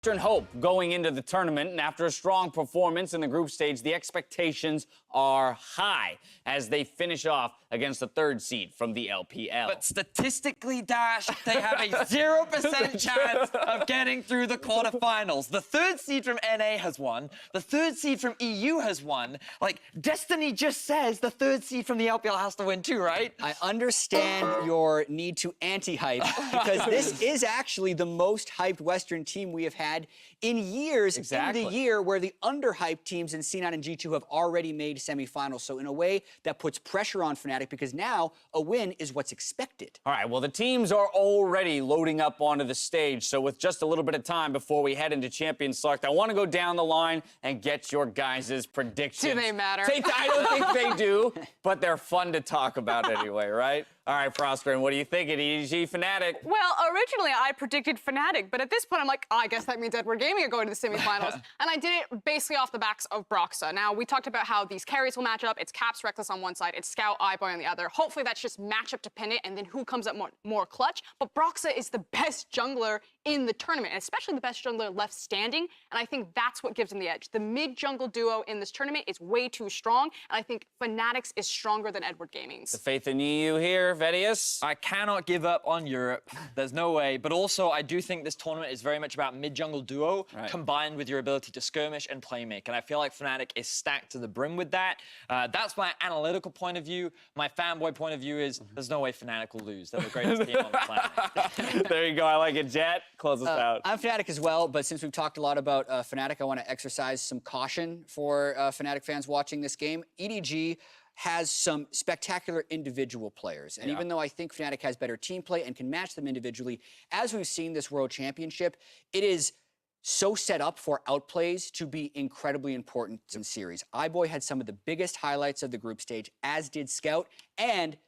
And hope going into the tournament, and after a strong performance in the group stage, the expectations are high as they finish off against the third seed from the LPL. But statistically, Dash, they have a 0% chance of getting through the quarterfinals. The third seed from NA has won. The third seed from EU has won. Like, Destiny just says the third seed from the LPL has to win too, right? I understand your need to anti-hype, because this is actually the most hyped Western team we have had in years. Exactly. In the year where the underhyped teams in C9 and G2 have already made semifinals. So in a way, that puts pressure on Fnatic, because now a win is what's expected. All right, well, the teams are already loading up onto the stage. So with just a little bit of time before we head into Champions Select, I want to go down the line and get your guys' predictions. Do they matter? I don't think they do, but they're fun to talk about anyway, right? All right, Prosper, and what do you think at EDG Fnatic? Well, originally I predicted Fnatic, but at this point I'm like, oh, I guess that means Edward Gaming are going to the semifinals. And I did it basically off the backs of Broxah. Now, we talked about how these carries will match up. It's Caps Reckless on one side, it's Scout iBoy on the other. Hopefully that's just matchup dependent, and then who comes up more clutch. But Broxah is the best jungler in the tournament, and especially the best jungler left standing, and I think that's what gives him the edge. The mid-jungle duo in this tournament is way too strong, and I think Fnatic's is stronger than Edward Gaming's. The faith in EU here, Vedius? I cannot give up on Europe. There's no way. But also, I do think this tournament is very much about mid-jungle duo combined with your ability to skirmish and playmake. And I feel like Fnatic is stacked to the brim with that. That's my analytical point of view. My fanboy point of view is there's no way Fnatic will lose. They're the greatest team on the planet. There you go. I like it, Jet. Close us out. I'm Fnatic as well, but since we've talked a lot about Fnatic, I want to exercise some caution for Fnatic fans watching this game. EDG has some spectacular individual players. And even though I think Fnatic has better team play and can match them individually, as we've seen this World Championship, it is so set up for outplays to be incredibly important in series. iBoy had some of the biggest highlights of the group stage, as did Scout, and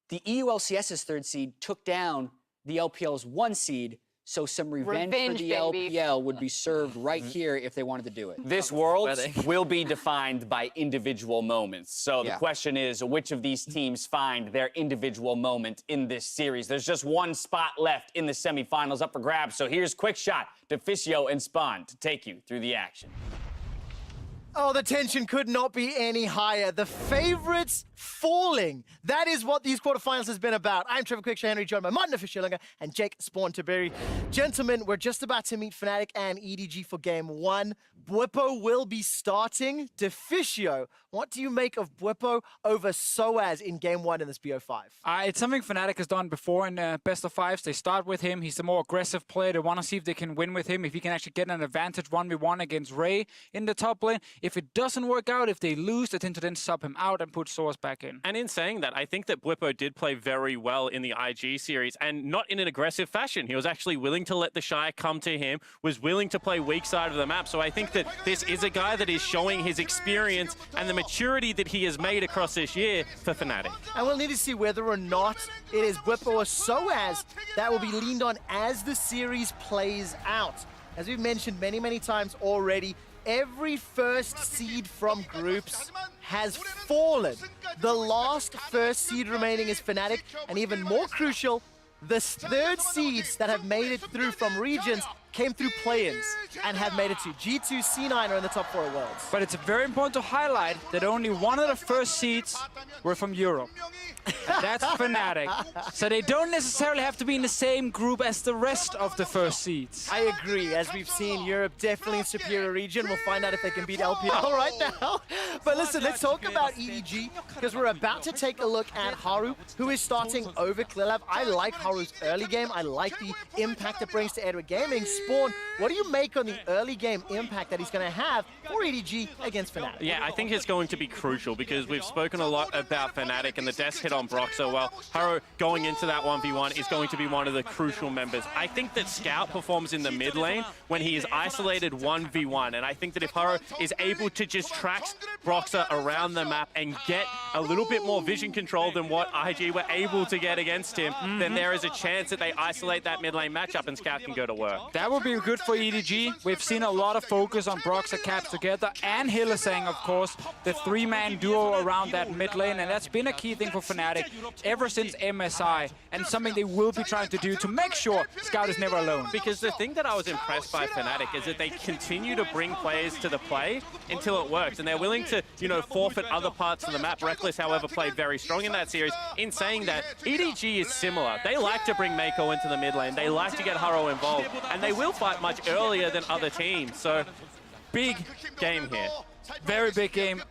the EULCS's third seed took down the LPL's 1 seed, so some revenge for the baby. LPL would be served right here if they wanted to do it. This world will be defined by individual moments. So the question is, which of these teams find their individual moment in this series? There's just one spot left in the semifinals up for grabs. So here's Quick Shot, Deficio, and Spawn to take you through the action. Oh, the tension could not be any higher. The favorites falling. That is what these quarterfinals has been about. I'm Trevor Quickshaw Henry, joined by Martin Officialinga and Jake Spawn Tiberi. Gentlemen, we're just about to meet Fnatic and EDG for game 1. Bwipo will be starting. Deficio, what do you make of Bwipo over Soaz in game 1 in this BO5? It's something Fnatic has done before in best of fives. They start with him. He's the more aggressive player. They want to see if they can win with him, if he can actually get an advantage 1v1 against Ray in the top lane. If it doesn't work out, if they lose, they tend to then sub him out and put Soaz back in. And in saying that, I think that Bwipo did play very well in the IG series, and not in an aggressive fashion. He was actually willing to let the Shy come to him, was willing to play weak side of the map. So I think that this is a guy that is showing his experience and the maturity that he has made across this year for Fnatic. And we'll need to see whether or not it is Bwipo or Soaz that will be leaned on as the series plays out. As we've mentioned many, many times already, every first seed from groups has fallen. The last first seed remaining is Fnatic, and even more crucial, the third seeds that have made it through from regions came through play-ins and have made it to G2, C9 are in the top 4 worlds. But it's very important to highlight that only one of the first seeds were from Europe. And that's Fnatic. So they don't necessarily have to be in the same group as the rest of the first seeds. I agree. As we've seen, Europe definitely a superior region. We'll find out if they can beat LPL right now. But listen, let's talk about EDG, because we're about to take a look at Haru, who is starting over Clearlab. I like Haru's early game. I like the impact it brings to Edward Gaming. Spawn, what do you make on the early game impact that he's going to have for EDG against Fnatic? Yeah, I think it's going to be crucial, because we've spoken a lot about Fnatic and the desk hit on Broxah. Well, Haru going into that 1v1 is going to be one of the crucial members. I think that Scout performs in the mid lane when he is isolated 1v1, and I think that if Haru is able to just track Broxah around the map and get a little bit more vision control than what IG were able to get against him, then there is a chance that they isolate that mid lane matchup and Scout can go to work. That would be good for EDG. We've seen a lot of focus on Broxah, Caps together, and Hylissang, of course, the three-man duo around that mid lane, and that's been a key thing for Fnatic ever since MSI, and something they will be trying to do to make sure Scout is never alone. Because the thing that I was impressed by Fnatic is that they continue to bring players to the play until it works, and they're willing to, you know, forfeit other parts of the map. Reckless, however, played very strong in that series. In saying that, EDG is similar. They like to bring Mako into the mid lane. They like to get Haro involved, and they will fight much earlier than other teams. So, big game here. Very big game.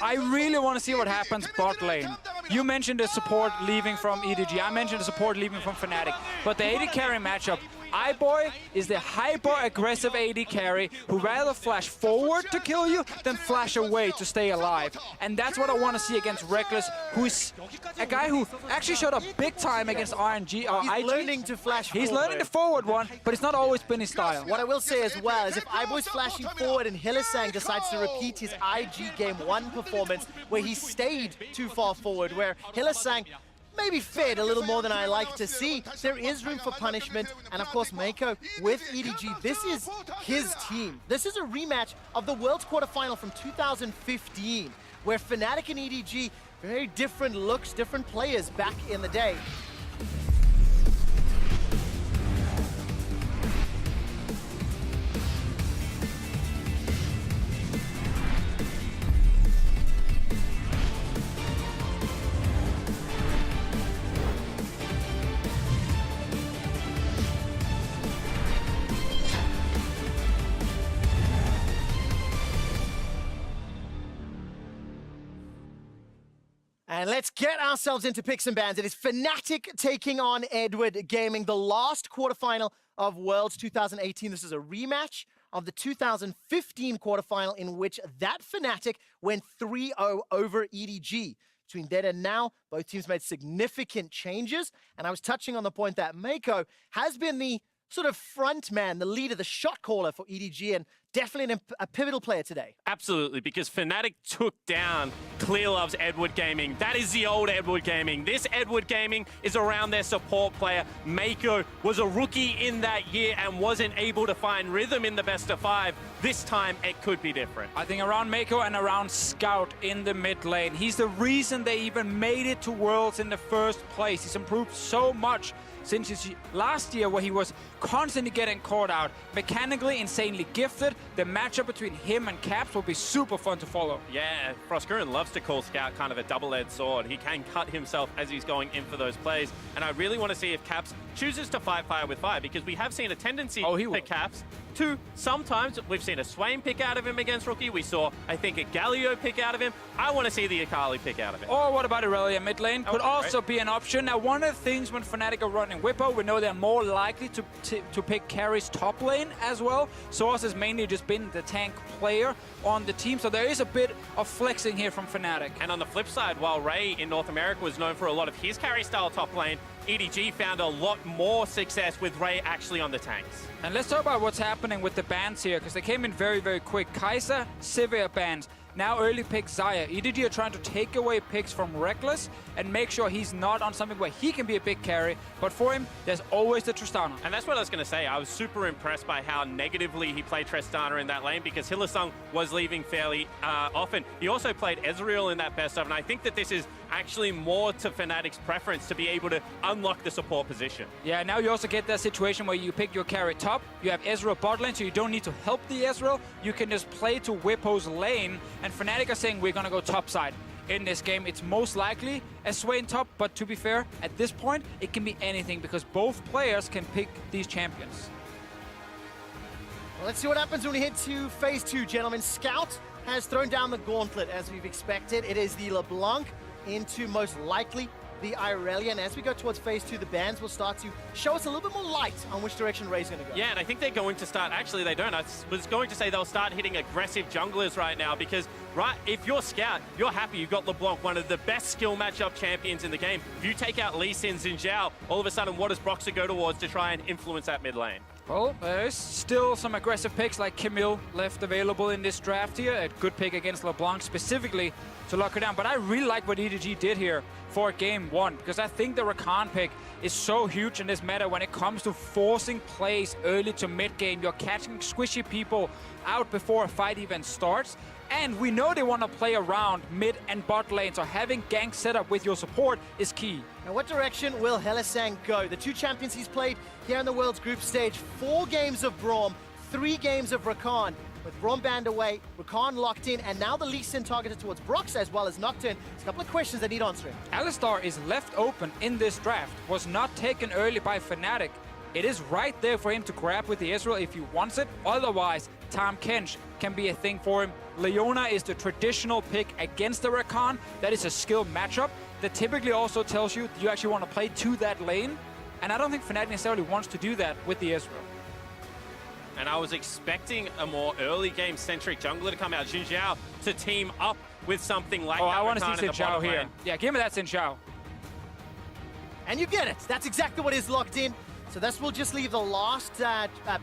I really want to see what happens bot lane. You mentioned the support leaving from EDG. I mentioned the support leaving from Fnatic. But the AD carry matchup, iBoy is the hyper-aggressive AD carry who rather flash forward to kill you than flash away to stay alive. And that's what I want to see against Reckless, who's a guy who actually showed up big time against RNG or IG. He's learning to flash forward. He's learning the forward one, but it's not always been his style. What I will say as well is if iBoy's flashing forward and Hylissang decides to repeat his IG Game 1 performance where he stayed too far forward, where Hylissang maybe fed a little more than I like to see, there is room for punishment. And of course, Mako with EDG, this is his team. This is a rematch of the World's quarterfinal from 2015, where Fnatic and EDG, very different looks, different players back in the day. And let's get ourselves into picks and bans. It is Fnatic taking on Edward Gaming, the last quarterfinal of Worlds 2018. This is a rematch of the 2015 quarterfinal in which that Fnatic went 3-0 over EDG. Between then and now, both teams made significant changes. And I was touching on the point that Mako has been the sort of front man, the leader, the shot caller for EDG, and definitely a pivotal player today. Absolutely, because Fnatic took down Clearlove's Edward Gaming. That is the old Edward Gaming. This Edward Gaming is around their support player. Mako was a rookie in that year and wasn't able to find rhythm in the best of 5. This time, it could be different. I think around Mako and around Scout in the mid lane. He's the reason they even made it to Worlds in the first place. He's improved so much since his last year where he was constantly getting caught out. Mechanically insanely gifted. The matchup between him and Caps will be super fun to follow. Yeah, Frostgurren loves to call Scout kind of a double-edged sword. He can cut himself as he's going in for those plays. And I really want to see if Caps chooses to fight fire with fire, because we have seen a tendency for Caps to sometimes, we've seen a Swain pick out of him against Rookie. We saw, I think, a Galio pick out of him. I want to see the Akali pick out of him. Or what about Irelia mid lane? Could also be an option. Now, one of the things when Fnatic are running Whippo, we know they're more likely to pick carries top lane as well. Source has mainly just been the tank player on the team, so there is a bit of flexing here from Fnatic. And on the flip side, while Ray in North America was known for a lot of his carry style top lane, EDG found a lot more success with Ray actually on the tanks. And let's talk about what's happening with the bans here, because they came in very, very quick. Kai'Sa, Sivir bans. Now early pick Xayah. EDG are trying to take away picks from Reckless and make sure he's not on something where he can be a big carry. But for him, there's always the Tristana. And that's what I was going to say. I was super impressed by how negatively he played Tristana in that lane, because Hylissang was leaving fairly often. He also played Ezreal in that best of, and I think that this is actually more to Fnatic's preference to be able to unlock the support position. Yeah, now you also get that situation where you pick your carry top, you have Ezreal bot lane, so you don't need to help the Ezreal. You can just play to Whippo's lane, and Fnatic are saying we're going to go top side. In this game, it's most likely a Swain top, but to be fair, at this point, it can be anything because both players can pick these champions. Well, let's see what happens when we head to phase 2, gentlemen. Scout has thrown down the gauntlet as we've expected. It is the LeBlanc into most likely the Irelia, and as we go towards phase 2, the bans will start to show us a little bit more light on which direction Ray's going to go. Yeah, and I think they're going to start, actually they don't, I was going to say they'll start hitting aggressive junglers right now, because if you're Scout, you're happy you've got LeBlanc, one of the best skill matchup champions in the game. If you take out Lee Sin, Xin Zhao, all of a sudden what does Broxah go towards to try and influence that mid lane? Well, there's still some aggressive picks like Camille left available in this draft here. A good pick against LeBlanc specifically to lock her down. But I really like what EDG did here for game one, because I think the Rakan pick is so huge in this meta when it comes to forcing plays early to mid-game. You're catching squishy people out before a fight even starts. And we know they want to play around mid and bot lane, so having gank set up with your support is key. Now, what direction will Hylissang go? The 2 champions he's played here in the World's group stage, 4 games of Braum, 3 games of Rakan. With Braum banned away, Rakan locked in, and now the Lee Sin targeted towards Brox as well as Nocturne. There's a couple of questions that need answering. Alistar is left open in this draft, was not taken early by Fnatic. It is right there for him to grab with the Ezreal if he wants it. Otherwise, Tahm Kench can be a thing for him. Leona is the traditional pick against the Rakan. That is a skill matchup that typically also tells you you actually want to play to that lane. And I don't think Fnatic necessarily wants to do that with the Ezreal. And I was expecting a more early game centric jungler to come out, Xin Zhao, to team up with something like that. I want to see Rakan in Xin the bottom Zhao here. lane. Yeah, give me that Xin Zhao. And you get it. That's exactly what is locked in. So this will just leave the last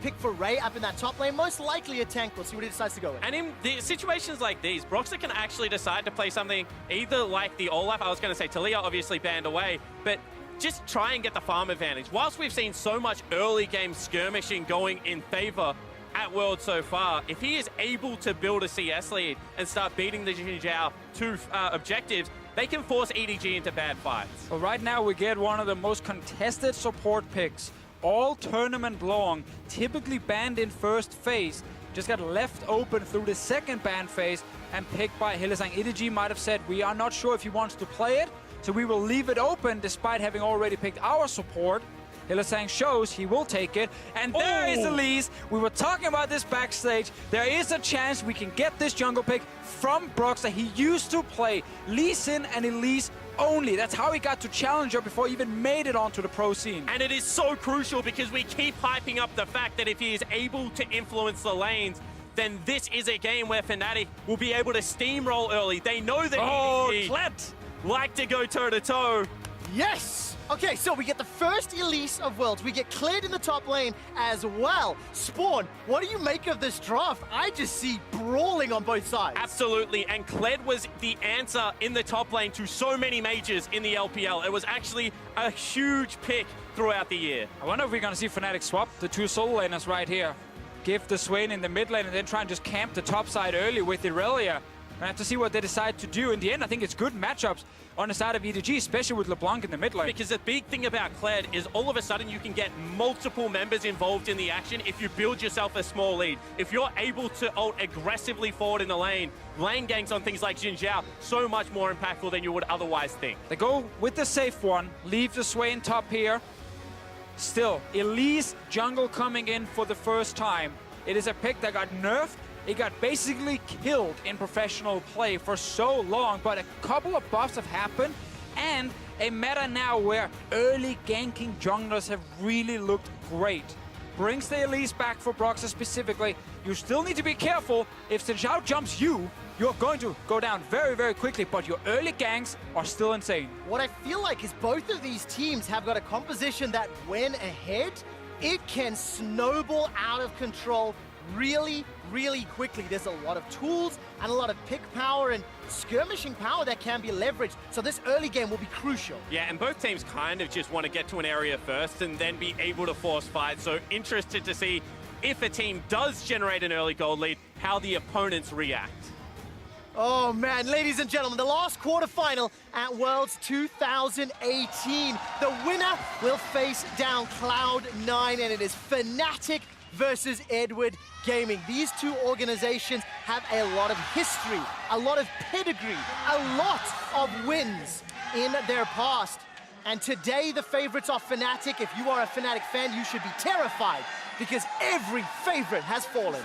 pick for Ray up in that top lane. Most likely a tank. We'll see what he decides to go with. And in the situations like these, Broxah can actually decide to play something either like the Olaf, I was going to say Talia obviously banned away, but just try and get the farm advantage. Whilst we've seen so much early game skirmishing going in favor at World so far, if he is able to build a CS lead and start beating the Xin Zhao to objectives, they can force EDG into bad fights. Well, right now we get one of the most contested support picks all tournament long, typically banned in first phase, just got left open through the second ban phase and picked by Hylissang. EDG might have said, we are not sure if he wants to play it, so we will leave it open despite having already picked our support. Hylissang shows he will take it, and there is Elise. We were talking about this backstage. There is a chance we can get this jungle pick from Broxah. He used to play Lee Sin and Elise only. That's how he got to Challenger before he even made it onto the pro scene. And it is so crucial because we keep hyping up the fact that if he is able to influence the lanes, then this is a game where Fnatic will be able to steamroll early. They know that EDG like to go toe-to-toe. Yes! Okay, so we get the first Elise of Worlds. We get cleared in the top lane as well. Spawn, what do you make of this draft? I just see brawling on both sides. Absolutely, and Kled was the answer in the top lane to so many majors in the LPL. It was actually a huge pick throughout the year. I wonder if we're going to see Fnatic swap the 2 solo laners right here. Give the Swain in the mid lane and then try and just camp the top side early with Irelia. I have to see what they decide to do. In the end, I think it's good matchups on the side of EDG, especially with LeBlanc in the mid lane. Because the big thing about Kled is all of a sudden you can get multiple members involved in the action if you build yourself a small lead. If you're able to ult aggressively forward in the lane ganks on things like Xin Zhao, so much more impactful than you would otherwise think. They go with the safe one, leave the Swain top here. Still, Elise jungle coming in for the first time. It is a pick that got nerfed. It got basically killed in professional play for so long, but a couple of buffs have happened, and a meta now where early ganking junglers have really looked great. Brings the Elise back for Broxah specifically. You still need to be careful. If Xin Zhao jumps you, you're going to go down very, very quickly, but your early ganks are still insane. What I feel like is both of these teams have got a composition that when ahead, it can snowball out of control really, really quickly. There's a lot of tools and a lot of pick power and skirmishing power that can be leveraged. So this early game will be crucial. Yeah, and both teams kind of just want to get to an area first and then be able to force fight. So interested to see if a team does generate an early gold lead, how the opponents react. Oh man, ladies and gentlemen, the last quarterfinal at Worlds 2018. The winner will face down Cloud9, and it is Fnatic versus Edward Gaming. These two organizations have a lot of history, a lot of pedigree, a lot of wins in their past. And today the favorites are Fnatic. If you are a Fnatic fan, you should be terrified because every favorite has fallen.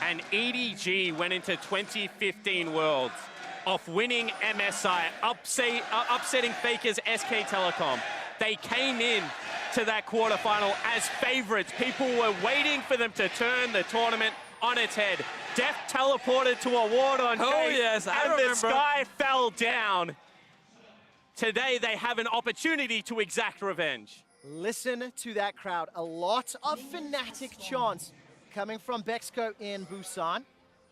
And EDG went into 2015 Worlds off winning MSI, upsetting Faker's SK Telecom. They came in to that quarterfinal as favorites. People were waiting for them to turn the tournament on its head. Death teleported to a ward on Chase, yes, I remember. the sky fell down. Today they have an opportunity to exact revenge. Listen to that crowd. A lot of Fnatic chants coming from Bexco in Busan.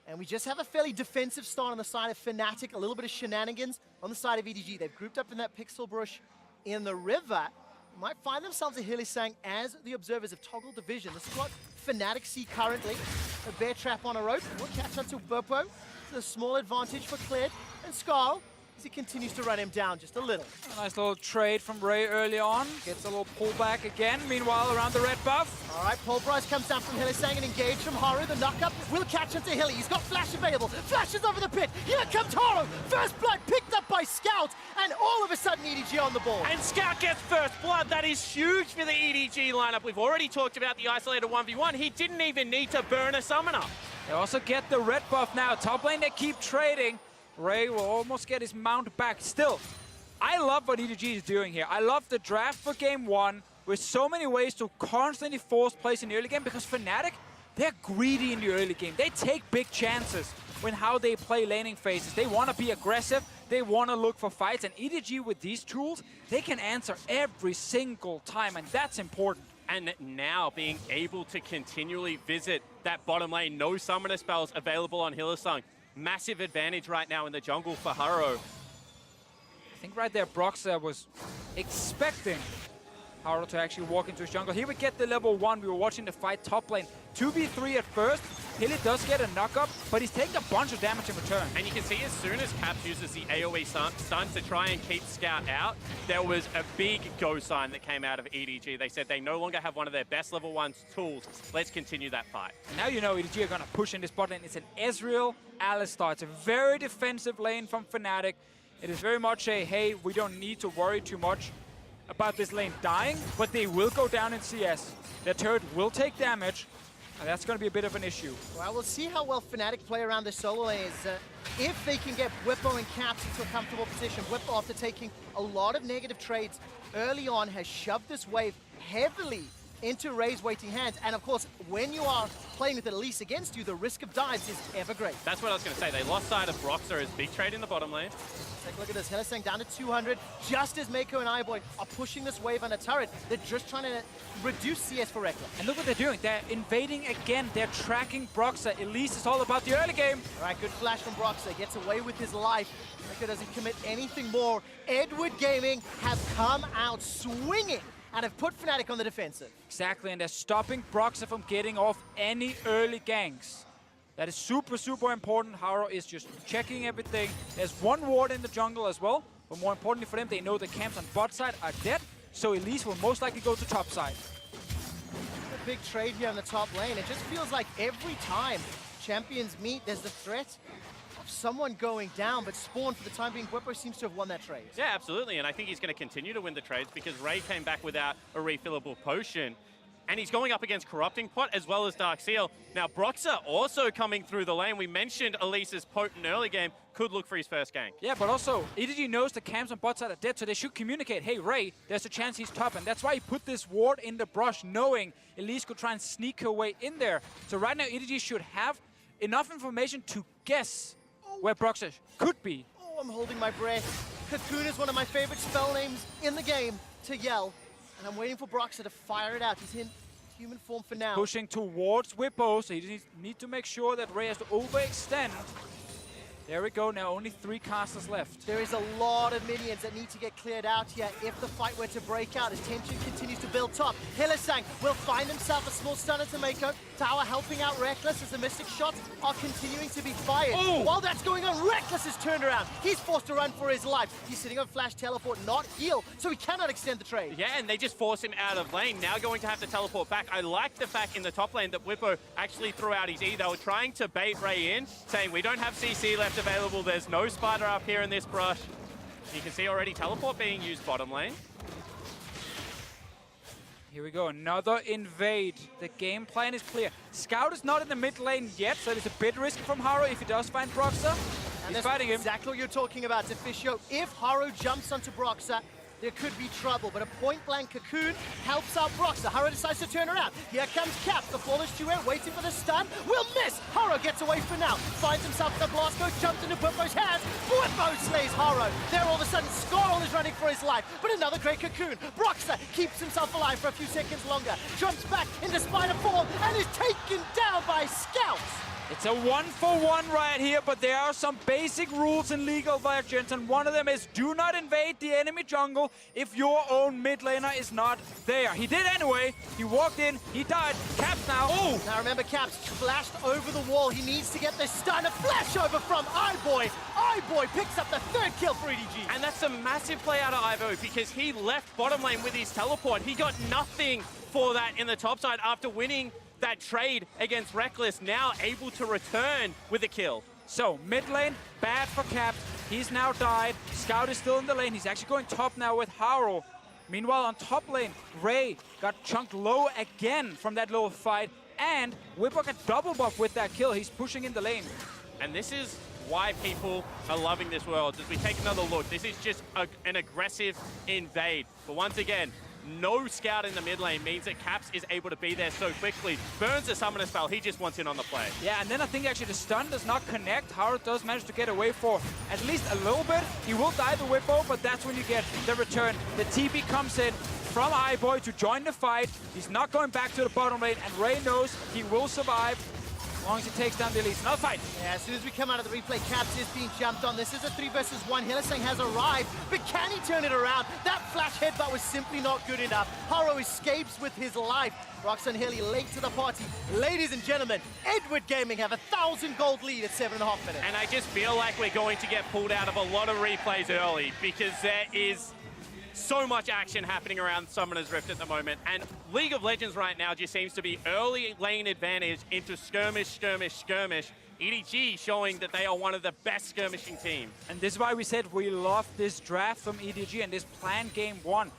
And we just have a fairly defensive start on the side of Fnatic, a little bit of shenanigans on the side of EDG. They've grouped up in that pixel brush in the river. Might find themselves a Hillisang as the observers have toggled division. This is what Fnatic see currently. A bear trap on a rope. We'll catch onto Burpo. It's a small advantage for Cled and Skarl as he continues to run him down just a little. A nice little trade from Ray early on. Gets a little pullback again. Meanwhile, around the red buff. All right, Pulverize comes down from Hillisang and engaged from Haru. The knock-up will catch onto Hilly. He's got Flash available. Flashes over the pit. Here comes Haru. First blood picked up by Scout. And all of a sudden, EDG on the ball. And Scout gets first blood. That is huge for the EDG lineup. We've already talked about the isolated 1v1. He didn't even need to burn a summoner. They also get the red buff now. Top lane, they keep trading. Ray will almost get his mount back. Still, I love what EDG is doing here. I love the draft for game one with so many ways to constantly force plays in the early game because Fnatic, they're greedy in the early game. They take big chances when how they play laning phases. They want to be aggressive. They want to look for fights. And EDG with these tools, they can answer every single time, and that's important. And now being able to continually visit that bottom lane, no summoner spells available on Hillisang. Massive advantage right now in the jungle for Haro. I think right there, Broxah was expecting Haro to actually walk into his jungle. Here we get the level 1. We were watching the fight top lane. 2v3 at first. Hilly does get a knock-up, but he's taking a bunch of damage in return. And you can see as soon as Caps uses the AoE stun to try and keep Scout out, there was a big go sign that came out of EDG. They said they no longer have one of their best level 1 tools. Let's continue that fight. And now you know EDG are going to push in this bot lane. It's an Ezreal Alistar. It's a very defensive lane from Fnatic. It is very much a, hey, we don't need to worry too much about this lane dying, but they will go down in CS. Their turret will take damage, and that's going to be a bit of an issue. Well, we'll see how well Fnatic play around this solo lane. If they can get Whippo and Caps into a comfortable position. Whippo, after taking a lot of negative trades early on, has shoved this wave heavily into Ray's waiting hands. And of course, when you are playing with Elise against you, the risk of dives is ever great. That's what I was going to say. They lost sight of Broxah as big trade in the bottom lane. Take a look at this. Hillisang down to 200. Just as Mako and iBoy are pushing this wave on a turret, they're just trying to reduce CS for Rekla. And look what they're doing. They're invading again. They're tracking Broxah. Elise is all about the early game. All right, good flash from Broxah. Gets away with his life. Mako doesn't commit anything more. Edward Gaming have come out swinging and have put Fnatic on the defensive. Exactly, and they're stopping Broxah from getting off any early ganks. That is super, super important. Haro is just checking everything. There's one ward in the jungle as well, but more importantly for them, they know the camps on bot side are dead, so Elise will most likely go to top side. A big trade here on the top lane. It just feels like every time champions meet, there's the threat of someone going down, but Spawn, for the time being, Whippo seems to have won that trade. Yeah, absolutely, and I think he's going to continue to win the trades because Ray came back without a refillable potion. And he's going up against Corrupting Pot as well as Dark Seal. Now, Broxah also coming through the lane. We mentioned Elise's potent early game could look for his first gank. Yeah, but also, EDG knows the camps on bot side are dead, so they should communicate, hey, Ray, there's a chance he's top, and that's why he put this ward in the brush, knowing Elise could try and sneak her way in there. So right now, EDG should have enough information to guess where Broxah could be. Oh, I'm holding my breath. Cocoon is one of my favorite spell names in the game to yell. And I'm waiting for Broxah to fire it out. He's in human form for now. Pushing towards Whippo, so you need to make sure that Ray has to overextend. There we go, now only 3 casters left. There is a lot of minions that need to get cleared out here if the fight were to break out as tension continues to build top. Hillisang will find himself a small stunner to Mako. Tower helping out Reckless as the Mystic shots are continuing to be fired. Ooh. While that's going on, Reckless is turned around. He's forced to run for his life. He's sitting on Flash Teleport, not heal, so he cannot extend the trade. Yeah, and they just force him out of lane. Now going to have to teleport back. I like the fact in the top lane that Whippo actually threw out his E. They were trying to bait Ray in, saying we don't have CC left available. There's no spider up here in this brush. You can see already teleport being used bottom lane. Here we go, another invade. The game plan is clear. Scout is not in the mid lane yet, so there's a bit risk from Haro if he does find Broxah. And He's fighting him. Exactly what you're talking about, Deficio. If Haru jumps onto Broxah, there could be trouble. But a point-blank cocoon helps out Broxah. Haro decides to turn around. Here comes Caps, the flawless duet, waiting for the stun. Will miss. Haro gets away for now. Finds himself in the blast code, jumps into Bwippo's hands. Bwippo slays Haro. There all of a sudden, Scarl is running for his life. But another great cocoon. Broxah keeps himself alive for a few seconds longer. Jumps back into Spider Fall and is taken down by Scouts. It's a 1-for-1 right here, but there are some basic rules in League of Legends, and one of them is do not invade the enemy jungle if your own mid laner is not there. He did anyway. He walked in, he died. Caps now. Oh! Now remember, Caps flashed over the wall. He needs to get this stun. A flash over from iBoy. iBoy picks up the third kill for EDG. And that's a massive play out of Ivo because he left bottom lane with his teleport. He got nothing for that in the top side after winning that trade against Reckless, now able to return with a kill. So, mid lane, bad for Caps. He's now died. Scout is still in the lane. He's actually going top now with Haro. Meanwhile, on top lane, Ray got chunked low again from that little fight. And Bwippo got double buff with that kill. He's pushing in the lane. And this is why people are loving this world. As we take another look, this is just an aggressive invade. But once again, no scout in the mid lane means that Caps is able to be there so quickly. Burns the summoner spell, he just wants in on the play. Yeah, and then I think actually the stun does not connect. Haro does manage to get away for at least a little bit. He will die the Bwippo, but that's when you get the return. The TP comes in from iBoy to join the fight. He's not going back to the bottom lane, and Ray knows he will survive as long as he takes down the elites. Another fight. Yeah, as soon as we come out of the replay, Caps is being jumped on. This is a 3 versus 1. Hylissang has arrived, but can he turn it around? That flash headbutt was simply not good enough. Haro escapes with his life. Roxanne and Hilly late to the party. Ladies and gentlemen, Edward Gaming have a 1,000 gold lead at 7.5 minutes. And I just feel like we're going to get pulled out of a lot of replays early because there is so much action happening around Summoner's Rift at the moment, and League of Legends right now just seems to be early lane advantage into skirmish, skirmish, skirmish. EDG showing that they are one of the best skirmishing teams. And this is why we said we love this draft from EDG and this planned game one.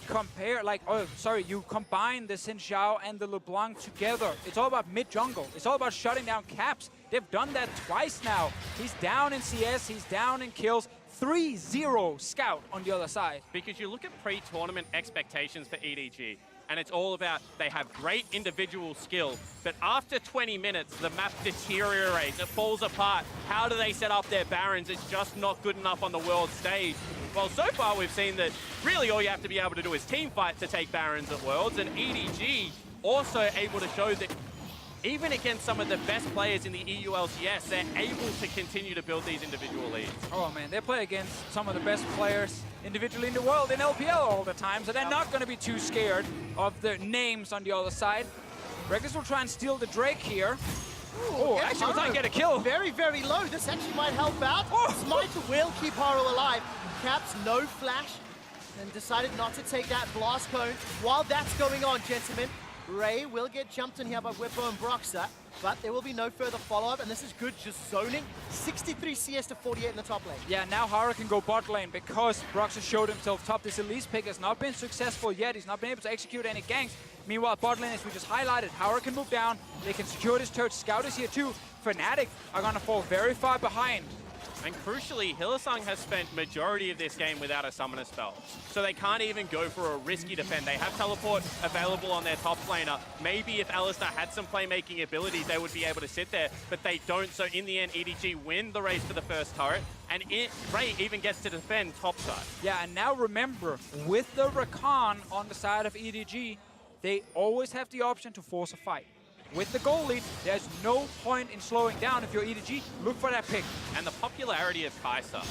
You combine the Xin Zhao and the LeBlanc together. It's all about mid-jungle. It's all about shutting down Caps. They've done that twice now. He's down in CS, he's down in kills. 3-0 Scout on the other side. Because you look at pre-tournament expectations for EDG, and it's all about they have great individual skill, but after 20 minutes, the map deteriorates, it falls apart. How do they set up their Barons? It's just not good enough on the world stage. Well, so far we've seen that really all you have to be able to do is team fight to take Barons at Worlds, and EDG also able to show that even against some of the best players in the EU LCS, they're able to continue to build these individual leads. Oh man, they play against some of the best players individually in the world in LPL all the time, so they're not going to be too scared of the names on the other side. Reckless will try and steal the Drake here. Ooh, actually, we're trying to get a kill. Very, very low. This actually might help out. Smite will keep Haro alive. Caps, no flash, and decided not to take that blast cone. While that's going on, gentlemen, Ray will get jumped in here by Bwippo and Broxah, but there will be no further follow-up, and this is good, just zoning. 63 CS to 48 in the top lane. Yeah, now Haro can go bot lane because Broxah showed himself top. This Elise pick has not been successful yet. He's not been able to execute any ganks. Meanwhile, bot lane, as we just highlighted, Haro can move down. They can secure this turret. Scout is here too. Fnatic are going to fall very far behind. And crucially, Hylissang has spent majority of this game without a summoner spell. So they can't even go for a risky defend. They have teleport available on their top laner. Maybe if Alistar had some playmaking abilities, they would be able to sit there, but they don't. So in the end, EDG win the race to the first turret, and Ray even gets to defend top side. Yeah, and now remember, with the Rakan on the side of EDG, they always have the option to force a fight. With the goal lead, there's no point in slowing down. If you're EDG, look for that pick. And the popularity of Kai'Sa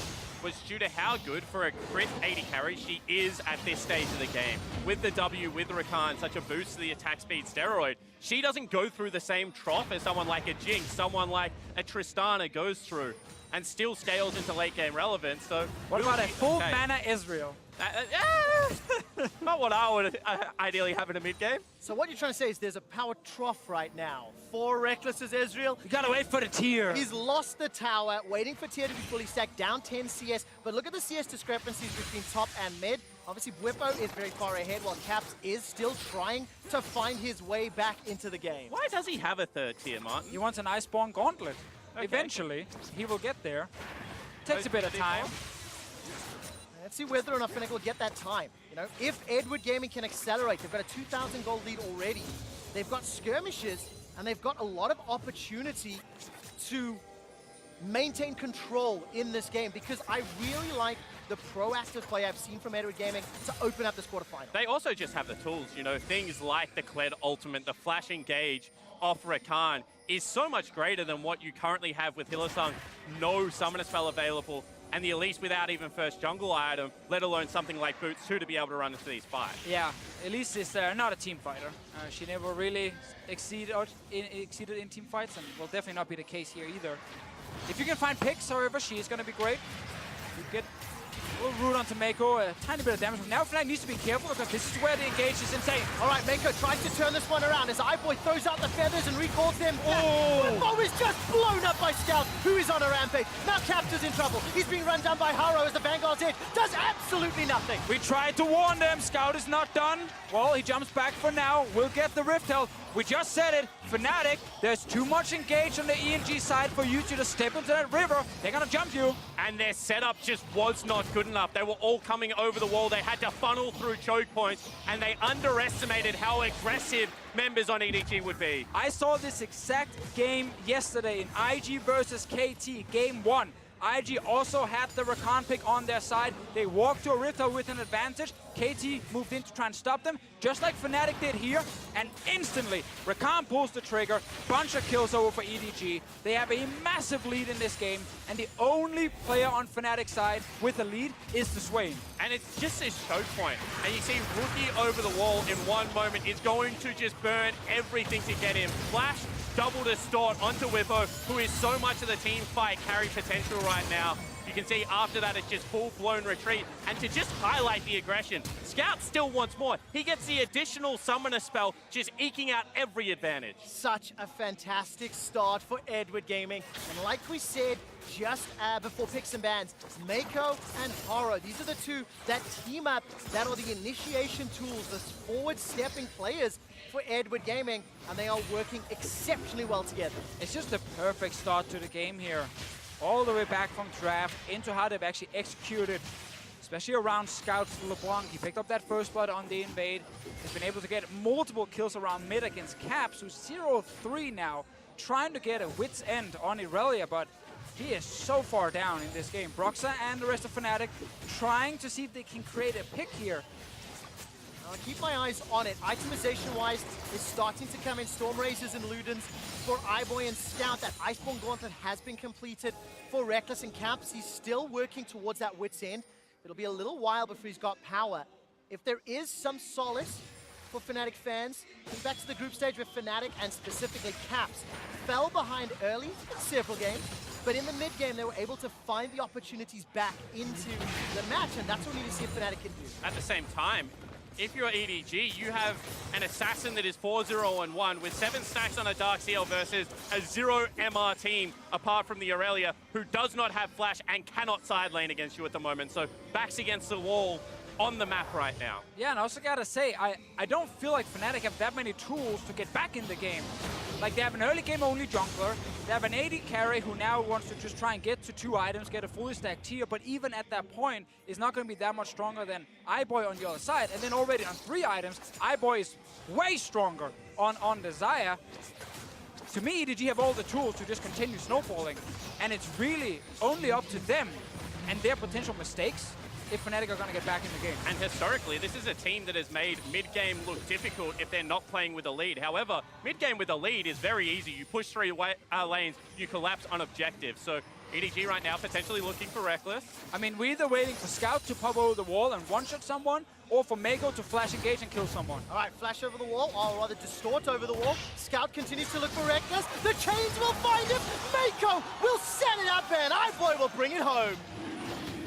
was due to how good for a crit 80 carry she is at this stage of the game. With the W, with Rakan, such a boost to the attack speed steroid, she doesn't go through the same trough as someone like a Jinx, someone like a Tristana goes through, and still scales into late game relevance. So what about a full mana Ezreal? Not what I would ideally have in a mid game. So what you're trying to say is there's a power trough right now for Reckless's Ezreal. You gotta wait for the tier. He's lost the tower, waiting for tier to be fully stacked, down 10 CS. But look at the CS discrepancies between top and mid. Obviously, Bwippo is very far ahead, while Caps is still trying to find his way back into the game. Why does he have a third tier, Martin? He wants an Iceborne Gauntlet. Okay. Eventually, he will get there. Takes a bit of time. Let's see whether or not Fnatic will get that time. You know, if Edward Gaming can accelerate, they've got a 2,000 gold lead already. They've got skirmishes, and they've got a lot of opportunity to maintain control in this game, because I really like the proactive play I've seen from Edward Gaming to open up this quarterfinal. They also just have the tools, you know, things like the Kled ultimate, the flash engage off Rakan is so much greater than what you currently have with Hylissang. No summoner spell available, and the Elise without even first jungle item, let alone something like Boots 2 to be able to run into these fights. Yeah, Elise is not a team fighter. She never really exceeded in team fights, and will definitely not be the case here either. If you can find picks, however, she is going to be great. You get a little root onto Mako, a tiny bit of damage. Now Fnatic needs to be careful, because this is where the engage is insane. All right, Mako tries to turn this one around as iBoy throws out the feathers and recalls them back. Whippo is just blown up by Scout, who is on a rampage. Now Capta's in trouble. He's being run down by Haro as the Vanguard's edge does absolutely nothing. We tried to warn them. Scout is not done. Well, he jumps back for now. We'll get the Rift Health. We just said it. Fnatic, there's too much engage on the EDG side for you to just step into that river. They're going to jump you. And their setup just was not good enough. They were all coming over the wall. They had to funnel through choke points, and they underestimated how aggressive members on EDG would be. I saw this exact game yesterday in IG versus KT, game 1. IG also had the Rakan pick on their side. They walked to a Rift Health with an advantage. KT moved in to try and stop them, just like Fnatic did here, and instantly Rakan pulls the trigger. Bunch of kills over for EDG. They have a massive lead in this game, and the only player on Fnatic's side with a lead is the Swain. And it's just this choke point. And you see Rookie over the wall in one moment is going to just burn everything to get him. Flash double distort onto Whippo, who is so much of the team fight carry potential right now. You can see after that it's just full-blown retreat. And to just highlight the aggression, Scout still wants more. He gets the additional summoner spell, just eking out every advantage. Such a fantastic start for Edward Gaming. And like we said just before picks and bans, Mako and Haro, these are the two that team up, that are the initiation tools, the forward-stepping players for Edward Gaming, and they are working exceptionally well together. It's just the perfect start to the game here. All the way back from draft into how they've actually executed, especially around Scout's LeBlanc. He picked up that first blood on the invade. He's been able to get multiple kills around mid against Caps, who's 0-3 now, trying to get a wit's end on Irelia, but he is so far down in this game. Broxa and the rest of Fnatic trying to see if they can create a pick here. I'll keep my eyes on it. Itemization-wise, it's starting to come in. Storm Razors and Ludens for iBoy and Scout. That Iceborne Gauntlet has been completed for Reckless and Caps. He's still working towards that wit's end. It'll be a little while before he's got power. If there is some solace for Fnatic fans, think back to the group stage where Fnatic, and specifically Caps, fell behind early in several games, but in the mid-game they were able to find the opportunities back into the match, and that's what we need to see if Fnatic can do. At the same time, if you're EDG, you have an assassin that is 4-0-1 with 7 stacks on a Dark Seal versus a 0 MR team, apart from the Irelia, who does not have flash and cannot side lane against you at the moment. So backs against the wall on the map right now. Yeah, and I also gotta say, I don't feel like Fnatic have that many tools to get back in the game. Like, they have an early game only jungler, they have an AD carry who now wants to just try and get to 2 items, get a fully stacked tier, but even at that point is not going to be that much stronger than iBoy on the other side. And then already on 3 items, iBoy is way stronger on the Xayah. To me, EDG have all the tools to just continue snowballing, and it's really only up to them and their potential mistakes if Fnatic are going to get back in the game. And historically, this is a team that has made mid-game look difficult if they're not playing with a lead. However, mid-game with a lead is very easy. You push 3 lanes, you collapse on objective. So EDG right now potentially looking for Reckless. I mean, we're either waiting for Scout to pop over the wall and one-shot someone, or for Mako to flash engage and kill someone. All right, flash over the wall, or rather distort over the wall. Scout continues to look for Reckless. The chains will find him. Mako will set it up, and iBoy will bring it home.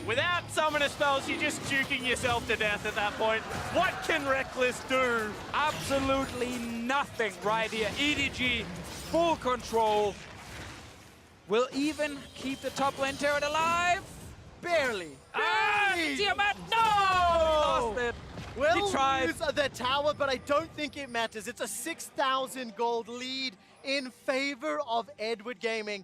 Without summoner spells, you're just juking yourself to death at that point. What can Reckless do? Absolutely nothing right here. EDG, full control. Will even keep the top lane turret alive? Barely. Tiamat, no! Lost it. We'll He tried. lose the tower, but I don't think it matters. It's a 6,000 gold lead in favor of Edward Gaming.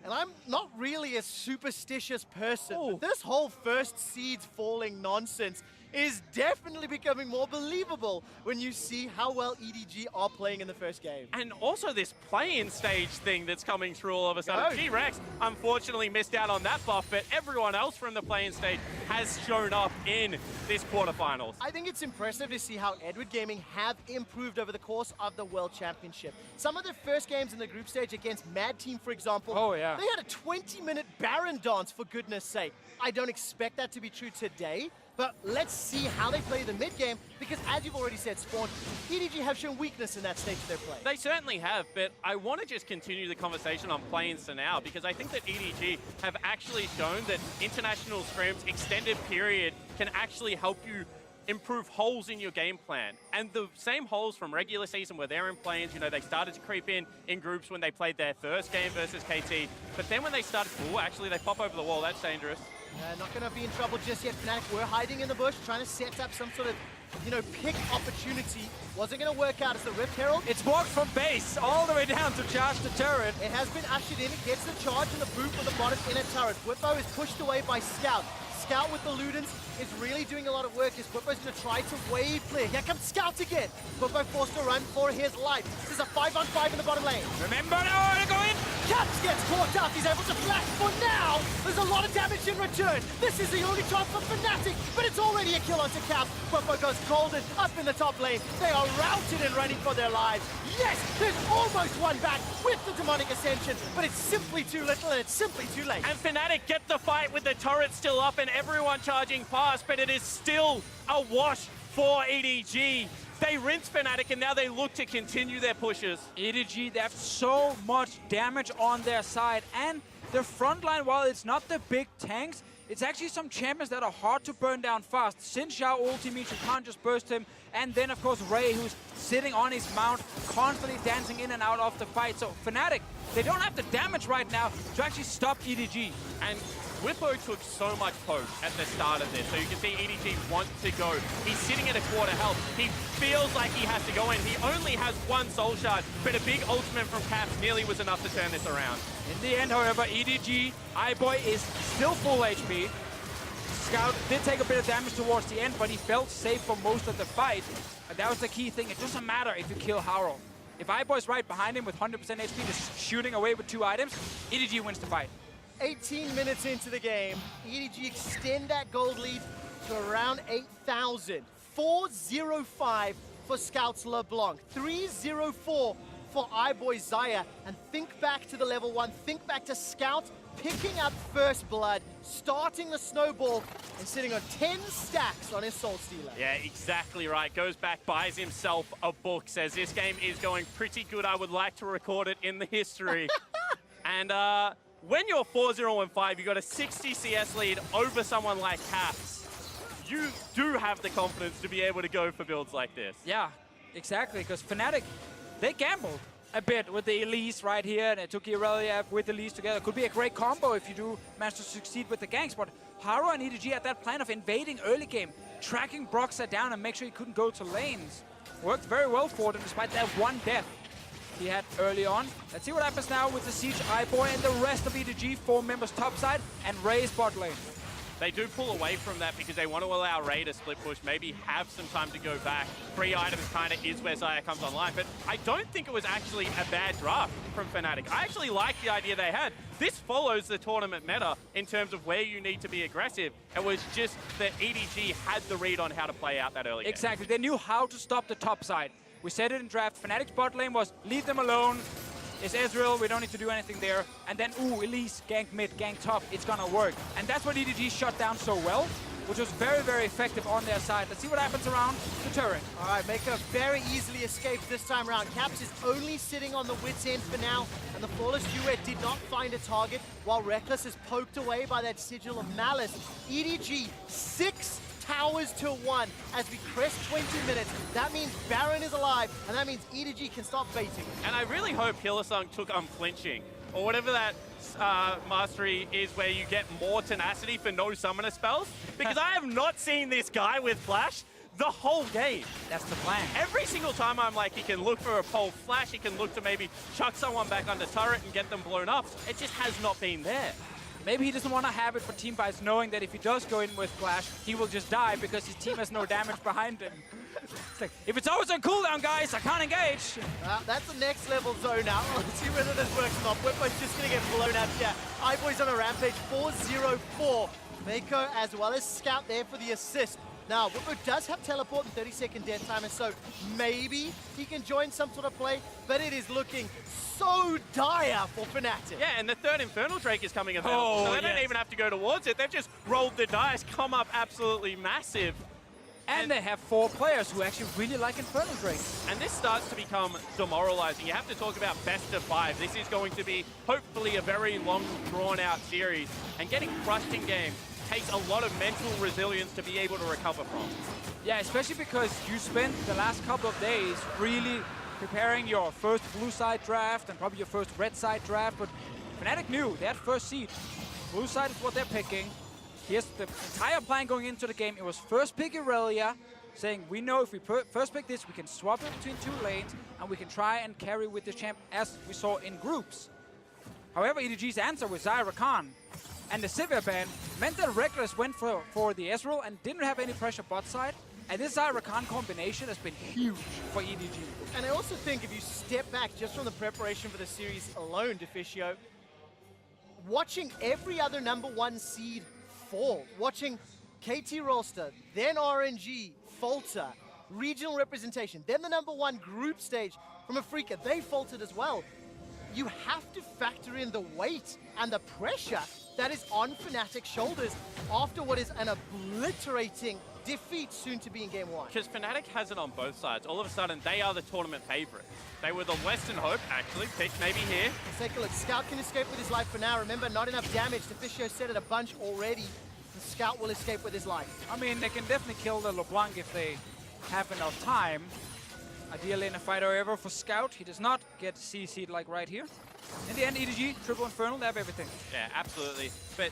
And I'm not really a superstitious person, but this whole first seeds falling nonsense is definitely becoming more believable when you see how well EDG are playing in the first game. And also this play-in stage thing that's coming through all of a sudden. G-Rex unfortunately missed out on that buff, but everyone else from the play-in stage has shown up in this quarterfinals. I think it's impressive to see how Edward Gaming have improved over the course of the World Championship. Some of their first games in the group stage against Mad Team, for example, they had a 20-minute Baron dance, for goodness sake. I don't expect that to be true today, but let's see how they play the mid game, because as you've already said, Spawn, EDG have shown weakness in that stage of their play. They certainly have, but I want to just continue the conversation on play-ins to now, because I think that EDG have actually shown that international scrims, extended period, can actually help you improve holes in your game plan. And the same holes from regular season where they're in play-ins, you know, they started to creep in groups when they played their first game versus KT, but then when they started, actually they pop over the wall, that's dangerous. Not going to be in trouble just yet. Fnatic were hiding in the bush, trying to set up some sort of, you know, pick opportunity. Wasn't going to work out as the Rift Herald. It's walked from base all the way down to charge the turret. It has been ushered in. It gets the charge and the boot for the bottom inner turret. Whippo is pushed away by Scout. Scout with the Ludens is really doing a lot of work as Whippo's going to try to wave clear. Here comes Scout again. Whippo forced to run for his life. This is a 5-on-5 in the bottom lane. Remember now, to go in. Caps gets caught up. He's able to flash for now. There's a lot of damage in return. This is the only chance for Fnatic, but it's already a kill onto Caps. Whippo goes golden up in the top lane. They are routed and running for their lives. Yes, there's almost one back with the Demonic Ascension, but it's simply too little and it's simply too late. And Fnatic get the fight with the turret still up and everyone charging past, but it is still a wash for EDG. They rinse Fnatic and now they look to continue their pushes. EDG, they have so much damage on their side, and their front line, while it's not the big tanks, it's actually some champions that are hard to burn down fast. Sin Xiao ulti means you can't just burst him. And then, of course, Ray, who's sitting on his mount, constantly dancing in and out of the fight. So Fnatic, they don't have the damage right now to actually stop EDG. And Whippo took so much poke at the start of this, so you can see EDG wants to go. He's sitting at a quarter health. He feels like he has to go in. He only has one soul shard, but a big ultimate from Caps nearly was enough to turn this around. In the end, however, EDG, iBoy is still full HP. Scout did take a bit of damage towards the end, but he felt safe for most of the fight. And that was the key thing. It doesn't matter if you kill Haro. If iBoy's right behind him with 100% HP, just shooting away with 2 items, EDG wins the fight. 18 minutes into the game, EDG extend that gold lead to around 8,000. 405 for Scouts LeBlanc. 304 for iBoy Zaya. And think back to the level 1, think back to Scout picking up first blood, starting the snowball, and sitting on 10 stacks on his Soul Stealer. Yeah, exactly right. Goes back, buys himself a book, says this game is going pretty good. I would like to record it in the history. And when you're 4-0-5, you got a 60 CS lead over someone like Caps. You do have the confidence to be able to go for builds like this. Yeah, exactly, because Fnatic, they gambled a bit with the Elise right here, and they took Irelia with Elise together. Could be a great combo if you do manage to succeed with the ganks, but Haro and EDG had that plan of invading early game, tracking Broxah down and make sure he couldn't go to lanes. Worked very well for them despite that one death he had early on. Let's see what happens now with the Siege iBoy and the rest of EDG, 4 members topside, and Ray's bot lane. They do pull away from that because they want to allow Ray to split push, maybe have some time to go back. 3 items kind of is where Zaya comes online, but I don't think it was actually a bad draft from Fnatic. I actually like the idea they had. This follows the tournament meta in terms of where you need to be aggressive. It was just that EDG had the read on how to play out that early game. Exactly, they knew how to stop the top side. We said it in draft, Fnatic's bot lane was leave them alone. It's Ezreal, we don't need to do anything there. And then, ooh, Elise, gank mid, gank top, it's gonna work. And that's what EDG shut down so well, which was very, very effective on their side. Let's see what happens around the turret. All right, Maker very easily escaped this time around. Caps is only sitting on the wit's end for now, and the Flawless Duet did not find a target, while Reckless is poked away by that Sigil of Malice. EDG, 6 towers to 1 as we crest 20 minutes. That means Baron is alive, and that means EDG can stop baiting. And I really hope Hylissang took unflinching, or whatever that mastery is where you get more tenacity for no summoner spells, because I have not seen this guy with Flash the whole game. That's the plan. Every single time I'm like, he can look for a pole flash, he can look to maybe chuck someone back under turret and get them blown up. It just has not been there. Maybe he doesn't want to have it for team fights, knowing that if he does go in with Flash, he will just die because his team has no damage behind him. It's like, if it's always on cooldown, guys, I can't engage. That's the next level zone now. Let's see whether this works or not. Whippo's just going to get blown out here. iBoy's on a rampage, 4-0-4. Mako as well as Scout there for the assist. Now, Whippo does have teleport and 30-second dead timer, so maybe he can join some sort of play, but it is looking so dire for Fnatic. Yeah, and the third Infernal Drake is coming available, so they don't even have to go towards it. They've just rolled the dice, come up absolutely massive. And they have 4 players who actually really like Infernal Drake. And this starts to become demoralizing. You have to talk about best of 5. This is going to be hopefully a very long, drawn-out series. And getting crushed in game takes a lot of mental resilience to be able to recover from. Yeah, especially because you spent the last couple of days really preparing your first blue side draft and probably your first red side draft, but Fnatic knew they had first seed. Blue side is what they're picking. Here's the entire plan going into the game. It was first pick Irelia, saying we know if we first pick this, we can swap it between 2 lanes and we can try and carry with the champ as we saw in groups. However, EDG's answer was Zyra Khan. And the Sivir ban meant that Reckless went for the Ezreal and didn't have any pressure bot side. And this Zyra Khan combination has been huge for EDG. And I also think if you step back just from the preparation for the series alone, Deficio, watching every other #1 seed fall, watching KT Rolster, then RNG, Falter, regional representation, then the #1 group stage from Africa, they faltered as well. You have to factor in the weight and the pressure that is on Fnatic's shoulders after what is an obliterating defeat soon to be in game 1. Because Fnatic has it on both sides. All of a sudden, they are the tournament favorites. They were the Western hope, actually, picked maybe here. Let's take a look. Scout can escape with his life for now. Remember, not enough damage. Deficio said it a bunch already. The Scout will escape with his life. I mean, they can definitely kill the LeBlanc if they have enough time. Ideally in a fight, however, for Scout, he does not get CC'd like right here. In the end, EDG, triple Infernal, they have everything. Yeah, absolutely. But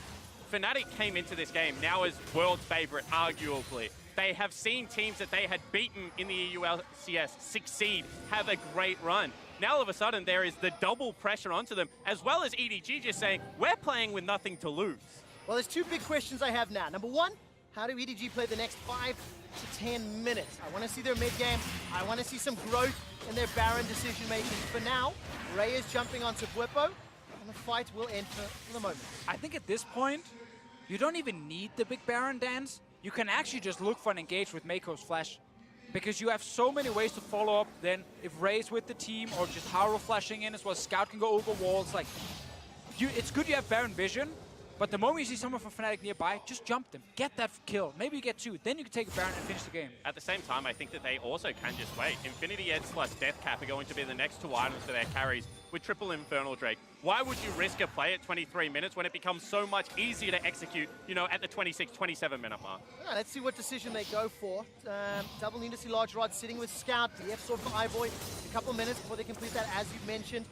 Fnatic came into this game now as world's favorite, arguably. They have seen teams that they had beaten in the EULCS succeed, have a great run. Now all of a sudden there is the double pressure onto them, as well as EDG just saying, we're playing with nothing to lose. Well, there's 2 big questions I have now. #1, how do EDG play the next 5 to 10 minutes? I want to see their mid-game. I want to see some growth in their Baron decision-making. For now, Ray is jumping onto Whippo, and the fight will end for the moment. I think at this point, you don't even need the big Baron dance. You can actually just look for an engage with Mako's Flash. Because you have so many ways to follow up then if Ray's with the team or just Haru flashing in as well. Scout can go over walls. Like, it's good you have Baron vision, but the moment you see someone from Fnatic nearby, just jump them. Get that kill. Maybe you get 2. Then you can take a Baron and finish the game. At the same time, I think that they also can just wait. Infinity Edge plus Death Cap are going to be the next 2 items for their carries with triple Infernal Drake. Why would you risk a play at 23 minutes when it becomes so much easier to execute, you know, at the 26, 27-minute mark? Yeah, let's see what decision they go for. Double need to see Large Rod sitting with Scout. DF sword for iBoy. A couple of minutes before they complete that, as you've mentioned.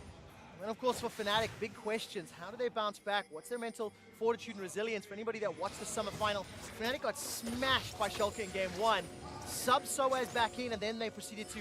And of course for Fnatic, big questions. How do they bounce back? What's their mental fortitude and resilience? For anybody that watched the summer final, Fnatic got smashed by Schalke in game 1. Sub Soaz back in, and then they proceeded to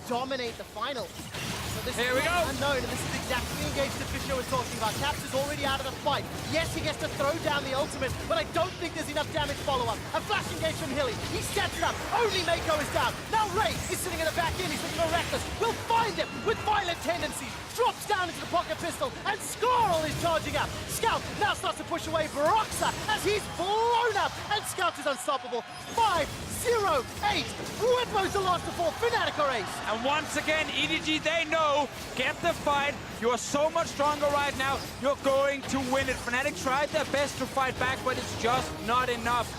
dominate the final. So this Here we go. Unknown, and this is exactly the engage Deficio was talking about. Caps is already out of the fight. Yes, he gets to throw down the ultimate, but I don't think there's enough damage follow-up. A flash engage from Hilly. He sets it up. Only Mako is down. Now Ray is sitting in the back end. He's looking for Reckless. Will find him with violent tendencies. Drops down into the pocket pistol, and Squirrel is charging up. Scout now starts to push away Broxa as he's blown up, and Scout is unstoppable. 5-0-8. Whippo's the last to fall. Fnatic are ace. And once again, EDG, they know, get the fight. You're so much stronger right now. You're going to win it. Fnatic tried their best to fight back, but it's just not enough.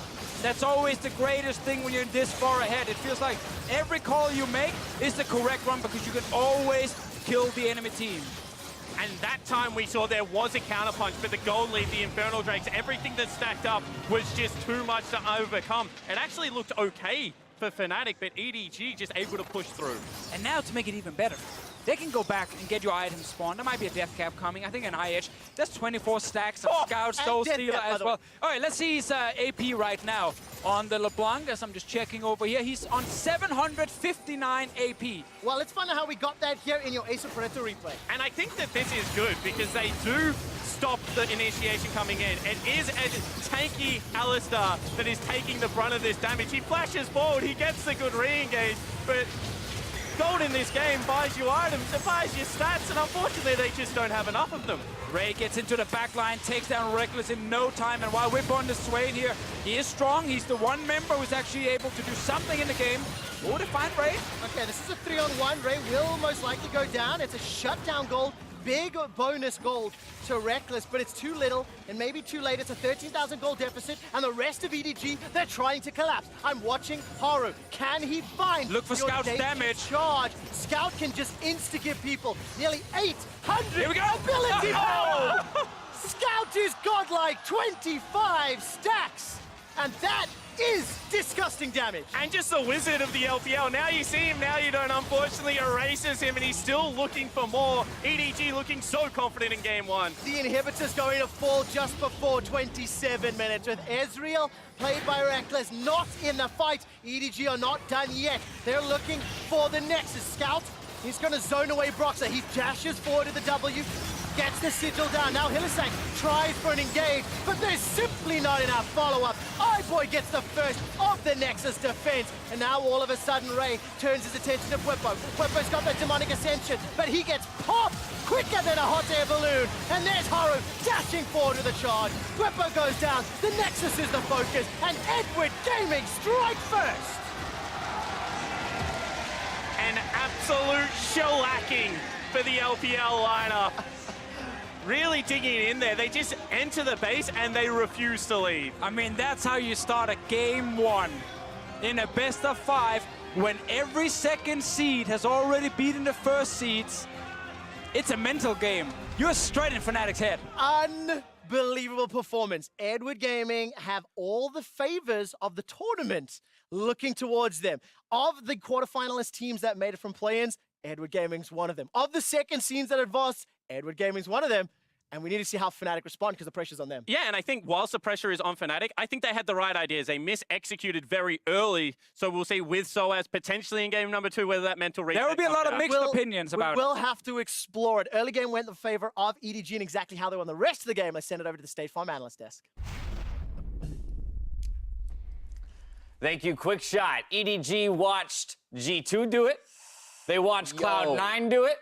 That's always the greatest thing when you're this far ahead. It feels like every call you make is the correct one because you can always kill the enemy team. And that time we saw there was a counterpunch, but the gold lead, the Infernal Drakes, everything that stacked up was just too much to overcome. It actually looked okay for Fnatic, but EDG just able to push through. And now to make it even better, they can go back and get your items spawned. There might be a death cap coming. I think an IH. There's 24 stacks of Scout, Soul Stealer as well. All right, let's see his AP right now on the LeBlanc, as I'm just checking over here. He's on 759 AP. Well, let's find out how we got that here in your Ace of Predator replay. And I think that this is good because they do stop the initiation coming in. It is a tanky Alistar that is taking the brunt of this damage. He flashes forward, he gets the good re-engage, but gold in this game buys you items, it buys you stats, and unfortunately they just don't have enough of them. Ray gets into the back line, takes down Reckless in no time, and while Whip on the Swain here, he is strong. He's the one member who's actually able to do something in the game. Oh, to find Ray. Okay, this is a 3-on-1. Ray will most likely go down. It's a shutdown gold. Big bonus gold to Reckless, but it's too little and maybe too late. It's a 13,000 gold deficit, and the rest of EDG, they're trying to collapse. I'm watching Haru. Can he find Look for Scout's damage. Charge. Scout can just insta-give people nearly 800 Here we go. ability power. Scout is godlike, 25 stacks, and that is disgusting damage. And just the wizard of the LPL. Now you see him, now you don't. Unfortunately, erases him, and he's still looking for more. EDG looking so confident in game one. The inhibitor's going to fall just before 27 minutes with Ezreal, played by Reckless, not in the fight. EDG are not done yet. They're looking for the Nexus. Scout, he's going to zone away Broxah. He dashes forward to the W, gets the sigil down. Now Hylissang tries for an engage, but there's simply not enough follow-up. iBoy gets the first of the Nexus defense, and now all of a sudden Ray turns his attention to Bwipo. Bwipo's got that demonic ascension, but he gets popped quicker than a hot air balloon. And there's Haru dashing forward with a charge. Bwipo goes down, the Nexus is the focus, and Edward Gaming strike first. An absolute shellacking for the LPL lineup. Really digging in there. They just enter the base and they refuse to leave. I mean, that's how you start a game one in a best of 5 when every second seed has already beaten the first seeds. It's a mental game. You're straight in Fnatic's head. Unbelievable performance. Edward Gaming have all the favors of the tournament looking towards them. Of the quarterfinalist teams that made it from play-ins, Edward Gaming's one of them. Of the second seeds that advanced, Edward Gaming's one of them. And we need to see how Fnatic respond because the pressure's on them. Yeah, and I think whilst the pressure is on Fnatic, I think they had the right ideas. They mis-executed very early. So we'll see with Soaz potentially in game number 2 whether that mental reset. There will be a lot of mixed opinions about it. We'll have to explore it. Early game went in favor of EDG and exactly how they won the rest of the game. Let's send it over to the State Farm analyst desk. Thank you. Quick shot. EDG watched G2 do it. They watched Cloud9 do it.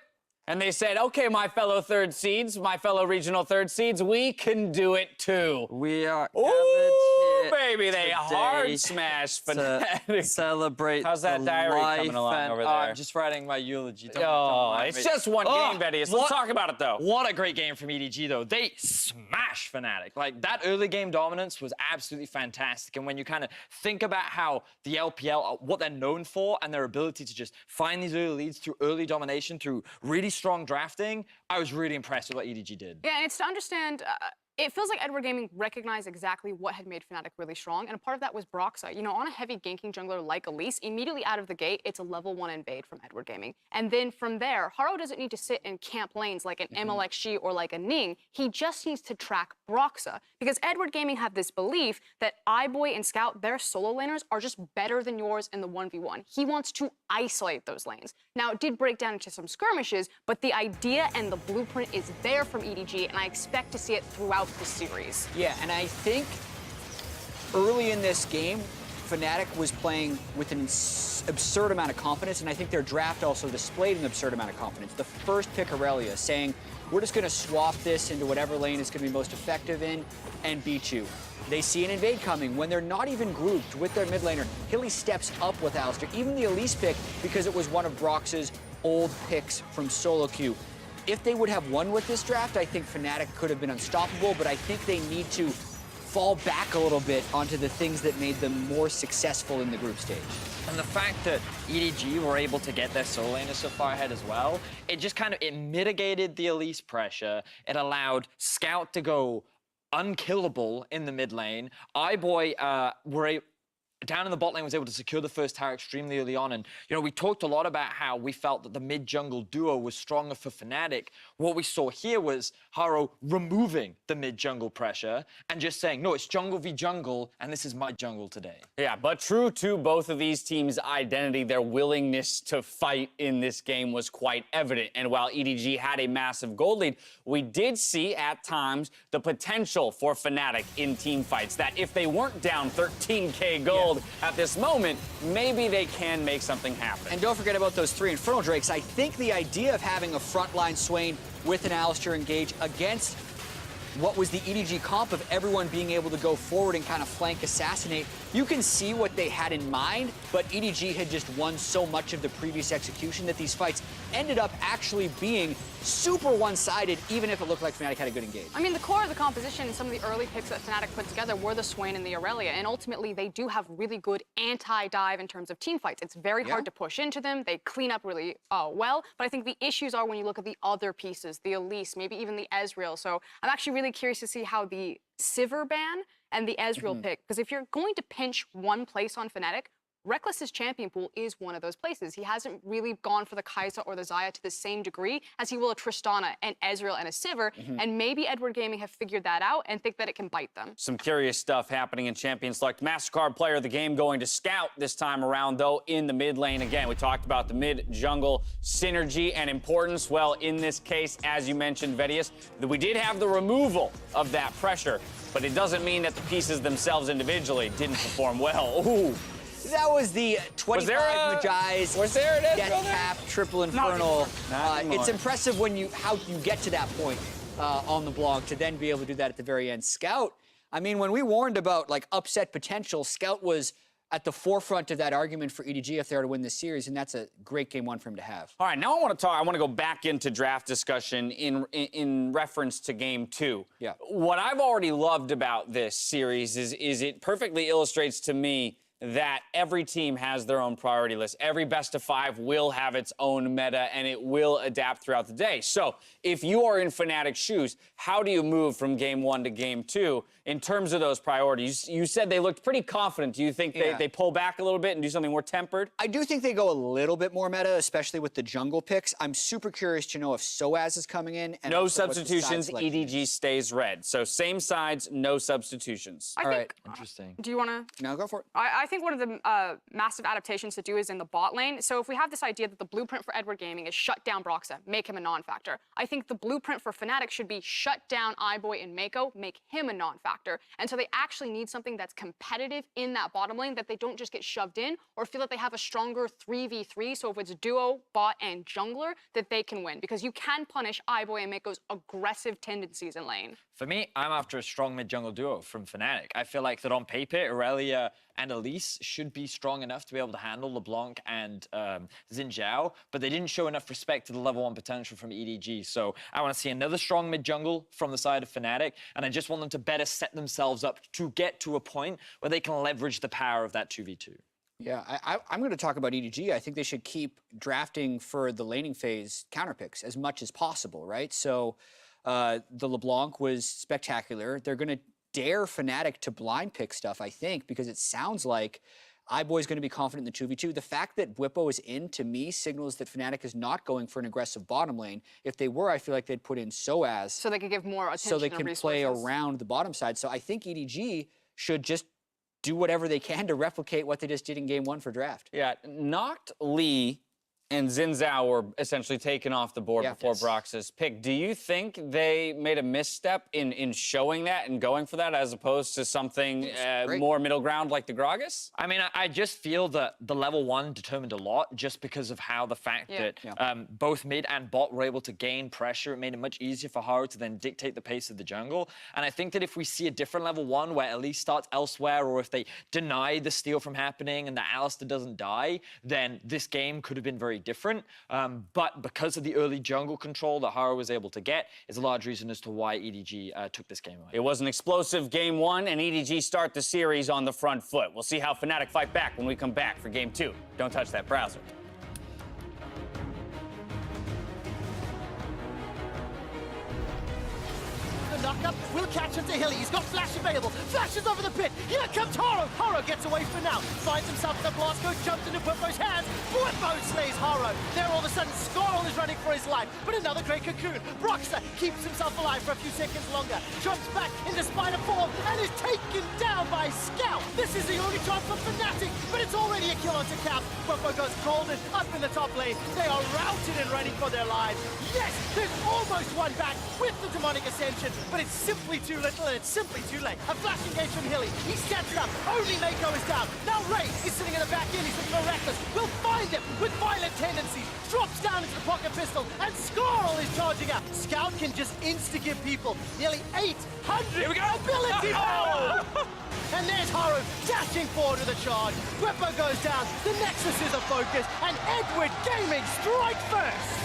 And they said, okay, my fellow third seeds, my fellow regional third seeds, we can do it too. We are Ooh, baby, they hard smash Fnatic. Celebrate. How's that diary coming along over there? I'm just writing my eulogy. Don't it's just one game, Betty. So let's talk about it, though. What a great game from EDG, though. They smashed Fnatic. Like, that early game dominance was absolutely fantastic. And when you kind of think about how the LPL, what they're known for, and their ability to just find these early leads through early domination, through really strong drafting, I was really impressed with what EDG did. Yeah, and it's to understand, it feels like Edward Gaming recognized exactly what had made Fnatic really strong, and a part of that was Broxah. You know, on a heavy ganking jungler like Elise, immediately out of the gate, it's a level 1 invade from Edward Gaming. And then from there, Haro doesn't need to sit in camp lanes like an MLXG or like a Ning. He just needs to track Broxah, because Edward Gaming have this belief that iBoy and Scout, their solo laners, are just better than yours in the 1v1. He wants to isolate those lanes. Now, it did break down into some skirmishes, but the idea and the blueprint is there from EDG, and I expect to see it throughout the series. Yeah, and I think early in this game, Fnatic was playing with an absurd amount of confidence, and I think their draft also displayed an absurd amount of confidence. The first pick, Aurelia, saying, we're just going to swap this into whatever lane is going to be most effective in and beat you. They see an invade coming when they're not even grouped with their mid laner. Hilly steps up with Alistar, even the Elise pick, because it was one of Brox's old picks from solo queue. If they would have won with this draft, I think Fnatic could have been unstoppable, but I think they need to fall back a little bit onto the things that made them more successful in the group stage. And the fact that EDG were able to get their solo laners so far ahead as well, it just kind of, it mitigated the Elise pressure. It allowed Scout to go unkillable in the mid lane. iBoy down in the bot lane was able to secure the first tower extremely early on. And, you know, we talked a lot about how we felt that the mid-jungle duo was stronger for Fnatic. What we saw here was Haro removing the mid-jungle pressure and just saying, no, it's jungle v jungle, and this is my jungle today. Yeah, but true to both of these teams' identity, their willingness to fight in this game was quite evident. And while EDG had a massive gold lead, we did see at times the potential for Fnatic in team fights, that if they weren't down 13K gold at this moment, maybe they can make something happen. And don't forget about those 3 Infernal Drakes. I think the idea of having a frontline Swain with an Alistar engage against what was the EDG comp of everyone being able to go forward and kind of flank assassinate, you can see what they had in mind, but EDG had just won so much of the previous execution that these fights ended up actually being super one-sided, even if it looked like Fnatic had a good engage. I mean, the core of the composition and some of the early picks that Fnatic put together were the Swain and the Aurelia, and ultimately they do have really good anti-dive in terms of team fights. It's very hard to push into them. They clean up really well, but I think the issues are when you look at the other pieces, the Elise, maybe even the Ezreal. So I'm actually really curious to see how the Sivir ban and the Ezreal pick, because if you're going to pinch one place on Fnatic, Reckless's champion pool is one of those places. He hasn't really gone for the Kai'Sa or the Xayah to the same degree as he will a Tristana, an Ezreal, and a Sivir, and maybe Edward Gaming have figured that out and think that it can bite them. Some curious stuff happening in Champion Select. MasterCard player of the game going to Scout this time around, though, in the mid lane. Again, we talked about the mid-jungle synergy and importance. Well, in this case, as you mentioned, Vedius, we did have the removal of that pressure, but it doesn't mean that the pieces themselves individually didn't perform well. Ooh. That was the 25 Magi's, Death Cap, Triple Infernal. It's impressive when how you get to that point on the blog to then be able to do that at the very end. Scout, I mean, when we warned about like upset potential, Scout was at the forefront of that argument for EDG if they were to win this series, and that's a great game one for him to have. All right, now I want to go back into draft discussion in reference to game 2. Yeah. What I've already loved about this series is it perfectly illustrates to me that every team has their own priority list. Every best of 5 will have its own meta, and it will adapt throughout the day. So if you are in Fnatic's shoes, how do you move from game 1 to game 2 in terms of those priorities? You said they looked pretty confident. Do you think they pull back a little bit and do something more tempered? I do think they go a little bit more meta, especially with the jungle picks. I'm super curious to know if Soaz is coming in. And no substitutions, EDG stays red. So same sides, no substitutions. All right. Interesting. Do you want to? No, go for it. I think one of the massive adaptations to do is in the bot lane. So if we have this idea that the blueprint for Edward Gaming is shut down Broxah, make him a non-factor, I think the blueprint for Fnatic should be shut down iBoy and Mako, make him a non-factor. And so they actually need something that's competitive in that bottom lane, that they don't just get shoved in or feel that they have a stronger 3v3. So if it's duo, bot, and jungler, that they can win, because you can punish iBoy and Mako's aggressive tendencies in lane. For me, I'm after a strong mid-jungle duo from Fnatic. I feel like that on paper, Aurelia and Elise should be strong enough to be able to handle LeBlanc and Xin Zhao, but they didn't show enough respect to the level 1 potential from EDG. So I want to see another strong mid-jungle from the side of Fnatic, and I just want them to better set themselves up to get to a point where they can leverage the power of that 2v2. Yeah, I'm going to talk about EDG. I think they should keep drafting for the laning phase counter picks as much as possible, right? So the LeBlanc was spectacular. They're going to dare Fnatic to blind pick stuff, I think, because it sounds like iBoy's going to be confident in the 2v2. The fact that Bwipo is in, to me, signals that Fnatic is not going for an aggressive bottom lane. If they were, I feel like they'd put in Soaz. So they could give more attention so they and can resources. play around the bottom side. So I think EDG should just do whatever they can to replicate what they just did in game 1 for draft. Yeah, Noct, Lee, and Xin Zhao were essentially taken off the board before Broxah's pick. Do you think they made a misstep in showing that and going for that as opposed to something more middle ground like the Gragas? I mean, I just feel that the level 1 determined a lot just because of how the fact that both mid and bot were able to gain pressure. It made it much easier for Haru to then dictate the pace of the jungle. And I think that if we see a different level 1 where Elise starts elsewhere, or if they deny the steal from happening and the Alistar doesn't die, then this game could have been very different. But because of the early jungle control that Haru was able to get is a large reason as to why EDG took this game away. It was an explosive game 1, and EDG start the series on the front foot. We'll see how Fnatic fight back when we come back for game 2. Don't touch that browser. knock-up will catch him to Hilly. He's got Flash available. Flashes over the pit. Here comes Haro. Haro gets away for now. Finds himself in the blast code, jumps into Whippo's hands. Whippo slays Haro. There all of a sudden, Skarl is running for his life, but another great cocoon. Broxah keeps himself alive for a few seconds longer. Jumps back into Spider form and is taken down by Scout. This is the only chance for Fnatic, but it's already a kill onto Cap. Whippo goes golden up in the top lane. They are routed and running for their lives. Yes, there's almost one back with the demonic ascension, but it's simply too little and it's simply too late. A flash engage from Hilly. He sets it up. Only Mako is down. Now Ray is sitting in the back end. He's looking for Reckless. Will find him with violent tendencies. Drops down into the pocket pistol, and Skarl is charging up. Scout can just insta-give people nearly 800 ability power. And there's Haru dashing forward with a charge. Whippo goes down. The Nexus is a focus, and Edward Gaming strike first.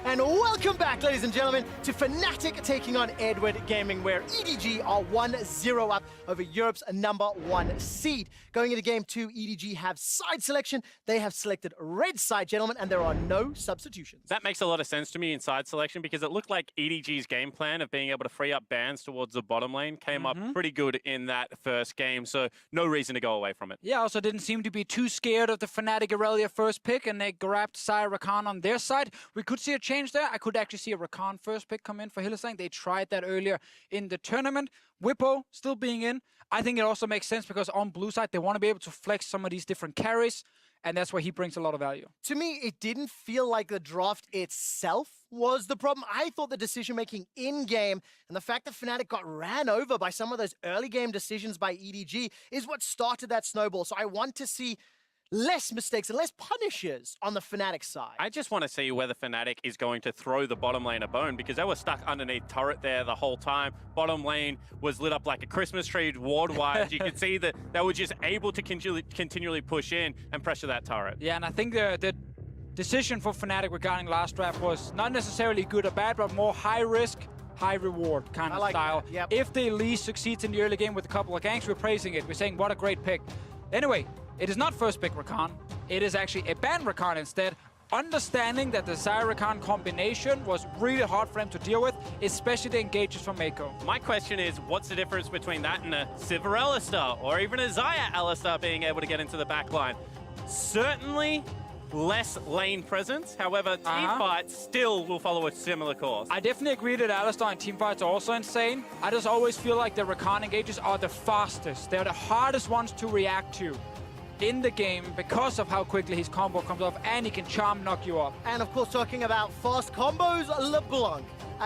And welcome back, ladies and gentlemen, to Fnatic taking on Edward Gaming, where EDG are 1-0 up over Europe's #1 seed. Going into Game 2, EDG have side selection. They have selected red side, gentlemen, and there are no substitutions. That makes a lot of sense to me in side selection because it looked like EDG's game plan of being able to free up bans towards the bottom lane came up pretty good in that first game, so no reason to go away from it. Yeah, also didn't seem to be too scared of the Fnatic Irelia first pick, and they grabbed Xayah Rakan on their side. We could see a change there. I could actually see a Rakan first pick come in for Hylissang. They tried that earlier in the tournament. Whippo still being in. I think it also makes sense because on blue side, they want to be able to flex some of these different carries, and that's where he brings a lot of value. To me, it didn't feel like the draft itself was the problem. I thought the decision-making in-game and the fact that Fnatic got ran over by some of those early-game decisions by EDG is what started that snowball. So I want to see less mistakes and less punishes on the Fnatic side. I just want to see whether Fnatic is going to throw the bottom lane a bone because they were stuck underneath turret there the whole time. Bottom lane was lit up like a Christmas tree ward-wise. You could see that they were just able to continually push in and pressure that turret. Yeah, and I think the decision for Fnatic regarding last draft was not necessarily good or bad, but more high risk, high reward kind of style. Yep. If they at least succeeds in the early game with a couple of ganks, we're praising it. We're saying, what a great pick. Anyway, it is not first pick Rakan. It is actually a ban Rakan instead. Understanding that the Xayah Rakan combination was really hard for them to deal with, especially the engages from Mako. My question is, what's the difference between that and a Sivir Alistar or even a Xayah Alistar being able to get into the back line? Certainly less lane presence. However, teamfights still will follow a similar course. I definitely agree that Alistar and teamfights are also insane. I just always feel like the Rakan engages are the fastest. They're the hardest ones to react to in the game because of how quickly his combo comes off, and he can charm knock you off. And of course, talking about fast combos, LeBlanc.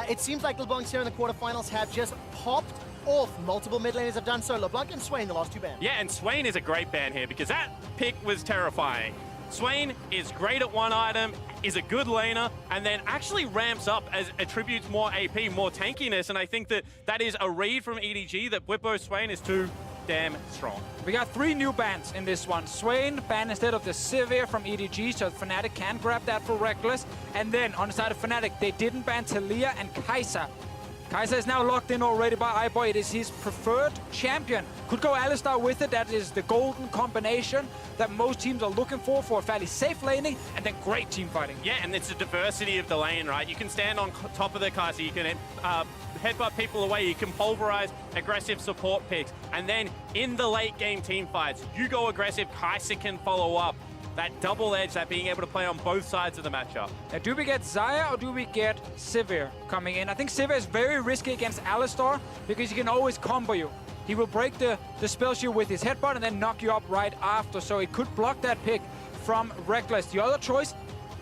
It seems like LeBlanc's here in the quarterfinals have just popped off. Multiple mid laners have done so. LeBlanc and Swain, the last two bans. Yeah, and Swain is a great ban here because that pick was terrifying. Swain is great at one item, is a good laner, and then actually ramps up as attributes more AP, more tankiness, and I think that that is a read from EDG that Whippo Swain is too damn strong. We got 3 new bans in this one. Swain banned instead of the Sivir from EDG, so Fnatic can grab that for Reckless. And then on the side of Fnatic, they didn't ban Talia and Kai'Sa. Kai'Sa is now locked in already by iBoy. It is his preferred champion. Could go Alistar with it. That is the golden combination that most teams are looking for a fairly safe laning and then great team fighting. Yeah, and it's the diversity of the lane, right? You can stand on top of the Kai'Sa, you can headbutt people away, you can pulverize aggressive support picks, and then in the late game team fights, you go aggressive, Kai'Sa can follow up. That double edge, that being able to play on both sides of the matchup. Now, do we get Xayah or do we get Sivir coming in? I think Sivir is very risky against Alistar because he can always combo you. He will break the spell shield with his headbutt and then knock you up right after, so it could block that pick from Reckless. The other choice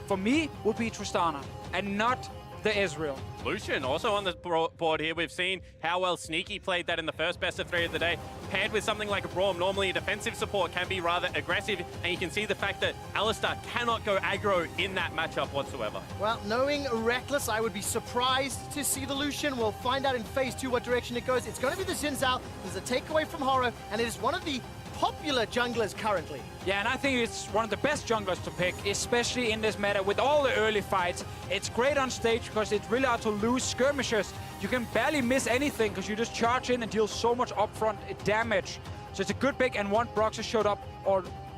for me would be Tristana. and not the Israel. Lucian also on the board here. We've seen how well Sneaky played that in the first best of 3 of the day. Paired with something like a Braum, normally a defensive support can be rather aggressive, and you can see the fact that Alistar cannot go aggro in that matchup whatsoever. Well, knowing Reckless, I would be surprised to see the Lucian. We'll find out in phase 2 what direction it goes. It's going to be the Xin Zhao. There's a takeaway from Horo, and it is one of the popular junglers currently. Yeah, and I think it's one of the best junglers to pick, especially in this meta with all the early fights. It's great on stage because it's really hard to lose skirmishes. You can barely miss anything because you just charge in and deal so much upfront damage. So it's a good pick, and one Broxah showed up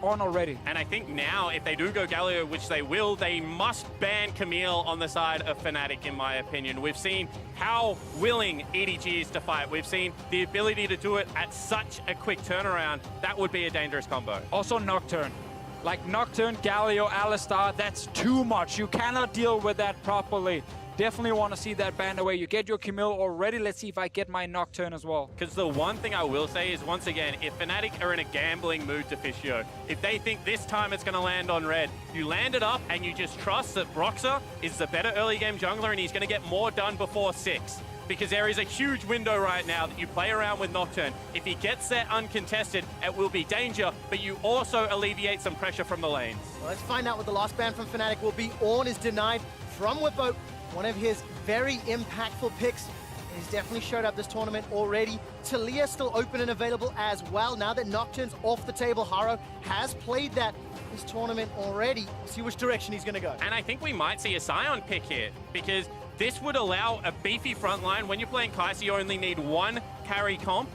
on already. And I think now, if they do go Galio, which they will, they must ban Camille on the side of Fnatic, in my opinion. We've seen how willing EDG is to fight. We've seen the ability to do it at such a quick turnaround. That would be a dangerous combo. Also Nocturne. Like Nocturne, Galio, Alistar, that's too much. You cannot deal with that properly. Definitely want to see that banned away. You get your Camille already. Let's see if I get my Nocturne as well. Because the one thing I will say is, once again, if Fnatic are in a gambling mood to Fischio, if they think this time it's going to land on red, you land it up and you just trust that Broxah is the better early game jungler and he's going to get more done before 6. Because there is a huge window right now that you play around with Nocturne. If he gets there uncontested, it will be danger, but you also alleviate some pressure from the lanes. Well, let's find out what the last ban from Fnatic will be. Ornn is denied from Whippo. One of his very impactful picks. He's definitely showed up this tournament already. Talia still open and available as well. Now that Nocturne's off the table, Haro has played that this tournament already. We'll see which direction he's going to go. And I think we might see a Sion pick here, because this would allow a beefy front line. When you're playing Kai'Sa, you only need one carry comp.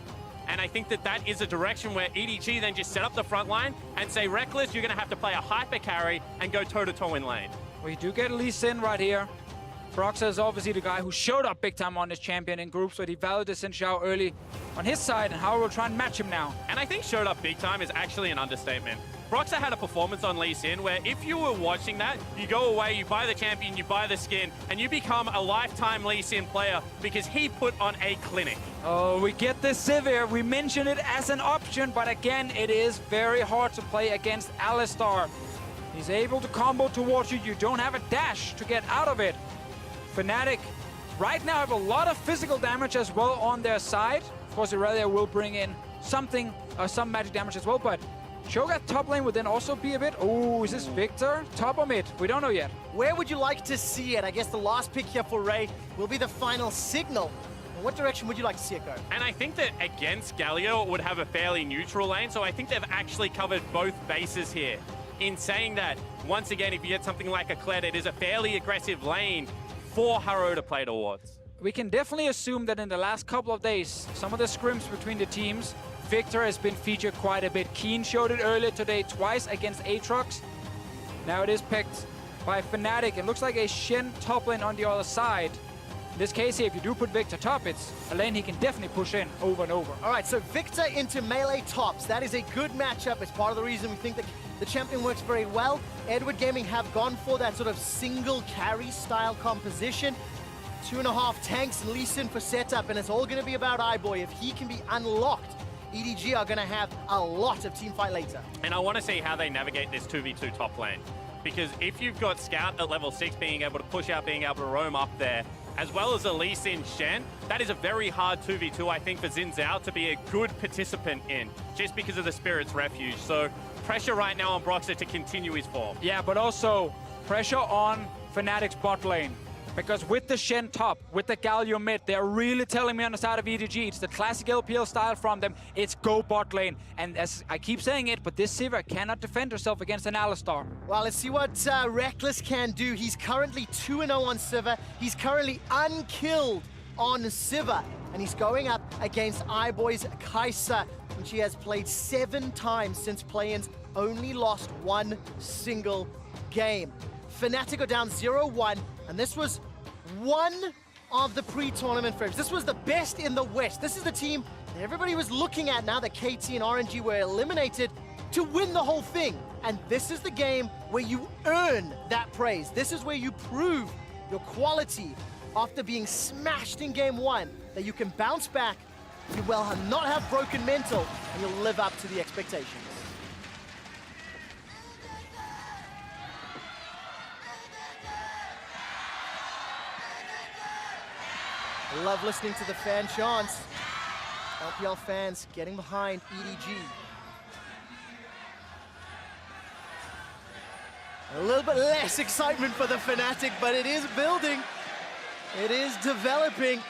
And I think that that is a direction where EDG then just set up the front line and say, Reckless, you're going to have to play a hyper carry and go toe-to-toe in lane. We do get Lee Sin right here. Broxah is obviously the guy who showed up big time on this champion in groups, but he valued the Xin Zhao early on his side, and Haro will try and match him now. And I think showed up big time is actually an understatement. Broxah had a performance on Lee Sin where if you were watching that, you go away, you buy the champion, you buy the skin, and you become a lifetime Lee Sin player because he put on a clinic. Oh, we get the Sivir. We mentioned it as an option, but again, it is very hard to play against Alistar. He's able to combo towards you. You don't have a dash to get out of it. Fnatic right now have a lot of physical damage as well on their side. Of course, Irelia will bring in some magic damage as well, but Shogat top lane would then also be a bit... Oh, is this Victor? Top or mid? We don't know yet. Where would you like to see it? I guess the last pick here for Ray will be the final signal. In what direction would you like to see it go? And I think that against Galio, it would have a fairly neutral lane, so I think they've actually covered both bases here. In saying that, once again, if you get something like a Kled, it is a fairly aggressive lane for Haro to play towards. We can definitely assume that in the last couple of days, some of the scrims between the teams, Victor has been featured quite a bit. Keen showed it earlier today twice against Aatrox. Now it is picked by Fnatic. It looks like a Shen top lane on the other side. In this case here, if you do put Victor top, it's a lane he can definitely push in over and over. All right, so Victor into melee tops. That is a good matchup. It's part of the reason we think that the champion works very well. Edward Gaming have gone for that sort of single carry style composition. 2.5 tanks and Lee Sin for setup, and it's all going to be about iBoy. If he can be unlocked, EDG are going to have a lot of team fight later. And I want to see how they navigate this 2v2 top lane. Because if you've got Scout at level 6 being able to push out, being able to roam up there, as well as a Lee Sin Shen, that is a very hard 2v2, I think, for Xin Zhao to be a good participant in, just because of the Spirit's Refuge. So pressure right now on Broxah to continue his form. Yeah, but also pressure on Fnatic's bot lane. Because with the Shen top, with the Galio mid, they're really telling me on the side of EDG, it's the classic LPL style from them, it's go bot lane. And as I keep saying it, but this Sivir cannot defend herself against an Alistar. Well, let's see what Reckless can do. He's currently 2-0 on Sivir. He's currently unkilled on Sivir. And he's going up against iBoy's Kai'Sa, which he has played 7 times since play-ins, only lost 1 single game. Fnatic are down 0-1, and this was one of the pre-tournament frames. This was the best in the West. This is the team that everybody was looking at now that KT and RNG were eliminated to win the whole thing. And this is the game where you earn that praise. This is where you prove your quality after being smashed in game 1, that you can bounce back, you will not have broken mental, and you'll live up to the expectations. I love listening to the fan chants. LPL fans getting behind EDG. A little bit less excitement for the Fnatic, but it is building. It is developing.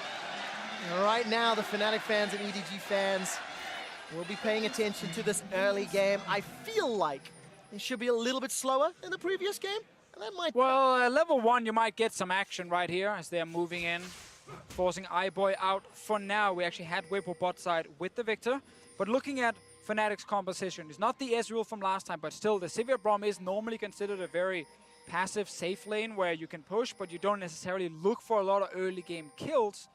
And right now, the Fnatic fans and EDG fans will be paying attention to this early game. I feel like it should be a little bit slower than the previous game. And that might... Well, level 1, you might get some action right here as they're moving in, forcing iBoy out. For now, we actually had Whipple bot side with the Victor. But looking at Fnatic's composition, it's not the Ezreal from last time, but still the Sivir Braum is normally considered a very passive, safe lane where you can push, but you don't necessarily look for a lot of early game kills.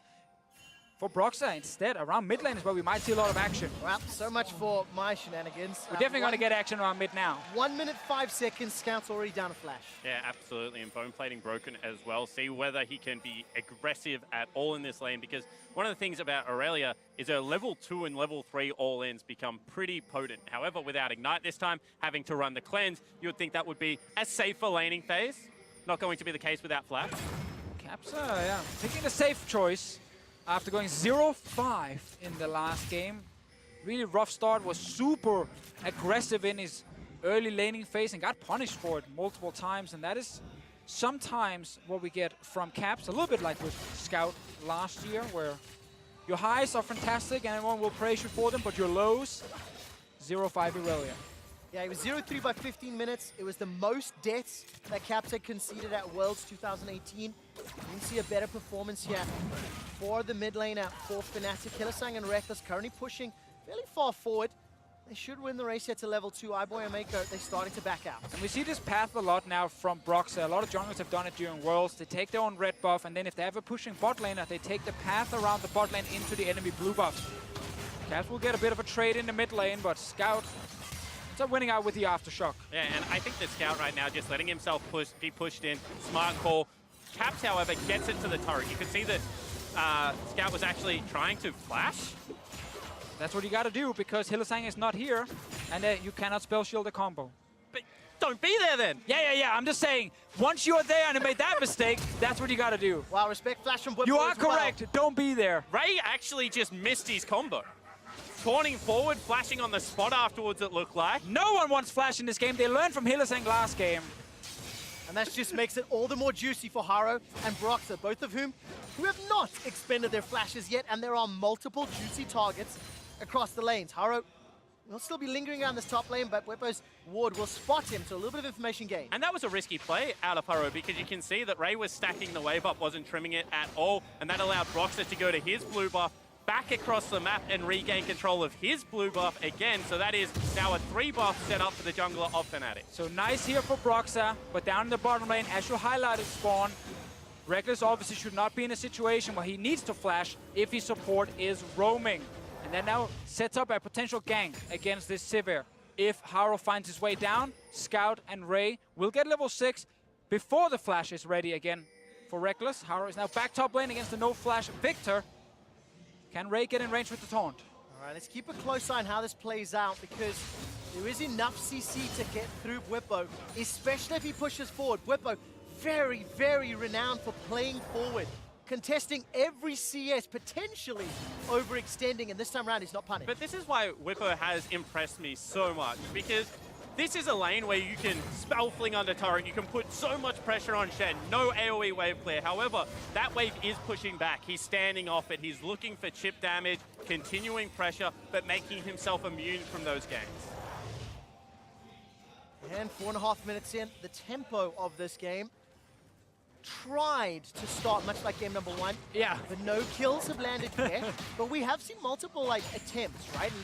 For Broxah, instead, around mid lane is where we might see a lot of action. Well, so much for my shenanigans. We're definitely going to get action around mid now. 1 minute, 5 seconds, Scout's already down a flash. Yeah, absolutely, and bone plating broken as well. See whether he can be aggressive at all in this lane, because one of the things about Aurelia is her level 2 and level 3 all-ins become pretty potent. However, without Ignite this time, having to run the cleanse, you would think that would be a safer laning phase. Not going to be the case without flash. Capsa, yeah, picking the safe choice. After going 0-5 in the last game, really rough start, was super aggressive in his early laning phase and got punished for it multiple times. And that is sometimes what we get from Caps, a little bit like with Scout last year, where your highs are fantastic and everyone will praise you for them, but your lows, 0-5 Aurelia. Yeah, it was 0-3 by 15 minutes. It was the most deaths that Caps had conceded at Worlds 2018. You can see a better performance here for the mid laner for Fnatic. Hylissang and Reckless currently pushing fairly far forward. They should win the race here to level 2. iBoy and Mako, they're starting to back out. And we see this path a lot now from Broxah. A lot of junglers have done it during Worlds. They take their own red buff, and then if they have a pushing bot laner, they take the path around the bot lane into the enemy blue buff. Caps will get a bit of a trade in the mid lane, but Scout ends up winning out with the Aftershock. Yeah, and I think the Scout right now just letting himself be pushed in. Smart call. Caps, however, gets it to the turret. You can see that Scout was actually trying to flash. That's what you got to do, because Hylissang is not here, and you cannot spell shield a combo. But don't be there then. Yeah. I'm just saying, once you're there and you made that mistake, that's what you got to do. Wow, respect flash from Whipple. You are as well. correct. Don't be there. Ray actually just missed his combo. Taunting forward, flashing on the spot afterwards, it looked like. No one wants flash in this game. They learned from Hylissang last game. And that just makes it all the more juicy for Haro and Broxah, both of who have not expended their flashes yet, and there are multiple juicy targets across the lanes. Haro will still be lingering around this top lane, but Whippo's ward will spot him, so a little bit of information gain. And that was a risky play out of Haro, because you can see that Ray was stacking the wave up, wasn't trimming it at all, and that allowed Broxah to go to his blue buff, back across the map and regain control of his blue buff again. So that is now a 3 buff set up for the jungler of Fnatic. So nice here for Broxah, but down in the bottom lane, as you highlighted, Spawn, Reckless obviously should not be in a situation where he needs to flash if his support is roaming. And that now sets up a potential gank against this Sivir. If Haro finds his way down, Scout and Ray will get level 6 before the flash is ready again for Reckless. Haro is now back top lane against the no-flash Victor. Can Ray get in range with the taunt? All right, let's keep a close eye on how this plays out, because there is enough CC to get through Whippo, especially if he pushes forward. Whippo, very, very renowned for playing forward, contesting every CS, potentially overextending, and this time around he's not punished. But this is why Whippo has impressed me so much, because this is a lane where you can spell fling under turret, you can put so much pressure on Shen, no AoE wave clear. However, that wave is pushing back. He's standing off it, he's looking for chip damage, continuing pressure, but making himself immune from those ganks. And 4.5 minutes in, the tempo of this game tried to start much like game number 1. Yeah. But no kills have landed yet. But we have seen multiple attempts, right? And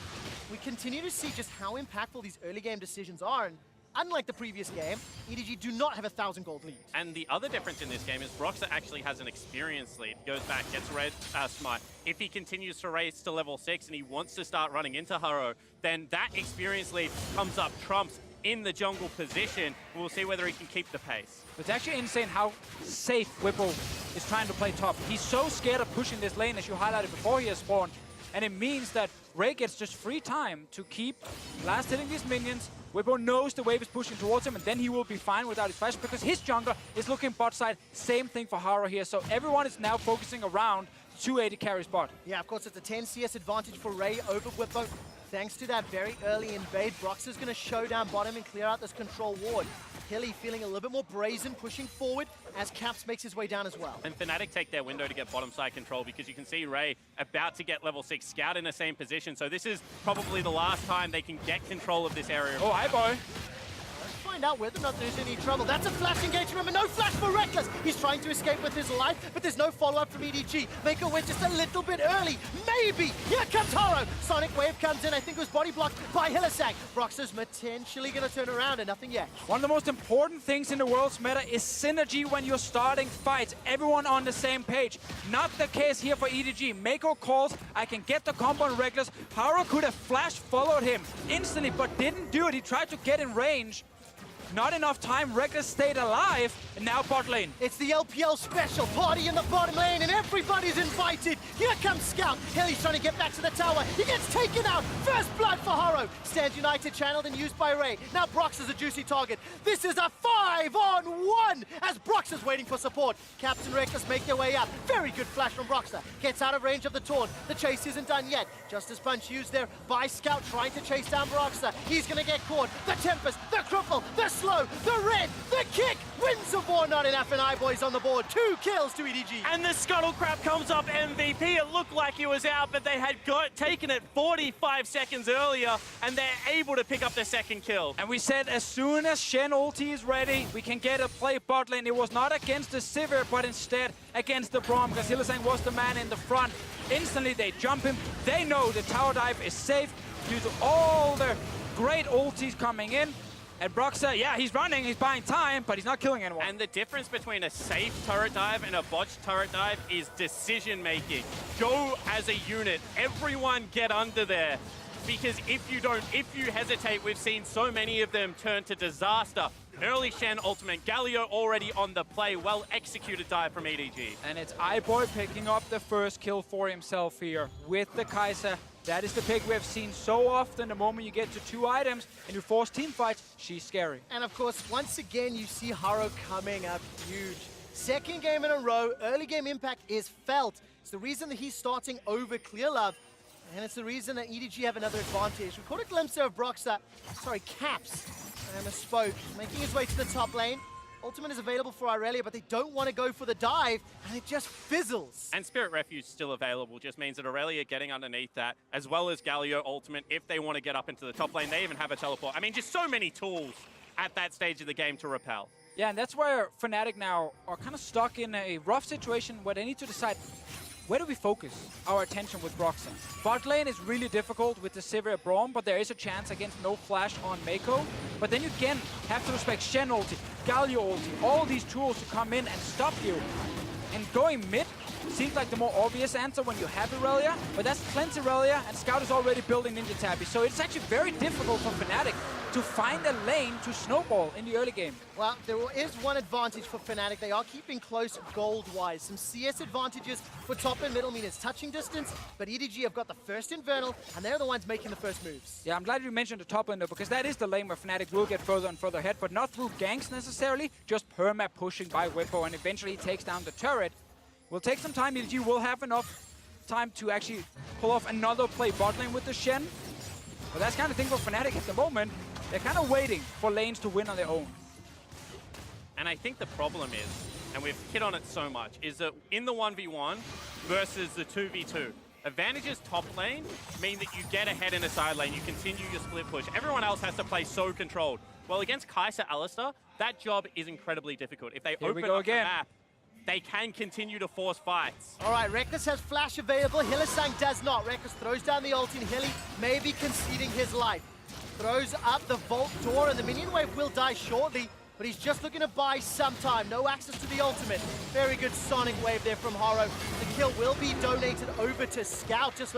we continue to see just how impactful these early game decisions are. And unlike the previous game, EDG do not have a 1,000 gold lead. And the other difference in this game is Broxah actually has an experience lead. Goes back, gets a red smite. If he continues to race to level 6 and he wants to start running into Haro, then that experience lead comes up trumps in the jungle position. We'll see whether he can keep the pace. It's actually insane how safe Whipple is trying to play top. He's so scared of pushing this lane, as you highlighted before he has spawned. And it means that Ray gets just free time to keep last hitting these minions. Whippo knows the wave is pushing towards him, and then he will be fine without his flash, because his jungler is looking bot side. Same thing for Haro here. So everyone is now focusing around 2 AD carry spot. Yeah, of course, it's a 10 CS advantage for Ray over Whippo. Thanks to that very early invade, Broxah's going to show down bottom and clear out this control ward. Hilly feeling a little bit more brazen, pushing forward as Caps makes his way down as well. And Fnatic take their window to get bottom side control because you can see Ray about to get level 6 scout in the same position. So this is probably the last time they can get control of this area. Oh, hi, boy. Let's find out whether or not there's any trouble. That's a flash engagement, remember, no flash for Reckless. He's trying to escape with his life, but there's no follow-up from EDG. Mako went just a little bit early, maybe. Here comes Haro. Sonic Wave comes in, I think it was body blocked by Hillisang. Broxah's potentially gonna turn around and nothing yet. One of the most important things in the world's meta is synergy when you're starting fights. Everyone on the same page. Not the case here for EDG. Mako calls, I can get the combo on Reckless. Haro could have flash followed him instantly, but didn't do it. He tried to get in range. Not enough time, Reckless stayed alive, and now bot lane. It's the LPL special party in the bottom lane, and everybody's invited. Here comes Scout. Hilly's trying to get back to the tower. He gets taken out. First blood for Haro. Stands United channeled and used by Ray. Now Brox is a juicy target. This is a 5-on-1 as Brox is waiting for support. Caps and Reckless make their way up. Very good flash from Broxah. Gets out of range of the taunt. The chase isn't done yet. Justice Punch used there by Scout trying to chase down Broxah. He's going to get caught. The Tempest, the Cripple, the slow, the red, the kick, wins the war. Not enough, FNC boys on the board. 2 kills to EDG. And the Scuttlecrab comes up MVP. It looked like he was out, but they had taken it 45 seconds earlier, and they're able to pick up the second kill. And we said as soon as Shen ulti is ready, we can get a play bot lane. It was not against the Sivir, but instead against the Braum, because Hillisang was the man in the front. Instantly, they jump him. They know the tower dive is safe due to all the great ultis coming in. And Broxah, yeah, he's running, he's buying time, but he's not killing anyone. And the difference between a safe turret dive and a botched turret dive is decision making. Go as a unit, everyone get under there. Because if you hesitate, we've seen so many of them turn to disaster. Early Shen ultimate, Galio already on the play, well executed dive from EDG. And it's iBoy picking up the first kill for himself here with the Kai'Sa. That is the pick we have seen so often. The moment you get to 2 items and you force team fights, she's scary. And of course, once again, you see Haro coming up huge. Second game in a row, early game impact is felt. It's the reason that he's starting over Clearlove, and it's the reason that EDG have another advantage. We caught a glimpse there of Broxah, sorry, Caps, I misspoke, making his way to the top lane. Ultimate is available for Irelia, but they don't want to go for the dive, and it just fizzles. And Spirit Refuge still available, just means that Irelia getting underneath that, as well as Galio ultimate, if they want to get up into the top lane. They even have a teleport. I mean, just so many tools at that stage of the game to repel. Yeah, and that's where Fnatic now are kind of stuck in a rough situation where they need to decide, where do we focus our attention with Broxah? Bot lane is really difficult with the Sivir Braum, but there is a chance against no flash on Mako. But then you again have to respect Shen ulti, Galio ulti, all these tools to come in and stop you. And going mid seems like the more obvious answer when you have Irelia, but that's cleanse Irelia, and Scout is already building Ninja Tabby. So it's actually very difficult for Fnatic to find a lane to snowball in the early game. Well, there is one advantage for Fnatic. They are keeping close gold-wise. Some CS advantages for top and middle, mean it's touching distance, but EDG have got the first Infernal, and they're the ones making the first moves. Yeah, I'm glad you mentioned the top lane though, because that is the lane where Fnatic will get further and further ahead, but not through ganks necessarily, just perma pushing by Whippo, and eventually he takes down the turret. Will take some time. EDG will have enough time to actually pull off another play bot lane with the Shen. But that's kind of thing for Fnatic at the moment. They're kind of waiting for lanes to win on their own. And I think the problem is, and we've hit on it so much, is that in the 1v1 versus the 2v2, advantages top lane mean that you get ahead in a side lane, you continue your split push. Everyone else has to play so controlled. Well, against Kai'Sa Alistar, that job is incredibly difficult. If they open up the map, they can continue to force fights. All right, Reckless has flash available. Hillisang does not. Reckless throws down the ult, and Hilly may be conceding his life. Throws up the vault door, and the minion wave will die shortly, but he's just looking to buy some time. No access to the ultimate. Very good sonic wave there from Haro. The kill will be donated over to Scout. Just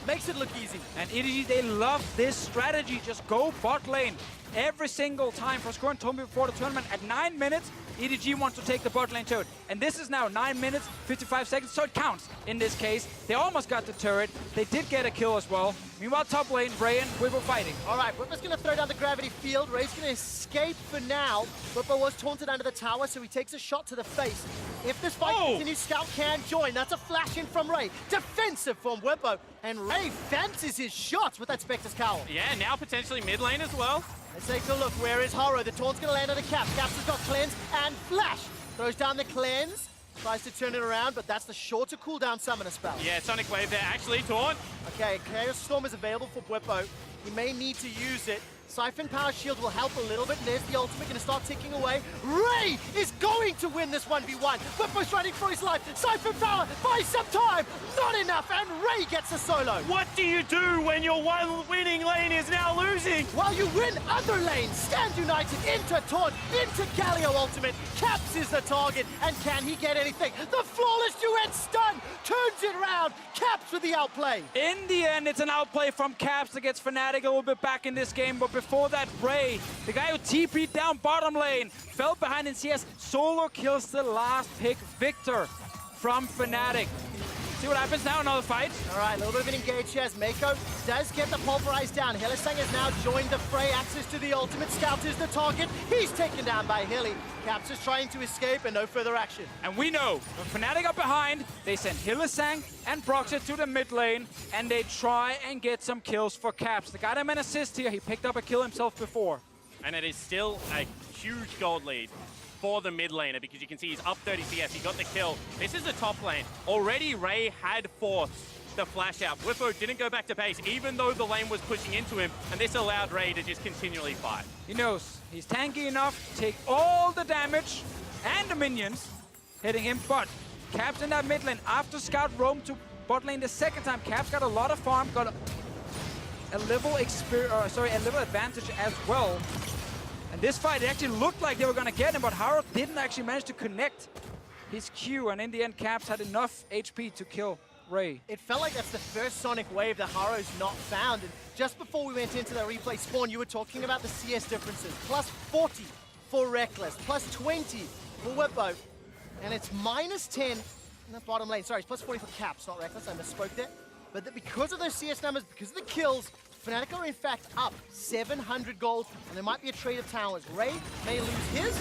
makes it look easy. And EDG, they love this strategy. Just go bot lane. every single time for scoring tournament before the tournament. At 9 minutes, EDG wants to take the bot lane turret. And this is now 9 minutes, 55 seconds, so it counts in this case. They almost got the turret. They did get a kill as well. Meanwhile, top lane, Ray and Whippo fighting. All right, Whippo's going to throw down the gravity field. Ray's going to escape for now. Whippo was taunted under the tower, so he takes a shot to the face. If this fight continues, Scout can join. That's a flash in from Ray. Defensive from Whippo. And Ray fancies his shots with that Spectre's Cowl. Yeah, now potentially mid lane as well. Let's take a look. Where is Haro? The taunt's going to land on the Caps. Caps has got Cleanse and Flash. Throws down the Cleanse. Tries to turn it around, but that's the shorter cooldown summoner spell. Yeah, Sonic Wave there, actually, taunt. Okay, Chaos Storm is available for Whippo. He may need to use it. Siphon Power Shield will help a little bit. There's the ultimate going to start ticking away. Ray is going to win this 1v1. Whippo's running for his life. Siphon Power buys some time. Not enough, and Ray gets a solo. What do you do when your one winning lane is now losing? While you win other lanes, Stand United into Taunt, into Galio ultimate. Caps is the target, and can he get anything? The flawless duet stun turns it around. Caps with the outplay. In the end, it's an outplay from Caps that gets Fnatic a little bit back in this game, but before that, Ray, the guy who TP'd down bottom lane, fell behind in CS, solo kills the last pick, Victor from Fnatic. See what happens now, another fight. All right, a little bit of an engage here as Mako does get the pulverized down. Hylissang has now joined the fray, access to the ultimate. Scout is the target. He's taken down by Hilly. Caps is trying to escape and no further action. And we know, when Fnatic are behind, they send Hylissang and Proxy to the mid lane, and they try and get some kills for Caps. They got him an assist here. He picked up a kill himself before. And it is still a huge gold lead for the mid laner, because you can see he's up 30 CS, he got the kill. This is the top lane. Already Ray had forced the flash out. Whippo didn't go back to base, even though the lane was pushing into him, and this allowed Ray to just continually fight. He knows he's tanky enough to take all the damage and the minions hitting him, but Caps in that mid lane, after Scout roamed to bot lane the second time, Caps got a lot of farm, got a level advantage as well. And this fight, it actually looked like they were gonna get him, but Haro didn't actually manage to connect his Q, and in the end, Caps had enough HP to kill Ray. It felt like that's the first Sonic Wave that Haro's not found. And just before we went into the replay spawn, you were talking about the CS differences. Plus 40 for Reckless, plus 20 for Whippo, and it's minus 10 in the bottom lane. Sorry, it's plus 40 for Caps, not Reckless, I misspoke there. But because of those CS numbers, because of the kills, Fnatic are in fact up 700 gold, and there might be a trade of towers. Ray may lose his,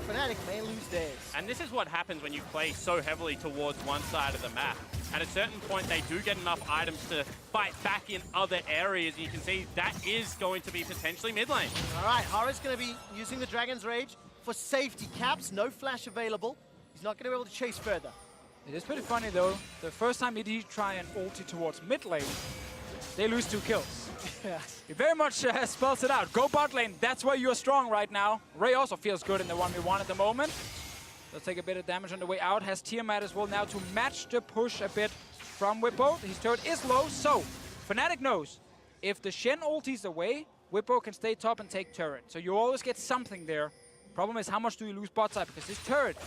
Fnatic may lose theirs. And this is what happens when you play so heavily towards one side of the map. At a certain point, they do get enough items to fight back in other areas. You can see that is going to be potentially mid lane. All right, Haro's going to be using the Dragon's Rage for safety. Caps, no flash available. He's not going to be able to chase further. It is pretty funny though, the first time EDG try and ulti towards mid lane, they lose 2 kills. He very much spells it out. Go bot lane, that's where you're strong right now. Ray also feels good in the 1v1 at the moment. Does take a bit of damage on the way out. Has Tiamat as well now to match the push a bit from Whippo. His turret is low, so Fnatic knows if the Shen ulti's away, Whippo can stay top and take turret. So you always get something there. Problem is, how much do you lose bot side? Because this turret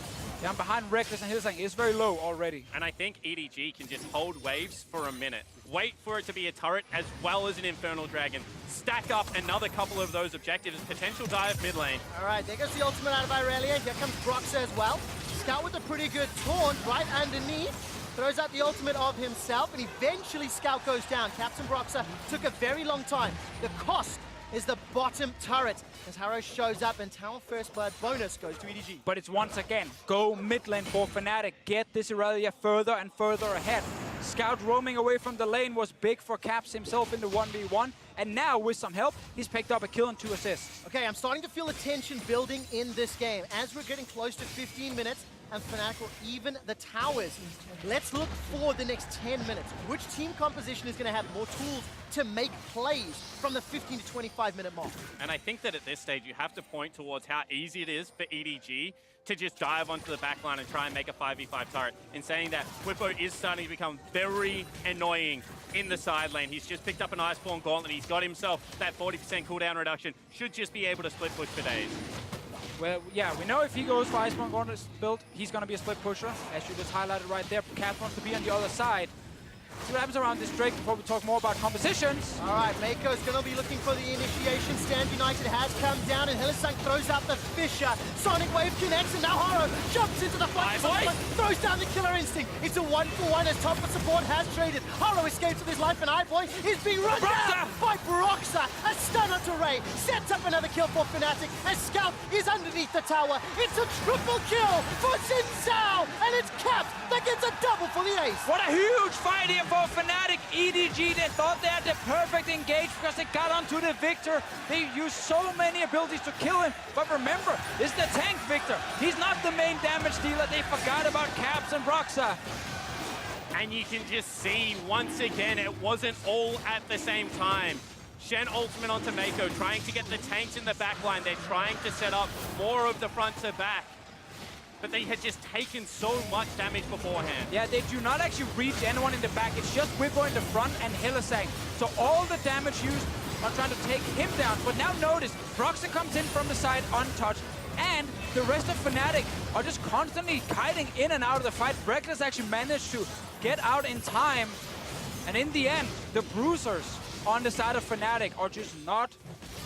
down behind Reckless and Hylissang is very low already. And I think EDG can just hold waves for a minute. Wait for it to be a turret as well as an Infernal Dragon. Stack up another couple of those objectives. Potential dive mid lane. All right, there goes the ultimate out of Irelia. Here comes Broxah as well. Scout with a pretty good taunt right underneath. Throws out the ultimate of himself, and eventually Scout goes down. Captain Broxah took a very long time. The cost is the bottom turret as Haro shows up, and Tower First Blood bonus goes to EDG. But it's once again, go mid lane for Fnatic. Get this Irelia further and further ahead. Scout roaming away from the lane was big for Caps himself in the 1v1. And now, with some help, he's picked up a kill and 2 assists. Okay, I'm starting to feel the tension building in this game. As we're getting close to 15 minutes, and Fnatic will even the towers. Let's look for the next 10 minutes. Which team composition is going to have more tools to make plays from the 15 to 25 minute mark? And I think that at this stage, you have to point towards how easy it is for EDG to just dive onto the back line and try and make a 5v5 turret. In saying that, Whippo is starting to become very annoying in the side lane. He's just picked up an Iceborne Gauntlet. He's got himself that 40% cooldown reduction. Should just be able to split push for days. Well, yeah, we know if he goes for Iceborne Gauntlet build, he's going to be a split pusher, as you just highlighted right there. Caps wants to be on the other side. See what happens around this Drake before we talk more about compositions. All right, Mako's going to be looking for the initiation. Stand United has come down, and Hylissang throws out the Fisher. Sonic Wave connects, and now Haro jumps into the flank, throws down the Killer Instinct. It's a 1-for-1 as top of support has traded. Haro escapes with his life, and iBoy is being run down by Broxa. A stun onto Ray, sets up another kill for Fnatic, as Scout is underneath the tower. It's a triple kill for Xin Zhao, and it's Caps that gets a double for the ace. What a huge fight here for Fnatic. EDG, they thought they had the perfect engage because they got onto the Victor. They used so many abilities to kill him. But remember, this is the tank Victor. He's not the main damage dealer. They forgot about Caps and Broxa. And you can just see, once again, it wasn't all at the same time. Shen ultimate onto Mako, trying to get the tanks in the back line. They're trying to set up more of the front to back. But they had just taken so much damage beforehand. Yeah, they do not actually reach anyone in the back. It's just Whippo in the front and Hylissang. So all the damage used on trying to take him down. But now notice, Broxa comes in from the side untouched. And the rest of Fnatic are just constantly kiting in and out of the fight. Reckless actually managed to get out in time. And in the end, the Bruisers on the side of Fnatic are just not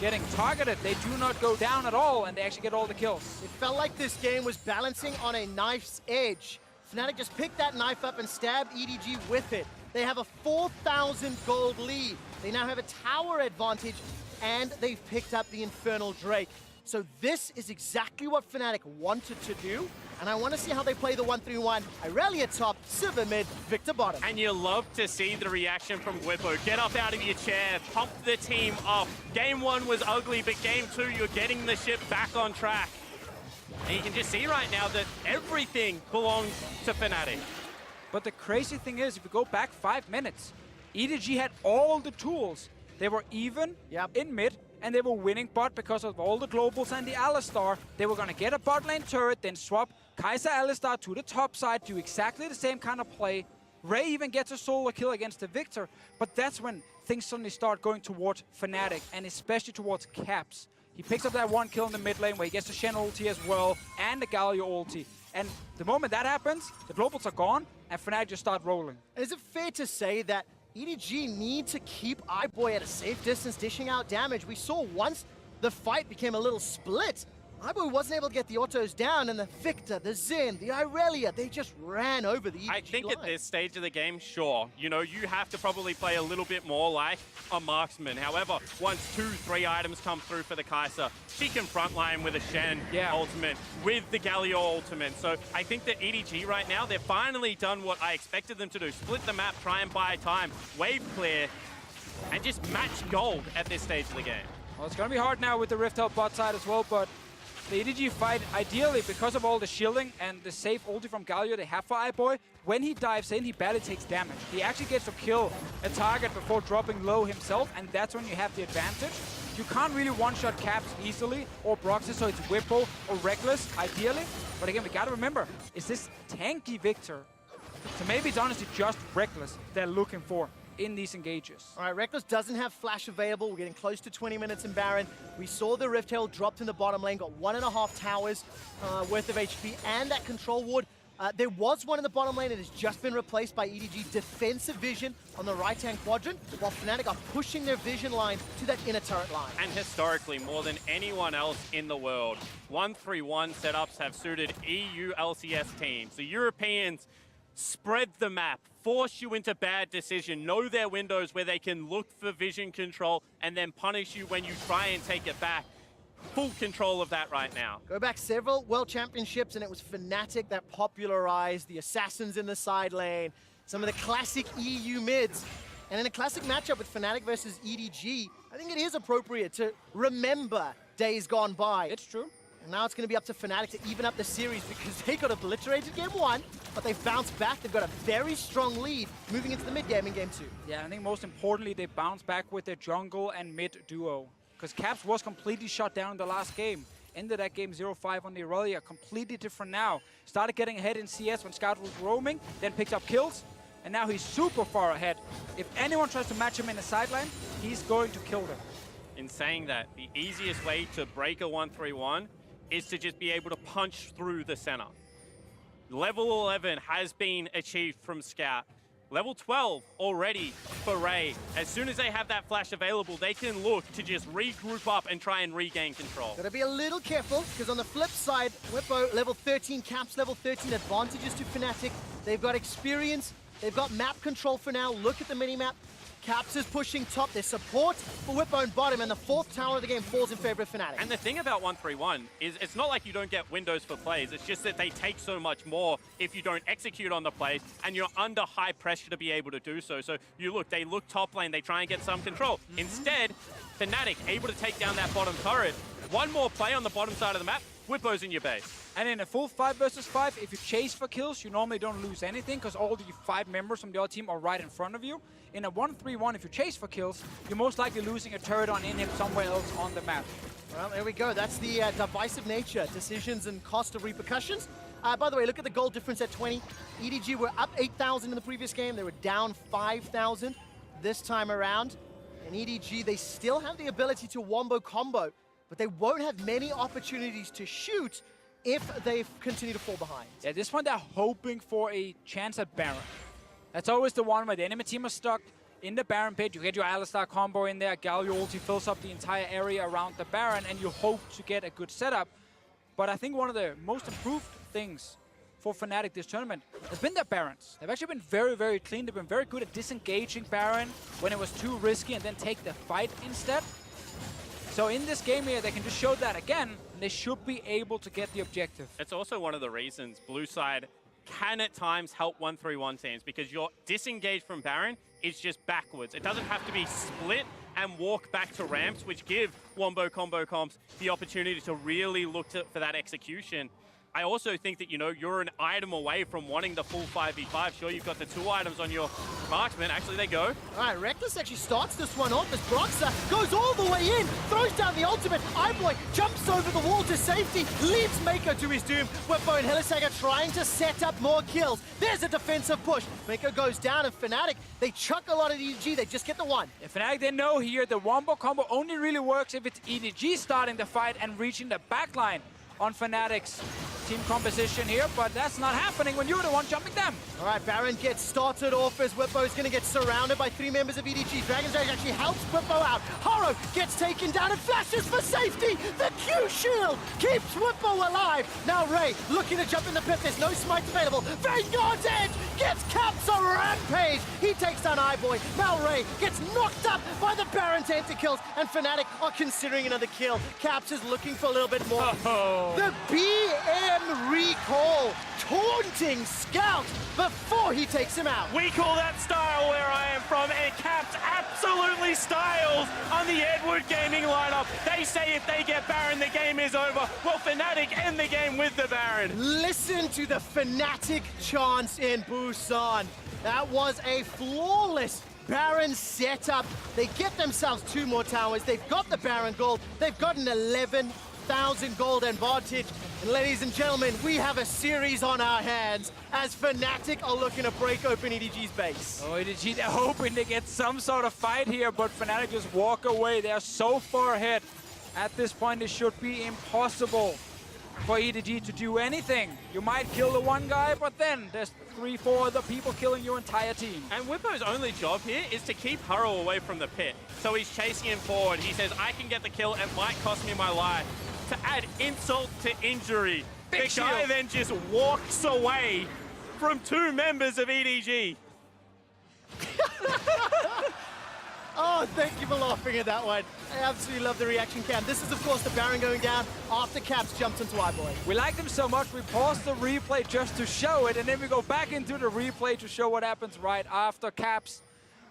getting targeted. They do not go down at all, and they actually get all the kills. It felt like this game was balancing on a knife's edge. Fnatic just picked that knife up and stabbed EDG with it. They have a 4,000 gold lead. They now have a tower advantage, and they've picked up the Infernal Drake. So this is exactly what Fnatic wanted to do, and I want to see how they play the 1-3-1. Irelia top, Silver mid, Victor bottom. And you love to see the reaction from Whippo. Get up out of your chair, pump the team up. Game 1 was ugly, but Game 2, you're getting the ship back on track. And you can just see right now that everything belongs to Fnatic. But the crazy thing is, if you go back 5 minutes, EDG had all the tools. They were even in mid, and they were winning bot because of all the globals and the Alistar. They were going to get a bot lane turret, then swap Kai'Sa Alistar to the top side, do exactly the same kind of play. Ray even gets a solo kill against the Victor, but that's when things suddenly start going towards Fnatic, and especially towards Caps. He picks up that one kill in the mid lane where he gets the Shen ulti as well, and the Galio ulti. And the moment that happens, the globals are gone, and Fnatic just start rolling. Is it fair to say that EDG need to keep iBoy at a safe distance, dishing out damage? We saw once the fight became a little split, iBoy wasn't able to get the autos down, and the Victor, the Xin, the Irelia, they just ran over the EDG I think line. at this stage of the game, sure, you know, you have to probably play a little bit more like a marksman. However, once 2-3 items come through for the Kai'Sa, she can frontline with a Shen ultimate, with the Galio ultimate. So I think that EDG right now, they've finally done what I expected them to do. Split the map, try and buy time, wave clear, and just match gold at this stage of the game. Well, it's going to be hard now with the Rift Help bot side as well, but the EDG fight, ideally, because of all the shielding and the safe ulti from Galio they have for iBoy, when he dives in, he barely takes damage. He actually gets to kill a target before dropping low himself, and that's when you have the advantage. You can't really one-shot Caps easily, or Broxy, so it's Whippo or Reckless, ideally. But again, we gotta remember, is this tanky Victor? So maybe it's honestly just Reckless they're looking for in these engages. All right, Reckless doesn't have flash available. We're getting close to 20 minutes in Baron. We saw the Rift Herald dropped in the bottom lane, got 1.5 towers worth of HP, and that control ward. There was one in the bottom lane. It has just been replaced by EDG defensive vision on the right-hand quadrant, while Fnatic are pushing their vision line to that inner turret line. And historically, more than anyone else in the world, 1-3-1 setups have suited EU LCS teams. The Europeans spread the map, force you into bad decision, know their windows where they can look for vision control and then punish you when you try and take it back. Full control of that right now. Go back several World Championships and it was Fnatic that popularized the Assassins in the side lane, some of the classic EU mids. And in a classic matchup with Fnatic versus EDG, I think it is appropriate to remember days gone by. It's true. And now it's going to be up to Fnatic to even up the series because they got obliterated game 1, but they've bounced back. They've got a very strong lead moving into the mid game in game 2. Yeah, I think most importantly, they bounce back with their jungle and mid duo. Because Caps was completely shut down in the last game. Ended that game 0-5 on the Irelia. Completely different now. Started getting ahead in CS when Scout was roaming, then picked up kills, and now he's super far ahead. If anyone tries to match him in the sideline, he's going to kill them. In saying that, the easiest way to break a 1-3-1 is to just be able to punch through the center. Level 11 has been achieved from Scout. Level 12 already for Ray. As soon as they have that flash available, they can look to just regroup up and try and regain control. Gotta be a little careful, because on the flip side, Whippo, level 13, Caps level 13, advantages to Fnatic. They've got experience, they've got map control for now. Look at the mini-map. Caps is pushing top. There's support for Whippo and bottom, and the fourth tower of the game falls in favor of Fnatic. And the thing about 131 is it's not like you don't get windows for plays. It's just that they take so much more if you don't execute on the plays, and you're under high pressure to be able to do so. So they look top lane, they try and get some control. Instead, Fnatic able to take down that bottom turret. One more play on the bottom side of the map, Whippo's in your base. And in a full 5 versus 5, if you chase for kills, you normally don't lose anything because all the 5 members from the other team are right in front of you. In a 1-3-1, if you chase for kills, you're most likely losing a turret on inhib somewhere else on the map. Well, there we go. That's the divisive nature, decisions and cost of repercussions. By the way, look at the gold difference at 20. EDG were up 8,000 in the previous game. They were down 5,000 this time around. And EDG, they still have the ability to wombo combo, but they won't have many opportunities to shoot if they continue to fall behind. Yeah, at this point, they're hoping for a chance at Baron. That's always the one where the enemy team is stuck in the Baron pit. You get your Alistar combo in there, Galio ulti fills up the entire area around the Baron, and you hope to get a good setup. But I think one of the most improved things for Fnatic this tournament has been their Barons. They've actually been very, very clean. They've been very good at disengaging Baron when it was too risky and then take the fight instead. So in this game here, they can just show that again, and they should be able to get the objective. It's also one of the reasons blue side can at times help 1-3-1 teams, because your disengage from Baron is just backwards. It doesn't have to be split and walk back to ramps, which give wombo combo comps the opportunity to really look for that execution. I also think that, you're an item away from wanting the full 5v5. Sure, you've got the 2 items on your marksman. Actually, they go. All right, Reckless actually starts this one off as Broxa goes all the way in, throws down the ultimate. iBoy jumps over the wall to safety, leads Mako to his doom. Whippo and Helisaga trying to set up more kills. There's a defensive push. Mako goes down, and Fnatic, they chuck a lot of EDG. They just get the one. Yeah, Fnatic, they know here the wombo combo only really works if it's EDG starting the fight and reaching the backline on Fnatic's team composition here, but that's not happening when you're the one jumping them. All right, Baron gets started off as Whippo is going to get surrounded by 3 members of EDG. Dragon's Rage actually helps Whippo out. Haro gets taken down and flashes for safety. The Q shield keeps Whippo alive. Now Ray looking to jump in the pit. There's no smite available. Vanguard's Edge gets Caps a rampage. He takes down iBoy. Now Ray gets knocked up by the Baron to enter kills, and Fnatic are considering another kill. Caps is looking for a little bit more. The BM recall, taunting Scout before he takes him out. We call that style where I am from, and Caps absolutely styles on the Edward Gaming lineup. They say if they get Baron, the game is over. Well, Fnatic end the game with the Baron. Listen to the Fnatic chants in Busan. That was a flawless Baron setup. They get themselves 2 more towers. They've got the Baron gold. They've got an 11,000 gold advantage. And ladies and gentlemen, we have a series on our hands as Fnatic are looking to break open EDG's base. Oh, EDG, they're hoping to get some sort of fight here, but Fnatic just walk away. They're so far ahead. At this point, it should be impossible for EDG to do anything. You might kill the one guy, but then there's 3-4 other people killing your entire team. And Whippo's only job here is to keep Haro away from the pit. So he's chasing him forward. He says, I can get the kill, it might cost me my life. To add insult to injury, the guy then just walks away from 2 members of EDG. Oh, thank you for laughing at that one. I absolutely love the reaction cam. This is, of course, the Baron going down after Caps jumps into iBoy. We like them so much, we pause the replay just to show it, and then we go back into the replay to show what happens right after. Caps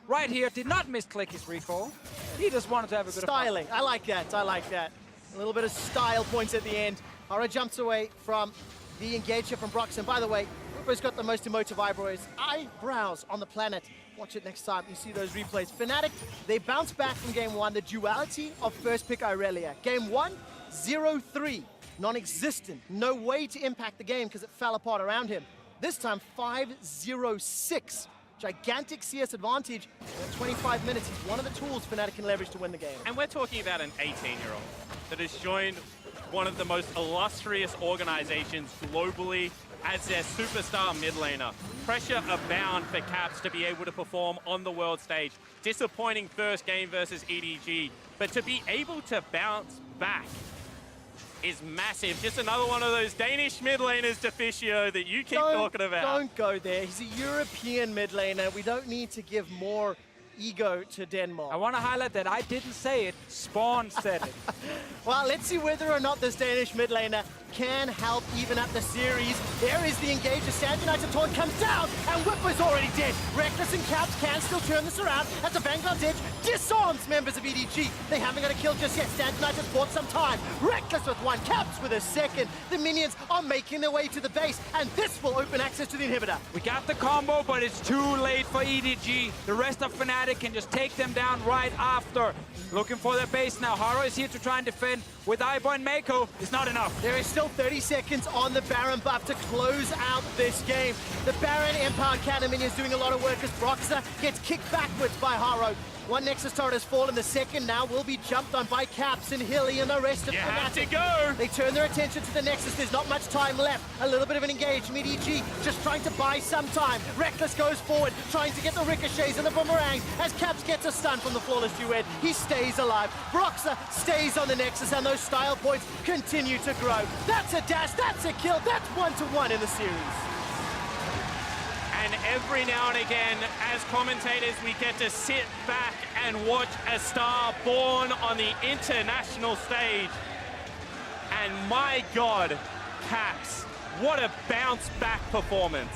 right here did not misclick his recall. He just wanted to have a bit Styling. of fun. I like that. I like that. A little bit of style points at the end. Haro jumps away from the engage here from Brox. And by the way, Whippo's got the most emotive eyebrows on the planet. Watch it next time you see those replays. Fnatic, they bounce back from game 1. The duality of first pick Irelia. Game 1, 0-3. Non-existent. No way to impact the game because it fell apart around him. This time, 5-0-6. Gigantic CS advantage. In 25 minutes, he's one of the tools Fnatic can leverage to win the game. And we're talking about an 18-year-old that has joined one of the most illustrious organizations globally as their superstar mid laner. Pressure abound for Caps to be able to perform on the world stage. Disappointing first game versus EDG, but to be able to bounce back is massive. Just another one of those Danish mid laners, Deficio, that you keep talking about. Don't go there. He's a European mid laner. We don't need to give more ego to Denmark. I want to highlight that I didn't say it. Spawn said it. Well, let's see whether or not this Danish mid laner can help even up the series. There is the engage. The Stand United taunt comes down, and Whipper's already dead. Reckless and Caps can still turn this around as the Vanguard's edge disarms members of EDG. They haven't got a kill just yet. Stand United's bought some time. Reckless with one, Caps with a second. The minions are making their way to the base, and this will open access to the inhibitor. We got the combo, but it's too late for EDG. The rest of Fnatic can just take them down right after. Looking for their base now. Haro is here to try and defend. With Aibo and Mako, it's not enough. There is still 30 seconds on the Baron buff to close out this game. The Baron Empowered Cannon minion is doing a lot of work as Broxah gets kicked backwards by Haro. One Nexus turret has fallen. The second now will be jumped on by Caps and Hilly and the rest of You have to Fnatic. go! They turn their attention to the Nexus. There's not much time left. A little bit of an engage. EDG just trying to buy some time. Reckless goes forward, trying to get the ricochets and the boomerangs as Caps gets a stun from the Flawless Duet. He stays alive. Broxah stays on the Nexus, and those style points continue to grow. That's a dash, that's a kill, that's 1-1 in the series. And every now and again, as commentators, we get to sit back and watch a star born on the international stage. And my God, Caps, what a bounce back performance.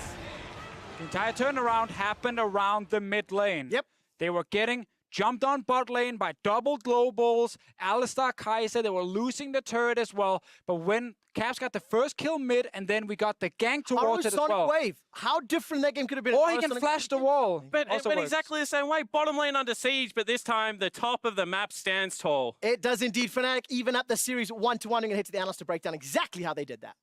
The entire turnaround happened around the mid lane. Yep. They were getting jumped on bot lane by double globals, Alistar, Kaiser. They were losing the turret as well. But when Caps got the first kill mid, and then we got the gank towards it as well. Wave. How different that game could have been. Or he can flash the wall. But exactly the same way. Bottom lane under siege, but this time the top of the map stands tall. It does indeed. Fnatic even up the series 1-1. We're going to hit to the analyst to break down exactly how they did that.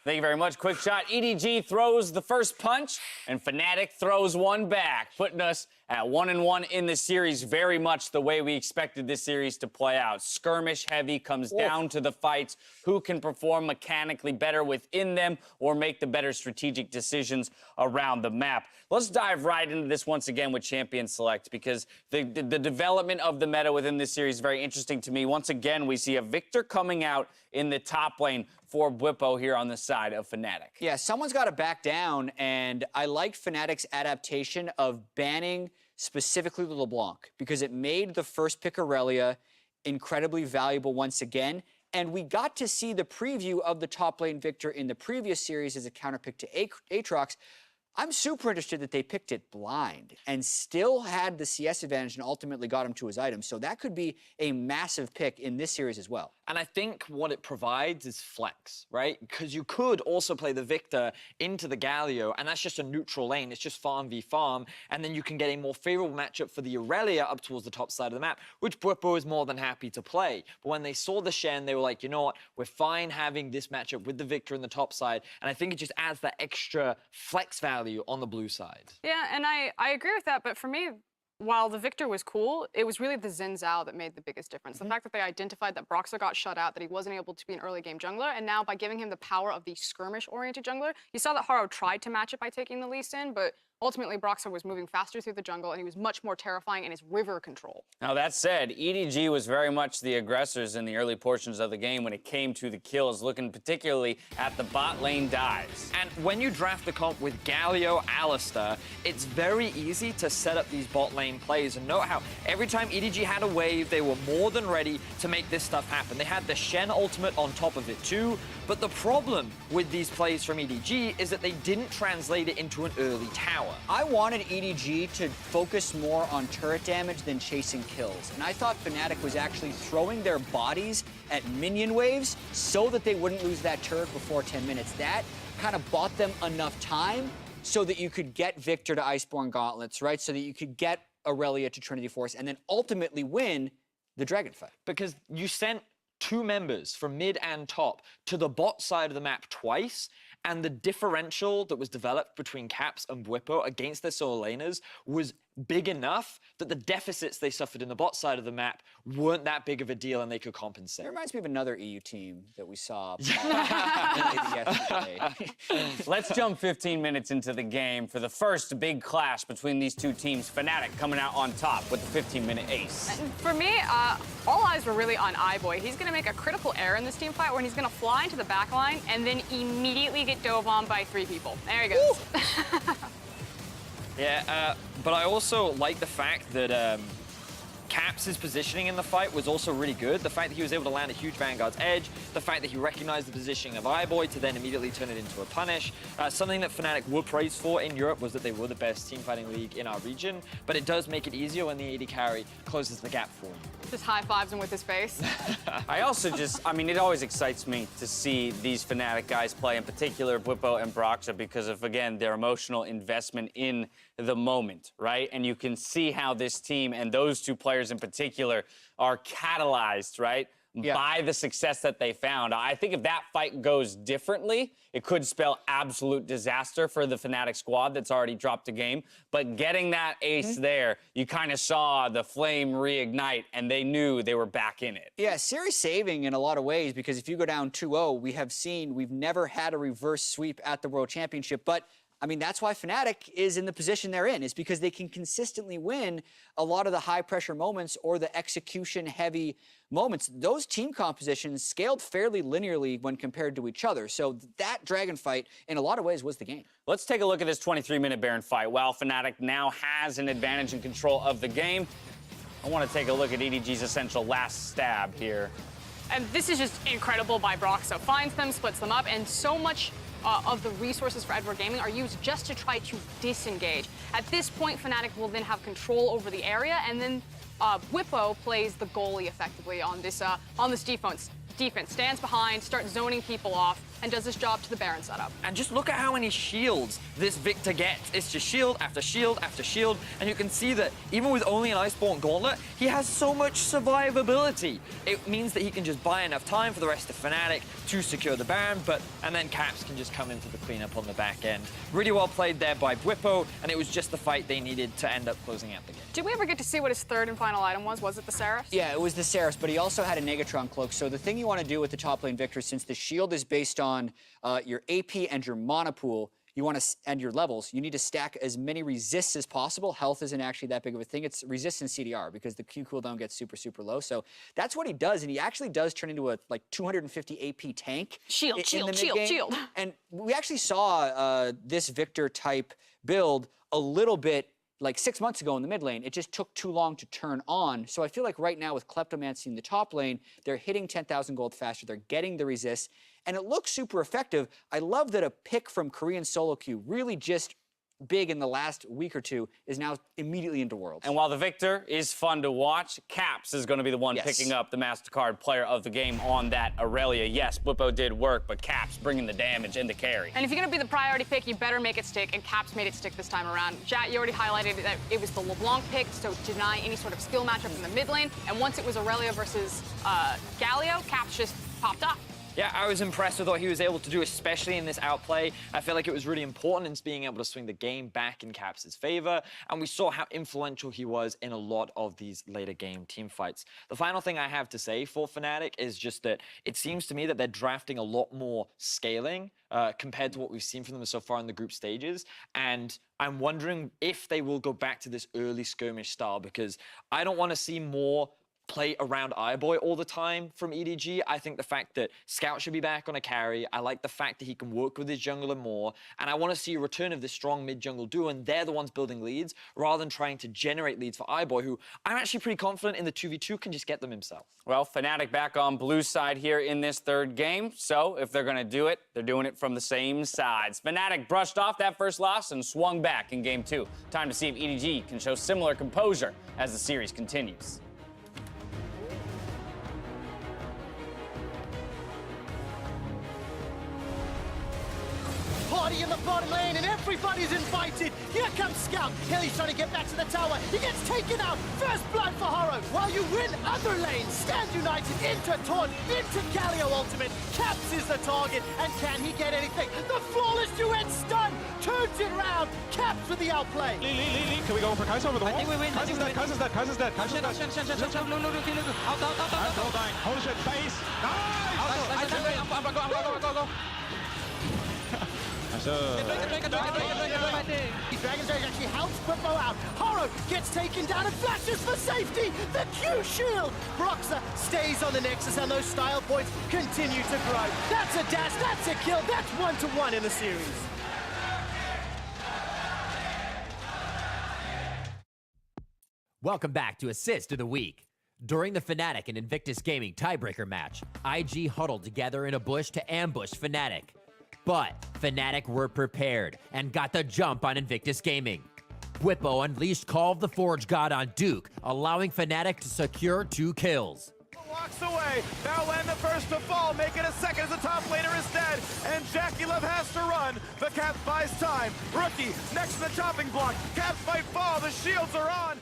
Thank you very much. Quick shot. EDG throws the first punch, and Fnatic throws one back, putting us at 1-1 in the series, very much the way we expected this series to play out. Skirmish heavy, comes down to the fights. Who can perform mechanically better within them or make the better strategic decisions around the map? Let's dive right into this once again with Champion Select, because the development of the meta within this series is very interesting to me. Once again, we see a Victor coming out in the top lane for Bwipo here on the side of Fnatic. Yeah, someone's got to back down, and I liked Fnatic's adaptation of banning specifically LeBlanc, because it made the first pick Aurelia incredibly valuable once again, and we got to see the preview of the top lane Victor in the previous series as a counterpick to Aatrox. I'm super interested that they picked it blind and still had the CS advantage and ultimately got him to his item. So that could be a massive pick in this series as well. And I think what it provides is flex, right? Because you could also play the Victor into the Galio, and that's just a neutral lane. It's just farm v farm, and then you can get a more favorable matchup for the Aurelia up towards the top side of the map, which Bwipo is more than happy to play. But when they saw the Shen, they were like, you know what? We're fine having this matchup with the Victor in the top side, and I think it just adds that extra flex value on the blue side. Yeah, and I agree with that, but for me, while the Victor was cool, it was really the Xin Zhao that made the biggest difference. The fact that they identified that Broxah got shut out, that he wasn't able to be an early game jungler, and now by giving him the power of the skirmish-oriented jungler, you saw that Haro tried to match it by taking the Lee Sin, but ultimately Broxah was moving faster through the jungle, and he was much more terrifying in his river control. Now, that said, EDG was very much the aggressors in the early portions of the game when it came to the kills, looking particularly at the bot lane dives. And when you draft the comp with Galio, Alistar, it's very easy to set up these bot lane plays. And note how every time EDG had a wave, they were more than ready to make this stuff happen. They had the Shen ultimate on top of it too. But the problem with these plays from EDG is that they didn't translate it into an early tower. I wanted EDG to focus more on turret damage than chasing kills. And I thought Fnatic was actually throwing their bodies at minion waves so that they wouldn't lose that turret before 10 minutes. That kind of bought them enough time so that you could get Victor to Iceborne Gauntlets, right? So that you could get Aurelia to Trinity Force and then ultimately win the Dragon fight. Because you sent 2 members from mid and top to the bot side of the map twice, and the differential that was developed between Caps and Bwipo against their solo laners was big enough that the deficits they suffered in the bot side of the map weren't that big of a deal and they could compensate. It reminds me of another EU team that we saw yesterday. Let's jump 15 minutes into the game for the first big clash between these two teams. Fnatic coming out on top with the 15-minute ace. And for me, all eyes were really on iBoy. He's going to make a critical error in this team fight when he's going to fly into the back line and then immediately get dove on by 3 people. There he goes. Yeah, but I also like the fact that Caps' positioning in the fight was also really good. The fact that he was able to land a huge Vanguard's edge, the fact that he recognized the positioning of iBoy to then immediately turn it into a punish. Something that Fnatic were praised for in Europe was that they were the best team fighting league in our region, but it does make it easier when the AD carry closes the gap for you. Just high-fives him with his face. I also it always excites me to see these Fnatic guys play, in particular Bwipo and Broxa, because of, again, their emotional investment in the moment, right? And you can see how this team and those two players in particular are catalyzed, right? Yeah. By the success that they found. I think if that fight goes differently, it could spell absolute disaster for the Fnatic squad that's already dropped a game. But getting that ace there, you kind of saw the flame reignite, and they knew they were back in it. Yeah, series saving in a lot of ways, because if you go down 2-0, we've never had a reverse sweep at the World Championship. But I mean, that's why Fnatic is in the position they're in, is because they can consistently win a lot of the high-pressure moments or the execution-heavy moments. Those team compositions scaled fairly linearly when compared to each other. So that Dragon fight, in a lot of ways, was the game. Let's take a look at this 23-minute Baron fight. While Fnatic now has an advantage in control of the game, I want to take a look at EDG's essential last stab here. And this is just incredible by Broxa. Finds them, splits them up, and so much of the resources for Edward Gaming are used just to try to disengage. At this point, Fnatic will then have control over the area, and then Bwipo plays the goalie effectively on this defense. Stands behind, starts zoning people off, and does this job to the Baron setup. And just look at how many shields this Victor gets. It's just shield after shield after shield, and you can see that even with only an Iceborne Gauntlet, he has so much survivability. It means that he can just buy enough time for the rest of Fnatic to secure the Baron, and then Caps can just come in for the cleanup on the back end. Really well played there by Bwipo, and it was just the fight they needed to end up closing out the game. Did we ever get to see what his third and final item was? Was it the Seraph? Yeah, it was the Seraphs, but he also had a Negatron cloak. So the thing you want to do with the top lane Victor, since the shield is based on your AP and your mana pool, and your levels, you need to stack as many resists as possible. Health isn't actually that big of a thing. It's resist and CDR, because the Q cooldown gets super, super low. So that's what he does, and he actually does turn into a 250 AP tank. Shield. And we actually saw this Victor type build a little bit like 6 months ago in the mid lane. It just took too long to turn on. So I feel like right now with Kleptomancy in the top lane, they're hitting 10,000 gold faster, they're getting the resist, and it looks super effective. I love that a pick from Korean solo queue, really just big in the last week or two, is now immediately into Worlds. And while the Victor is fun to watch, Caps is going to be the one picking up the MasterCard player of the game on that Aurelia. Yes, Bwipo did work, but Caps bringing the damage and the carry. And if you're going to be the priority pick, you better make it stick, and Caps made it stick this time around. Jat, you already highlighted that it was the LeBlanc pick, so deny any sort of skill matchup in the mid lane. And once it was Aurelia versus Galio, Caps just popped up. Yeah, I was impressed with what he was able to do, especially in this outplay. I feel like it was really important in being able to swing the game back in Caps' favor, and we saw how influential he was in a lot of these later game team fights. The final thing I have to say for Fnatic is just that it seems to me that they're drafting a lot more scaling compared to what we've seen from them so far in the group stages, and I'm wondering if they will go back to this early skirmish style, because I don't want to see more play around iBoy all the time from EDG. I think the fact that Scout should be back on a carry, I like the fact that he can work with his jungler more, and I want to see a return of this strong mid-jungle duo, and they're the ones building leads, rather than trying to generate leads for iBoy, who I'm actually pretty confident in the 2v2 can just get them himself. Well, Fnatic back on blue side here in this third game, so if they're going to do it, they're doing it from the same sides. Fnatic brushed off that first loss and swung back in game 2. Time to see if EDG can show similar composure as the series continues. everybody in the bottom lane, and everybody's invited. Here comes Scout. Hilly's trying to get back to the tower. He gets taken out. First blood for Horror. While you win other lanes, stand united into Taunt, into Galio ultimate. Caps is the target, and can he get anything? The flawless duet stun turns it round. Caps with the outplay. Lee. Can we go for Kaiser over the wall? I think we win. Kaiser's dead. Kaiser's dead. Kaiser's dead. Look. Out. All dying. Holy shit. Base. Nice. Go. Dragon's Rage actually helps Bwippo out. Horror gets taken down and flashes for safety. The Q shield. Broxah stays on the Nexus, and those style points continue to grow. That's a dash. That's a kill. That's 1-1 in the series. Welcome back to Assist of the Week. During the Fnatic and Invictus Gaming tiebreaker match, IG huddled together in a bush to ambush Fnatic. But Fnatic were prepared and got the jump on Invictus Gaming. Bwippo unleashed Call of the Forge God on Duke, allowing Fnatic to secure 2 kills. Walks away. Now land the first to fall, make it a second as the top laner is dead, and Jackie Love has to run. The Caps buys time. Rookie next to the chopping block. Caps might fall. The shields are on.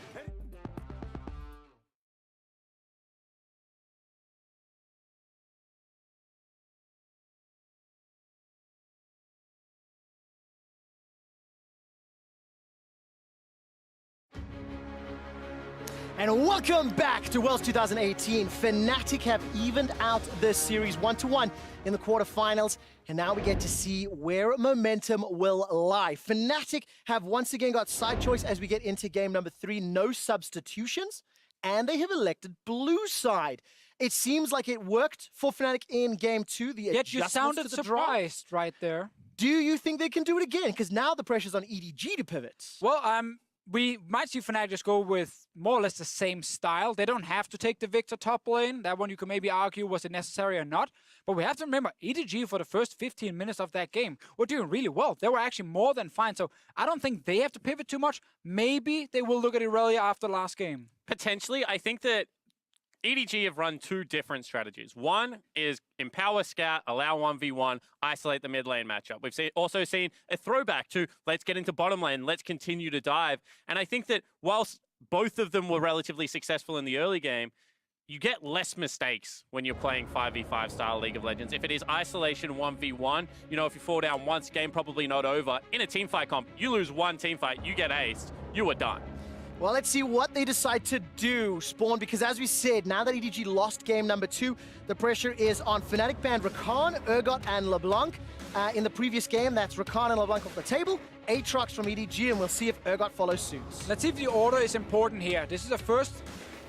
And welcome back to Worlds 2018. Fnatic have evened out this series 1-1 in the quarterfinals, and now we get to see where momentum will lie. Fnatic have once again got side choice as we get into game number 3, no substitutions, and they have elected blue side. It seems like it worked for Fnatic in game 2. Yet you sounded surprised right there. Do you think they can do it again? Because now the pressure's on EDG to pivot. Well, we might see Fnatic just go with more or less the same style. They don't have to take the Victor top lane. That one you can maybe argue, was it necessary or not? But we have to remember, EDG for the first 15 minutes of that game were doing really well. They were actually more than fine. So I don't think they have to pivot too much. Maybe they will look at Irelia after last game. Potentially, I think that EDG have run 2 different strategies. One is empower Scout, allow 1v1, isolate the mid lane matchup. We've also seen a throwback to let's get into bottom lane, let's continue to dive. And I think that whilst both of them were relatively successful in the early game, you get less mistakes when you're playing 5v5 style League of Legends. If it is isolation 1v1, you know, if you fall down once, game probably not over. In a teamfight comp, you lose one teamfight, you get aced, you are done. Well, let's see what they decide to do, Spawn, because as we said, now that EDG lost game number 2, the pressure is on Fnatic banned Rakan, Urgot, and LeBlanc. In the previous game, that's Rakan and LeBlanc off the table, Aatrox from EDG, and we'll see if Urgot follows suit. Let's see if the order is important here. This is the first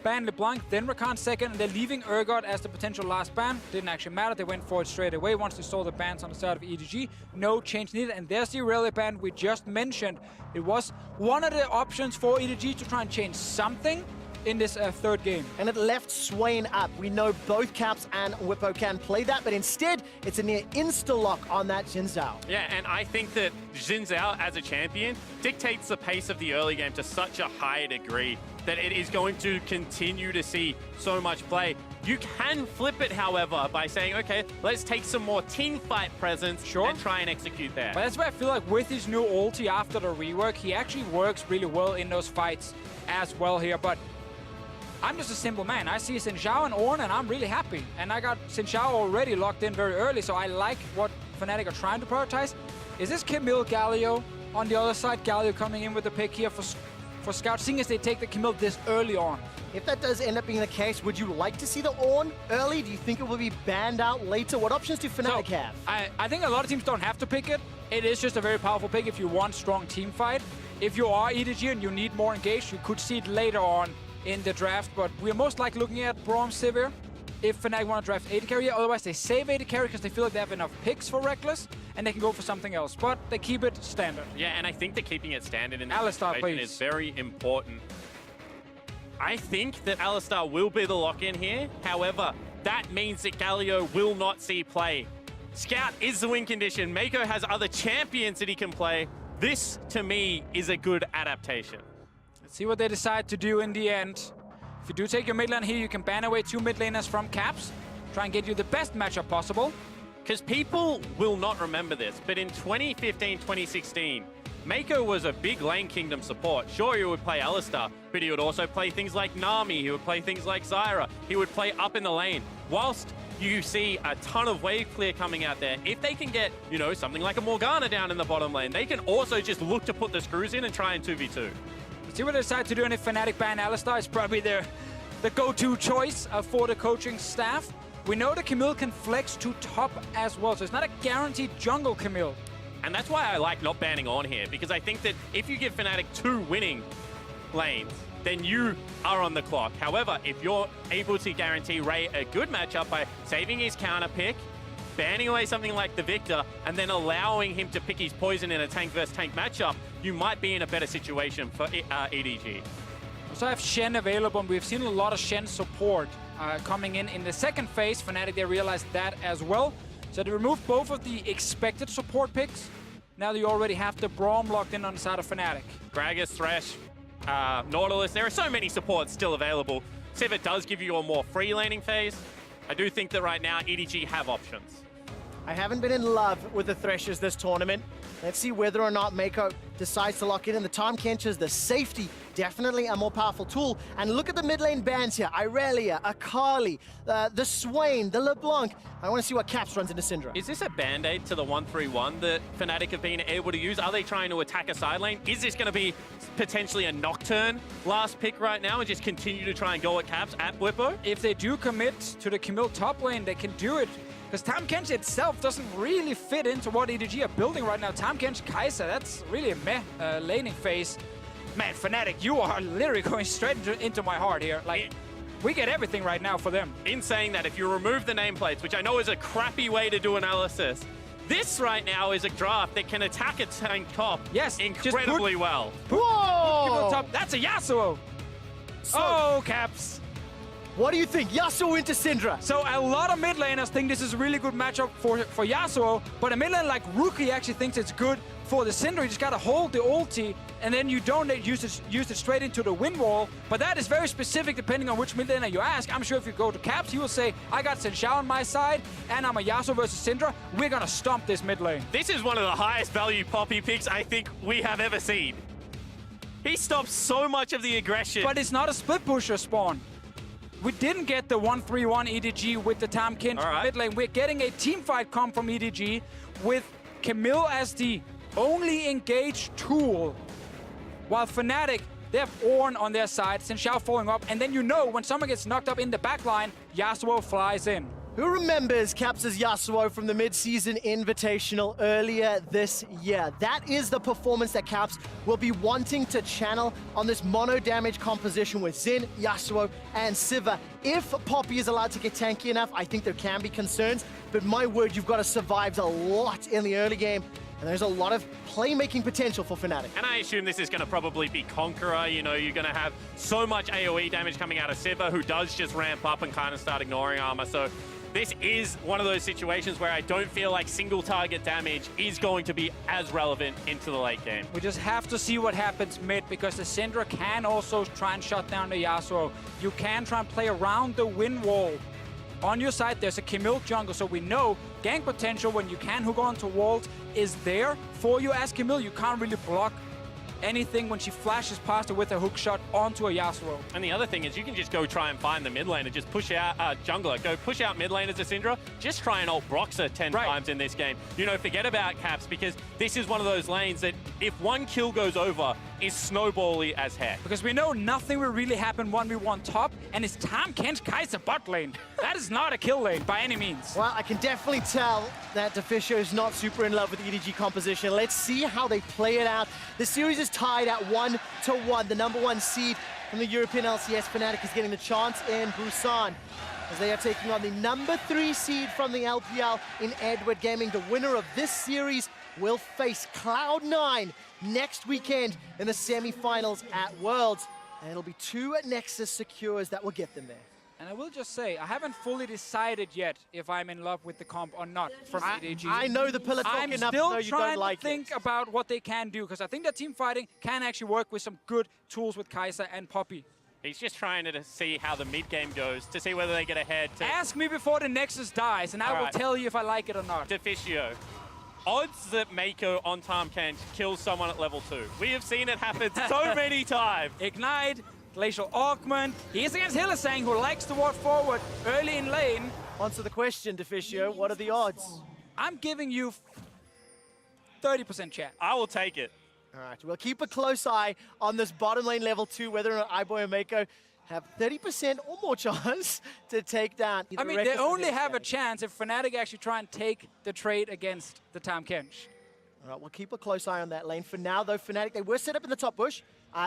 ban LeBlanc, then Rakan second, and they're leaving Urgot as the potential last ban. Didn't actually matter, they went for it straight away once they saw the bans on the side of EDG. No change needed, and there's the Irelia ban we just mentioned. It was one of the options for EDG to try and change something in this third game. And it left Swain up. We know both Caps and Bwippo can play that, but instead, it's a near insta-lock on that Xin Zhao. Yeah, and I think that Xin Zhao as a champion dictates the pace of the early game to such a high degree that it is going to continue to see so much play. You can flip it, however, by saying, okay, let's take some more team fight presence and try and execute that. But that's why I feel like with his new ulti after the rework, he actually works really well in those fights as well here. But I'm just a simple man. I see Xin Zhao and Ornn, and I'm really happy. And I got Xin Zhao already locked in very early, so I like what Fnatic are trying to prioritize. Is this Camille Galio on the other side? Galio coming in with the pick here for Scout, seeing as they take the Camille this early on. If that does end up being the case, would you like to see the Ornn early? Do you think it will be banned out later? What options do Fnatic have? I think a lot of teams don't have to pick it. It is just a very powerful pick if you want strong team fight. If you are EDG and you need more engaged, you could see it later on in the draft, but we're most likely looking at Braum Sivir if Fnatic want to draft AD carry. Otherwise, they save AD carry because they feel like they have enough picks for Reckless, and they can go for something else. But they keep it standard. Yeah, and I think that keeping it standard in this Alistar, situation is very important. I think that Alistar will be the lock-in here. However, that means that Galio will not see play. Scout is the win condition. Mako has other champions that he can play. This, to me, is a good adaptation. Let's see what they decide to do in the end. If you do take your mid lane here, you can ban away 2 mid laners from Caps. Try and get you the best matchup possible. Because people will not remember this, but in 2015, 2016, Mako was a big lane kingdom support. Sure, he would play Alistar, but he would also play things like Nami, he would play things like Zyra, he would play up in the lane. Whilst you see a ton of wave clear coming out there, if they can get, you know, something like a Morgana down in the bottom lane, they can also just look to put the screws in and try and 2v2. See what they decide to do, and if Fnatic ban Alistar, it's probably the go-to choice for the coaching staff. We know that Camille can flex to top as well, so it's not a guaranteed jungle Camille. And that's why I like not banning on here, because I think that if you give Fnatic 2 winning lanes, then you are on the clock. However, if you're able to guarantee Ray a good matchup by saving his counter pick, banning away something like the Victor, and then allowing him to pick his poison in a tank versus tank matchup, you might be in a better situation for EDG. So I have Shen available, and we've seen a lot of Shen support coming in the second phase. Fnatic, they realized that as well. So they removed both of the expected support picks. Now you already have the Braum locked in on the side of Fnatic. Gragas, Thresh, Nautilus, there are so many supports still available. Sivir does give you a more free laning phase. I do think that right now EDG have options. I haven't been in love with the Threshers this tournament. Let's see whether or not Mako decides to lock it in. The Tahm Kench's, the safety, definitely a more powerful tool. And look at the mid lane bans here. Irelia, Akali, the Swain, the LeBlanc. I want to see what Caps runs into Syndra. Is this a band-aid to the 1-3-1 that Fnatic have been able to use? Are they trying to attack a side lane? Is this going to be potentially a Nocturne last pick right now and just continue to try and go at Caps at Bwipo? If they do commit to the Camille top lane, they can do it. Because Tahm Kench itself doesn't really fit into what EDG are building right now. Tahm Kench, Kai'Sa, that's really a meh laning phase. Man, Fnatic, you are literally going straight into my heart here. Like, we get everything right now for them. In saying that, if you remove the nameplates, which I know is a crappy way to do analysis, this right now is a draft that can attack a tank top incredibly well. Whoa! Top. That's a Yasuo. Oh, Caps. What do you think? Yasuo into Syndra. So a lot of mid laners think this is a really good matchup for Yasuo, but a mid laner like Rookie actually thinks it's good for the Syndra. You just gotta hold the ulti, and then you don't use it straight into the wind wall. But that is very specific depending on which mid laner you ask. I'm sure if you go to Caps, he will say, I got Xin Xiao on my side, and I'm a Yasuo versus Syndra. We're gonna stomp this mid lane. This is one of the highest value Poppy picks I think we have ever seen. He stops so much of the aggression. But it's not a split pusher spawn. We didn't get the 1-3-1 EDG with the Tahm Kench mid lane. We're getting a team fight comp from EDG with Camille as the only engaged tool. While Fnatic, they have Ornn on their side, Xin Xiao following up, and then you know when someone gets knocked up in the backline, Yasuo flies in. Who remembers Caps' Yasuo from the mid-season invitational earlier this year? That is the performance that Caps will be wanting to channel on this mono damage composition with Xin, Yasuo, and Sivir. If Poppy is allowed to get tanky enough, I think there can be concerns, but my word, you've got to survive a lot in the early game. And there's a lot of playmaking potential for Fnatic. And I assume this is going to probably be Conqueror. You know, you're going to have so much AoE damage coming out of Sivir, who does just ramp up and kind of start ignoring armor. So this is one of those situations where I don't feel like single target damage is going to be as relevant into the late game. We just have to see what happens mid, because the Syndra can also try and shut down the Yasuo. You can try and play around the wind wall. On your side, there's a Camille jungle, so we know gank potential when you can hook onto walls is there for you as Camille. You can't really block anything when she flashes past her with a hook shot onto a Yasuo. And the other thing is you can just go try and find the mid lane and just push out jungler. Go push out mid lane as a Syndra. Just try and ult Broxah 10 times in this game. You know, forget about Caps, because this is one of those lanes that if one kill goes over, is snowbally as heck. Because we know nothing will really happen 1v1 top, and it's Tahm Kench Kai'Sa bot lane. That is not a kill lane by any means. Well, I can definitely tell that Deficio is not super in love with EDG composition. Let's see how they play it out. The series is tied at 1-1. The #1 seed from the European LCS, Fnatic, is getting the chance in Busan, as they are taking on the #3 seed from the LPL in Edward Gaming. The winner of this series will face Cloud9 next weekend in the semi-finals at Worlds. And it'll be 2 Nexus secures that will get them there. And I will just say, I haven't fully decided yet if I'm in love with the comp or not from EDG. I know the pillar talk I'm enough to know you still don't trying like to think about what they can do, because I think that team fighting can actually work with some good tools with Kai'Sa and Poppy. He's just trying to see how the mid game goes, to see whether they get ahead. Ask me before the Nexus dies, and I will tell you if I like it or not. Deficio. Odds that Mako on Tahm Kench kills someone at level 2. We have seen it happen so many times. Ignite, Glacial Augment. He is against Hylissang, who likes to walk forward early in lane. Answer the question, Deficio. What are the odds? I'm giving you 30% chance. I will take it. All right, we'll keep a close eye on this bottom lane level 2, whether or not iBoy and Mako have 30% or more chance to take down. I mean, they only have a chance if Fnatic actually try and take the trade against the Tahm Kench. All right, we'll keep a close eye on that lane. For now, though, Fnatic, they were set up in the top bush.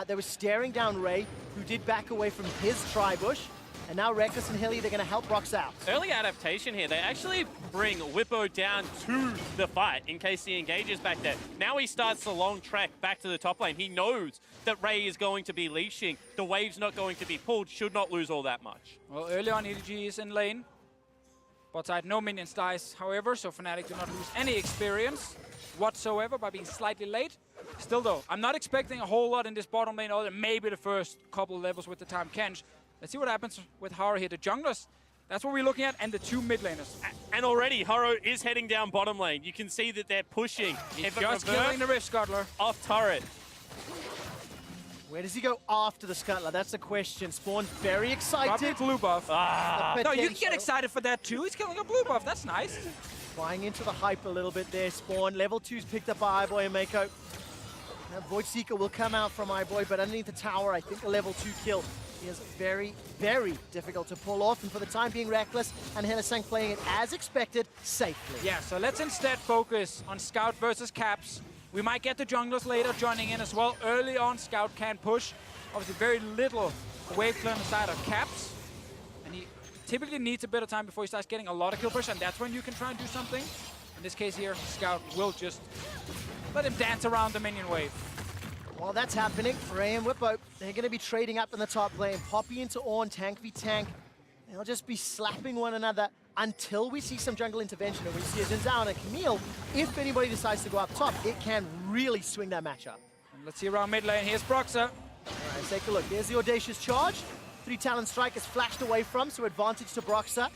They were staring down Ray, who did back away from his tri-bush. And now Reckless and Hilly, they're going to help Brox out. Early adaptation here. They actually bring Whippo down to the fight in case he engages back there. Now he starts the long trek back to the top lane. He knows that Ray is going to be leashing. The wave's not going to be pulled. Should not lose all that much. Well, early on, EDG is in lane. Bot side, no minions dies, however, so Fnatic do not lose any experience whatsoever by being slightly late. Still, though, I'm not expecting a whole lot in this bottom lane other than maybe the first couple of levels with the Tahm Kench. Let's see what happens with Haro here. The junglers, that's what we're looking at, and the 2 mid laners. And already, Haro is heading down bottom lane. You can see that they're pushing. He's just killing the Rift Scuttler. Off turret. Where does he go after the Scuttler? That's the question. Spawn very excited. Probably blue buff. No, you can get excited for that too. He's killing a blue buff. That's nice. Flying into the hype a little bit there, Spawn. Level 2's picked up by iBoy and Mako. Now Void Seeker will come out from iBoy, but underneath the tower, I think a level 2 kill is very, very difficult to pull off. And for the time being, Reckless and Hylissang playing it as expected, safely. Yeah, so let's instead focus on Scout versus Caps. We might get the junglers later joining in as well. Early on, Scout can push. Obviously, very little wave clear on the side of Caps. And he typically needs a bit of time before he starts getting a lot of kill pressure, and that's when you can try and do something. In this case here, Scout will just let him dance around the minion wave. While that's happening, Ray and Whippo, they're going to be trading up in the top lane. Poppy into Ornn, tank v tank. They'll just be slapping one another until we see some jungle intervention. And we see a Xin Zhao and a Camille. If anybody decides to go up top, it can really swing that matchup. And let's see around mid lane. Here's Broxah. All right, let's take a look. There's the Audacious Charge. 3 Talon Strike is flashed away from, so advantage to Broxah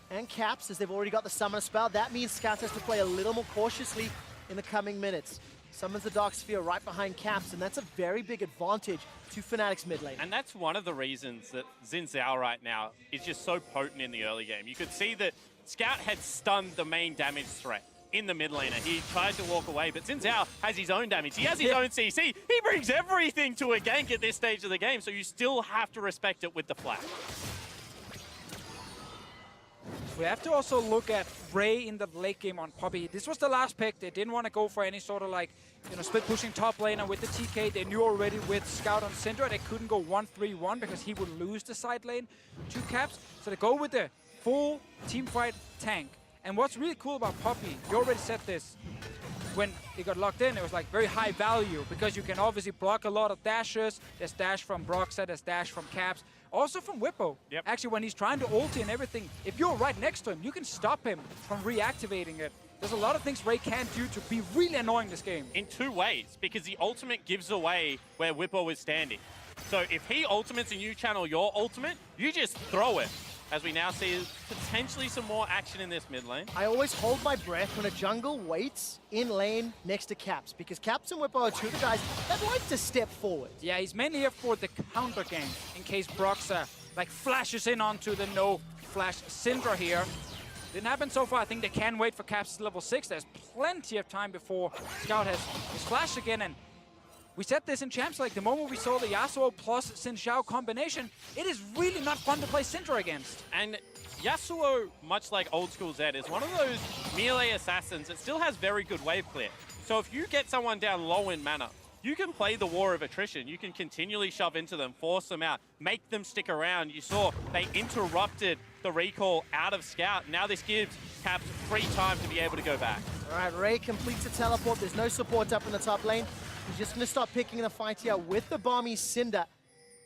and Caps, as they've already got the Summoner spell. That means Scout has to play a little more cautiously in the coming minutes. Summons the Dark Sphere right behind Caps, and that's a very big advantage to Fnatic's mid lane. And that's one of the reasons that Xin Zhao right now is just so potent in the early game. You could see that Scout had stunned the main damage threat in the mid laner. He tried to walk away, but Xin Zhao has his own damage. He has his own CC. He brings everything to a gank at this stage of the game, so you still have to respect it with the flash. We have to also look at Ray in the late game on Poppy. This was the last pick. They didn't want to go for any sort of like, split pushing top laner with the TK. They knew already with Scout on Syndra they couldn't go 1-3-1 because he would lose the side lane to Caps. So they go with the full team fight tank. And what's really cool about Poppy, you already said this, when it got locked in, it was like very high value because you can obviously block a lot of dashes. There's dash from Broxah, there's dash from Caps. Also from Whippo. Yep. Actually, when he's trying to ulti and everything, if you're right next to him, you can stop him from reactivating it. There's a lot of things Ray can do to be really annoying this game. In 2 ways, because the ultimate gives away where Whippo is standing. So if he ultimates and you channel your ultimate, you just throw it. As we now see potentially some more action in this mid lane. I always hold my breath when a jungle waits in lane next to Caps, because Caps and Whippo are 2 of the guys that like to step forward. Yeah, he's mainly here for the counter game, in case Broxah like flashes in onto the no flash Syndra here. Didn't happen so far. I think they can wait for Caps level 6. There's plenty of time before Scout has his flash again, and we said this in Champs League, the moment we saw the Yasuo plus Xin Zhao combination, it is really not fun to play Syndra against. And Yasuo, much like old school Zed, is one of those melee assassins that still has very good wave clear. So if you get someone down low in mana, you can play the war of attrition. You can continually shove into them, force them out, make them stick around. You saw they interrupted the recall out of Scout. Now this gives Caps free time to be able to go back. All right, Ray completes a teleport. There's no support up in the top lane. He's just going to start picking the fight here with the Balmy Cinder.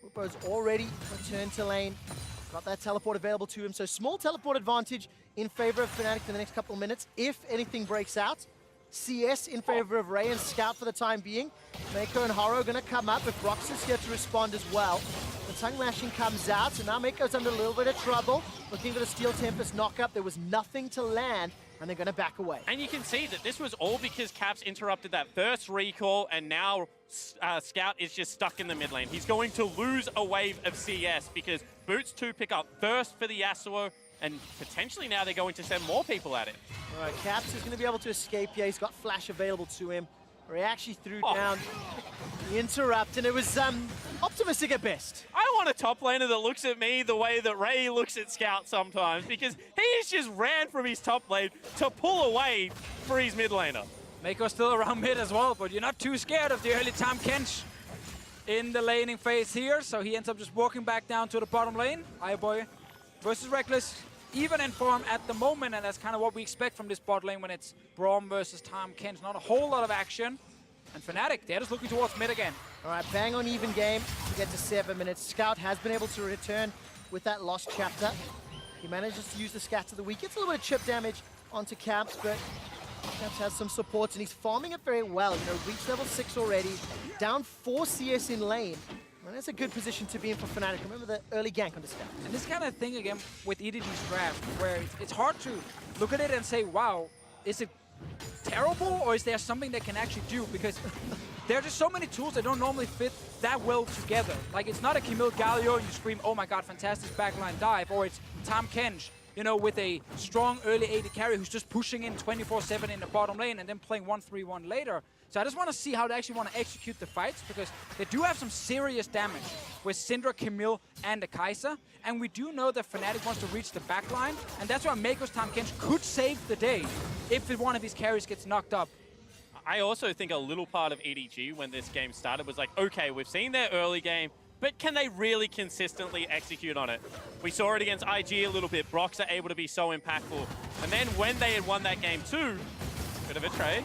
Whippo's already returned to lane. Got that teleport available to him. So small teleport advantage in favor of Fnatic for the next couple of minutes. If anything breaks out, CS in favor of Ray and Scout for the time being. Mako and Haro going to come up, but Brox is here to respond as well. The tongue lashing comes out, and now Mako's under a little bit of trouble. Looking for the Steel Tempest knock-up. There was nothing to land, and they're going to back away. And you can see that this was all because Caps interrupted that first recall, and now Scout is just stuck in the mid lane. He's going to lose a wave of CS because Boots 2 pick up first for the Yasuo, and potentially now they're going to send more people at it. All right, Caps is going to be able to escape. Yeah, he's got Flash available to him. Ray actually threw down the interrupt, and it was optimistic at best. I want a top laner that looks at me the way that Ray looks at Scout sometimes, because he's just ran from his top lane to pull away for his mid laner. Mako's still around mid as well, but you're not too scared of the early Tahm Kench in the laning phase here, so he ends up just walking back down to the bottom lane. iBoy versus Reckless, even in form at the moment, and that's kind of what we expect from this bot lane when it's Braum versus Tahm Kench. Not a whole lot of action. And Fnatic, they're just looking towards mid again. All right, bang on even game to get to 7 minutes. Scout has been able to return with that lost chapter. He manages to use the Scat of the Week. Gets a little bit of chip damage onto Caps, but Caps has some supports, and he's farming it very well. You know, reached level 6 already, down 4 CS in lane. And that's a good position to be in for Fnatic. Remember the early gank on the Scout. And this kind of thing, again, with EDG's draft, where it's hard to look at it and say, wow, is it terrible, or is there something they can actually do? Because there are just so many tools that don't normally fit that well together. Like, it's not a Camille Galio and you scream, oh my god, fantastic backline dive, or it's Tahm Kench, you know, with a strong early AD carry who's just pushing in 24/7 in the bottom lane and then playing 1-3-1 later. So I just want to see how they actually want to execute the fights, because they do have some serious damage with Syndra, Camille, and the Kai'Sa. And we do know that Fnatic wants to reach the backline, and that's why Mako's Tahm Kench could save the day if one of his carries gets knocked up. I also think a little part of EDG when this game started was like, okay, we've seen their early game, but can they really consistently execute on it? We saw it against IG a little bit. Brox are able to be so impactful. And then when they had won that game too, bit of a trade.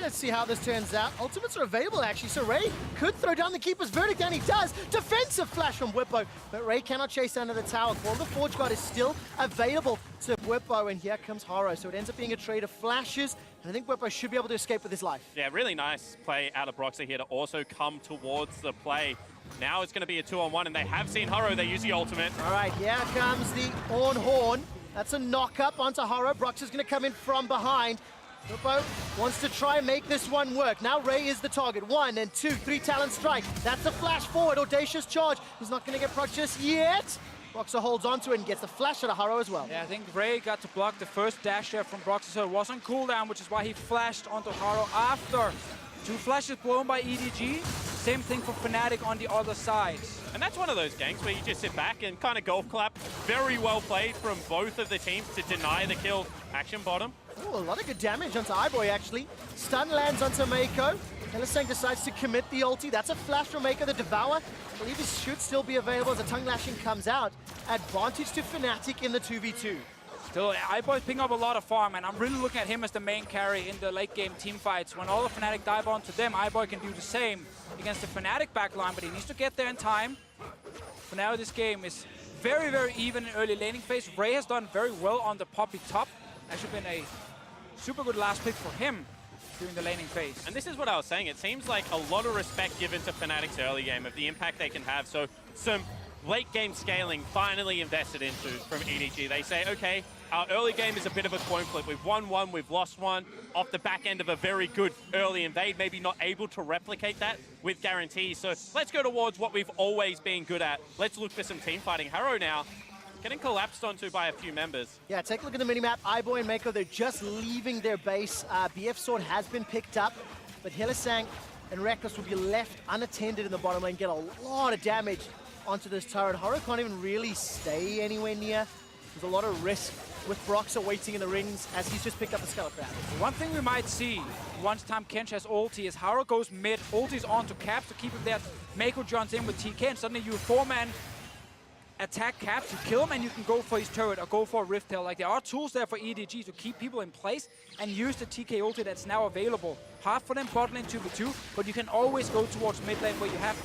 Let's see how this turns out. Ultimates are available, actually, so Ray could throw down the Keeper's Verdict, and he does. Defensive flash from Whippo, but Ray cannot chase under the tower. Call the Forge Guard is still available to Whippo, and here comes Haro. So it ends up being a trade of flashes, and I think Whippo should be able to escape with his life. Yeah, really nice play out of Broxer here to also come towards the play. Now it's going to be a 2-on-1, and they have seen Haro. They use the ultimate. All right, here comes the Ornn Horn. That's a knock-up onto Haro. Brox is going to come in from behind. Whippo wants to try and make this one work. Now Ray is the target. 1 and 2, 3 Talon Strike. That's a flash forward. Audacious charge. He's not going to get proc just yet. Broxer holds onto it and gets the flash out of Haro as well. Yeah, I think Ray got to block the first dash there from Broxer, so it was on cooldown, which is why he flashed onto Haro after. 2 flashes blown by EDG. Same thing for Fnatic on the other side. And that's one of those ganks where you just sit back and kind of golf clap. Very well played from both of the teams to deny the kill. Action bottom. Oh, a lot of good damage onto iBoy, actually. Stun lands onto Mako. Hylissang decides to commit the ulti. That's a flash from Mako. The Devour, I believe this should still be available as the tongue lashing comes out. Advantage to Fnatic in the 2v2. Still, iBoy's picking up a lot of farm, and I'm really looking at him as the main carry in the late game team fights. When all the Fnatic dive onto them, iBoy can do the same against the Fnatic backline, but he needs to get there in time. For now, this game is very, very even in early laning phase. Ray has done very well on the Poppy top. Actually been a super good last pick for him during the laning phase. And this is what I was saying. It seems like a lot of respect given to Fnatic's early game of the impact they can have. So some late game scaling finally invested into from EDG. They say, okay, our early game is a bit of a coin flip. We've won one, we've lost one, off the back end of a very good early invade, maybe not able to replicate that with guarantees. So let's go towards what we've always been good at. Let's look for some team fighting. Haro now getting collapsed onto by a few members. Yeah, take a look at the minimap. iBoy and Mako, they're just leaving their base. BF Sword has been picked up, but Hylissang and Reckless will be left unattended in the bottom lane, get a lot of damage onto this turret. Haro can't even really stay anywhere near. There's a lot of risk with Broxer waiting in the rings as he's just picked up the Skeleton. One thing we might see once Tahm Kench has ulti is Haro goes mid, ulti's onto Caps to keep him there. Mako joins in with TK, and suddenly you 4-man attack Caps, you kill him, and you can go for his turret or go for a Rift Tail. Like, there are tools there for EDG to keep people in place and use the TK ulti that's now available. Hard for them bot lane 2v2, but you can always go towards mid lane where you have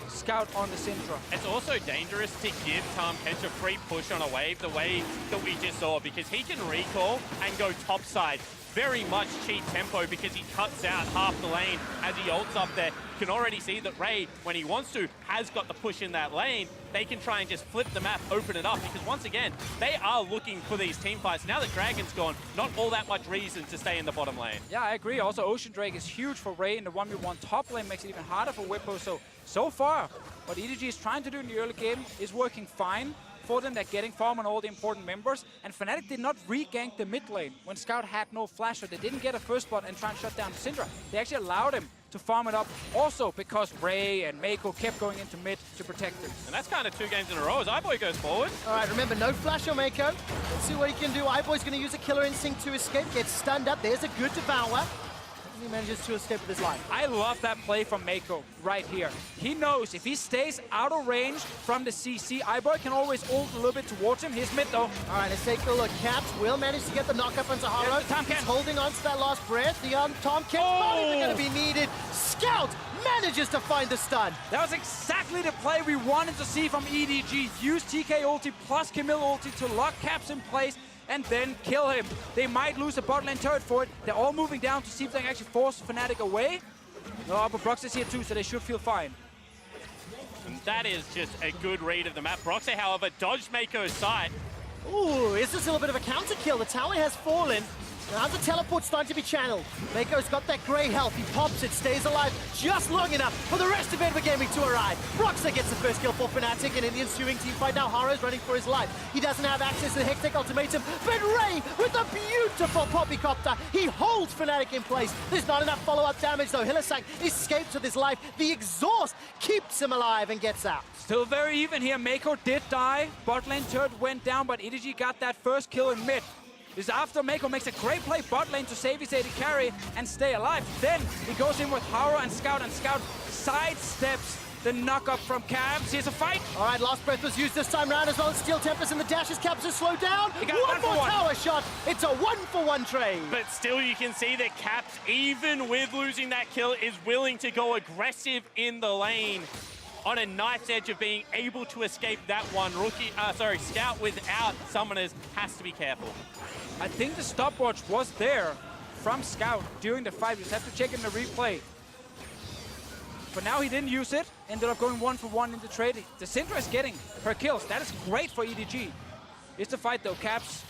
Scout on the Syndra. It's also dangerous to give Tahm Kench a free push on a wave the way that we just saw, because he can recall and go topside very much cheat tempo because he cuts out half the lane as he ults up there. You can already see that Ray, when he wants to, has got the push in that lane. They can try and just flip the map, open it up, because once again, they are looking for these team fights. Now that Dragon's gone, not all that much reason to stay in the bottom lane. Yeah, I agree. Also, Ocean Drake is huge for Ray in the 1v1 top lane, makes it even harder for Whippo. So far, what EDG is trying to do in the early game is working fine for them. They're getting farm on all the important members, and Fnatic did not re-gank the mid lane when Scout had no flash, so they didn't get a first blood and try and shut down Syndra. They actually allowed him to farm it up, also because Ray and Mako kept going into mid to protect him. And that's kind of 2 games in a row as iBoy goes forward. All right, remember, no flash on Mako. Let's see what he can do. iBoy's going to use a killer instinct to escape, gets stunned up. There's a good devour. He manages to escape with his life. I love that play from Mako right here. He knows if he stays out of range from the CC, iBoy can always ult a little bit towards him. He's mid though. All right, let's take a look. Caps will manage to get the knock-up onto Haro. He's holding on to that last breath. The Tom Ken's not even going to be needed. Scout manages to find the stun. That was exactly the play we wanted to see from EDG. Use TK ulti plus Camille ulti to lock Caps in place and then kill him. They might lose a bot lane turret for it. They're all moving down to see if they can actually force Fnatic away. No, but Brox is here too, so they should feel fine. And that is just a good read of the map. Broxy, however, dodged Mako's sight. Ooh, is this a little bit of a counter kill? The tower has fallen. Now the teleport's starting to be channeled. Mako's got that grey health. He pops it, stays alive just long enough for the rest of Edward Gaming to arrive. Broxer gets the first kill for Fnatic, and in the ensuing team fight now, Haro's running for his life. He doesn't have access to the Hextech ultimatum, but Ray with a beautiful poppycopter. He holds Fnatic in place. There's not enough follow-up damage though. Hylissang escapes with his life. The exhaust keeps him alive and gets out. Still very even here. Mako did die. Bot lane turret went down, but EDG got that first kill in mid. This is after Mako makes a great play bot lane to save his AD carry and stay alive. Then he goes in with Haro and Scout sidesteps the knock-up from Caps. Here's a fight. All right, last breath was used this time round as well as Steel Tempest and the dashes. Caps are slowed down. He got one more tower shot. It's a 1-for-1 trade. But still, you can see that Caps, even with losing that kill, is willing to go aggressive in the lane. On a knife's edge of being able to escape that one. Scout without summoners has to be careful. I think the stopwatch was there from Scout during the fight. We just have to check in the replay. But now he didn't use it. Ended up going 1-for-1 in the trade. The Syndra is getting her kills. That is great for EDG. It's the fight though. Caps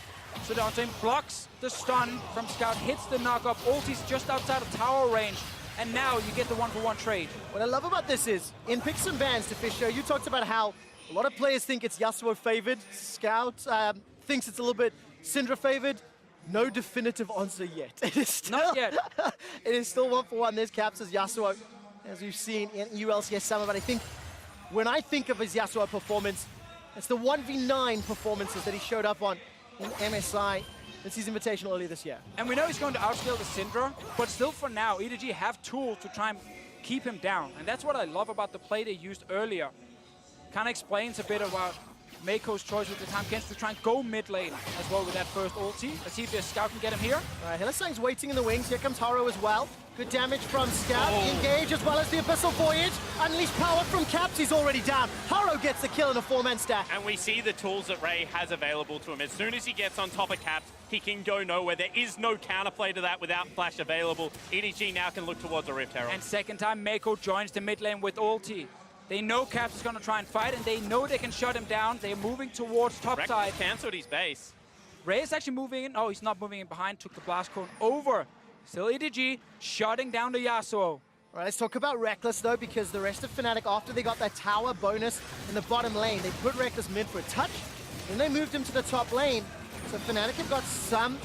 stood onto him, blocks the stun from Scout, hits the knock-up. Ulti's just outside of tower range. And now you get the 1-for-1 trade. What I love about this is, in Picks and Bans, to Fisher, you talked about how a lot of players think it's Yasuo favored. Scout thinks it's a little bit Syndra favored. No definitive answer yet. It is still, not yet. It is still 1-for-1. There's Caps as Yasuo, as we've seen in ULCS Summer. But I think when I think of his Yasuo performance, it's the 1v9 performances that he showed up on in MSI. It's his Invitational earlier this year. And we know he's going to outscale the Syndra, but still for now, EDG have tools to try and keep him down. And that's what I love about the play they used earlier. Kind of explains a bit about Mako's choice with the Tahm Kench to try and go mid lane as well with that first ulti. Let's see if the Scout can get him here. All right, Hylissang's waiting in the wings. Here comes Haro as well. Good damage from Scout. Engage as well as the Abyssal Voyage. Unleash power from Caps. He's already down. Haro gets the kill in a 4-man stack. And we see the tools that Ray has available to him. As soon as he gets on top of Caps, he can go nowhere. There is no counterplay to that without flash available. EDG now can look towards the Rift Herald. And second time, Mako joins the mid lane with ulti. They know Caps is going to try and fight, and they know they can shut him down. They're moving towards top side. Cancelled his base. Ray is actually moving in. Oh, he's not moving in behind. Took the blast cone over. Still EDG, shutting down the Yasuo. All right, let's talk about Reckless, though, because the rest of Fnatic, after they got that tower bonus in the bottom lane, they put Reckless mid for a touch, and they moved him to the top lane. So Fnatic have got some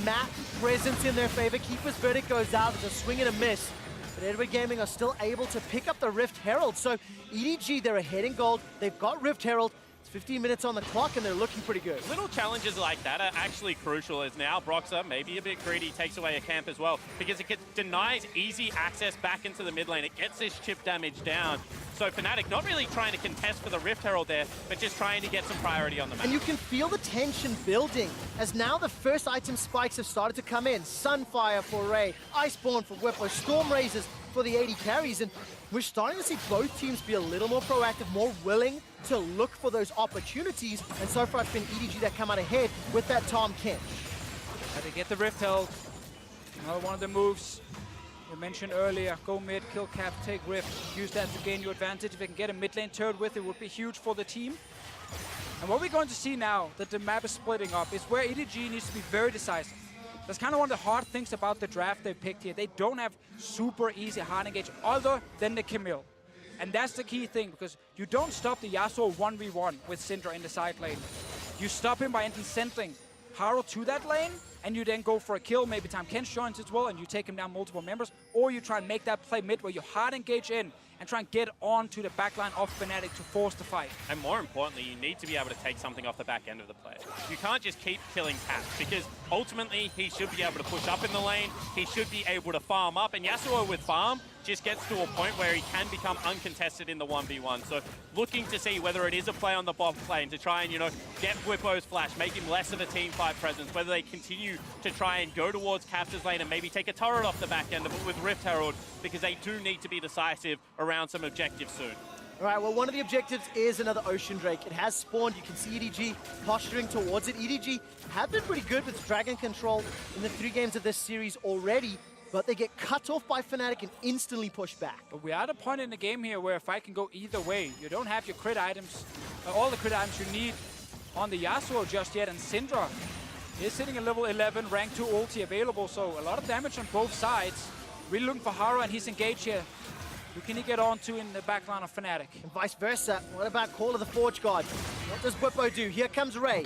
map presence in their favor. Keeper's Verdict goes out. It's a swing and a miss. But Edward Gaming are still able to pick up the Rift Herald. So EDG, they're ahead in gold. They've got Rift Herald. It's 15 minutes on the clock, and they're looking pretty good. Little challenges like that are actually crucial, as now Broxer, maybe a bit greedy, takes away a camp as well, because it denies easy access back into the mid lane. It gets this chip damage down. So Fnatic not really trying to contest for the Rift Herald there, but just trying to get some priority on the map. And you can feel the tension building as now the first item spikes have started to come in. Sunfire for Ray, Iceborne for Whippo, Storm Razors for the AD carries, and we're starting to see both teams be a little more proactive, more willing to look for those opportunities, and so far it's been EDG that come out ahead with that Tahm Kench. They get the Rift Herald. Another one of the moves we mentioned earlier. Go mid, kill Cap, take Rift. Use that to gain your advantage. If they can get a mid lane turret with it, would be huge for the team. And what we're going to see now that the map is splitting up is where EDG needs to be very decisive. That's kind of one of the hard things about the draft they picked here. They don't have super easy hard engage other than the Camille. And that's the key thing, because you don't stop the Yasuo 1v1 with Syndra in the side lane. You stop him by sending Haru to that lane, and you then go for a kill. Maybe Time Kench joins as well, and you take him down multiple members. Or you try and make that play mid where you hard engage in and try and get on to the backline of Fnatic to force the fight. And more importantly, you need to be able to take something off the back end of the play. You can't just keep killing Caps, because ultimately he should be able to push up in the lane, he should be able to farm up, and Yasuo with farm just gets to a point where he can become uncontested in the 1v1. So looking to see whether it is a play on the bot lane to try and, get Bwipo's flash, make him less of a team fight presence, whether they continue to try and go towards Caps' lane and maybe take a turret off the back end of it with Rift Herald, because they do need to be decisive around some objectives soon. All right, well, one of the objectives is another Ocean Drake. It has spawned. You can see EDG posturing towards it. EDG have been pretty good with dragon control in the 3 games of this series already, but they get cut off by Fnatic and instantly push back. But we are at a point in the game here where a fight can go either way. You don't have your crit items, all the crit items you need on the Yasuo just yet, and Syndra is sitting at level 11, rank 2 ulti available, so a lot of damage on both sides. Really looking for Haru, and he's engaged here. Who can he get on to in the backline of Fnatic? And vice versa. What about Call of the Forge God? What does Bwipo do? Here comes Ray.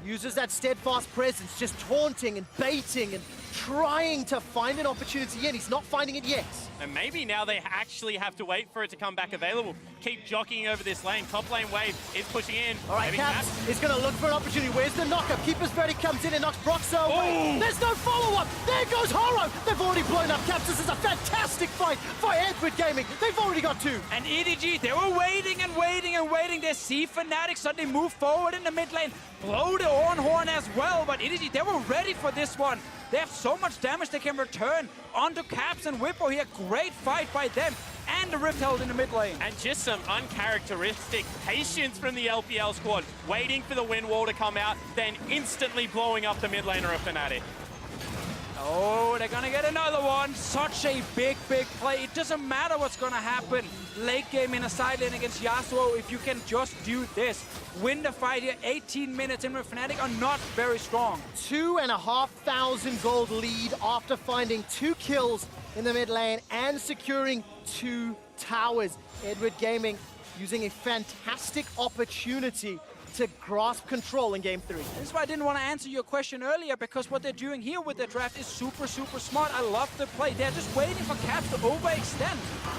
Uses that steadfast presence, just taunting and baiting and trying to find an opportunity in. He's not finding it yet. And maybe now they actually have to wait for it to come back available. Keep jockeying over this lane. Top lane wave is pushing in. All right, Caps is going to look for an opportunity. Where's the knockup? Keeper's Verdi comes in and knocks Broxah away. There's no follow-up. There goes Haru. They've already blown up Caps. This is a fantastic fight by Edward Gaming. They've already got 2. And EDG, they were waiting and waiting and waiting. They see Fnatic suddenly move forward in the mid lane, blow the horn as well. But EDG, they were ready for this one. They have so much damage they can return onto Caps and Bwipo here. Great fight by them. And the Rift held in the mid lane. And just some uncharacteristic patience from the LPL squad, waiting for the wind wall to come out, then instantly blowing up the mid laner of Fnatic. Oh, they're gonna get another one. Such a big play. It doesn't matter what's gonna happen late game in a side lane against Yasuo if you can just do this. Win the fight here. 18 minutes in with Fnatic are not very strong. 2,500 gold lead after finding 2 kills in the mid lane and securing 2 towers. Edward Gaming using a fantastic opportunity to grasp control in Game 3. This is why I didn't want to answer your question earlier, because what they're doing here with their draft is super smart. I love the play. They're just waiting for Caps to overextend.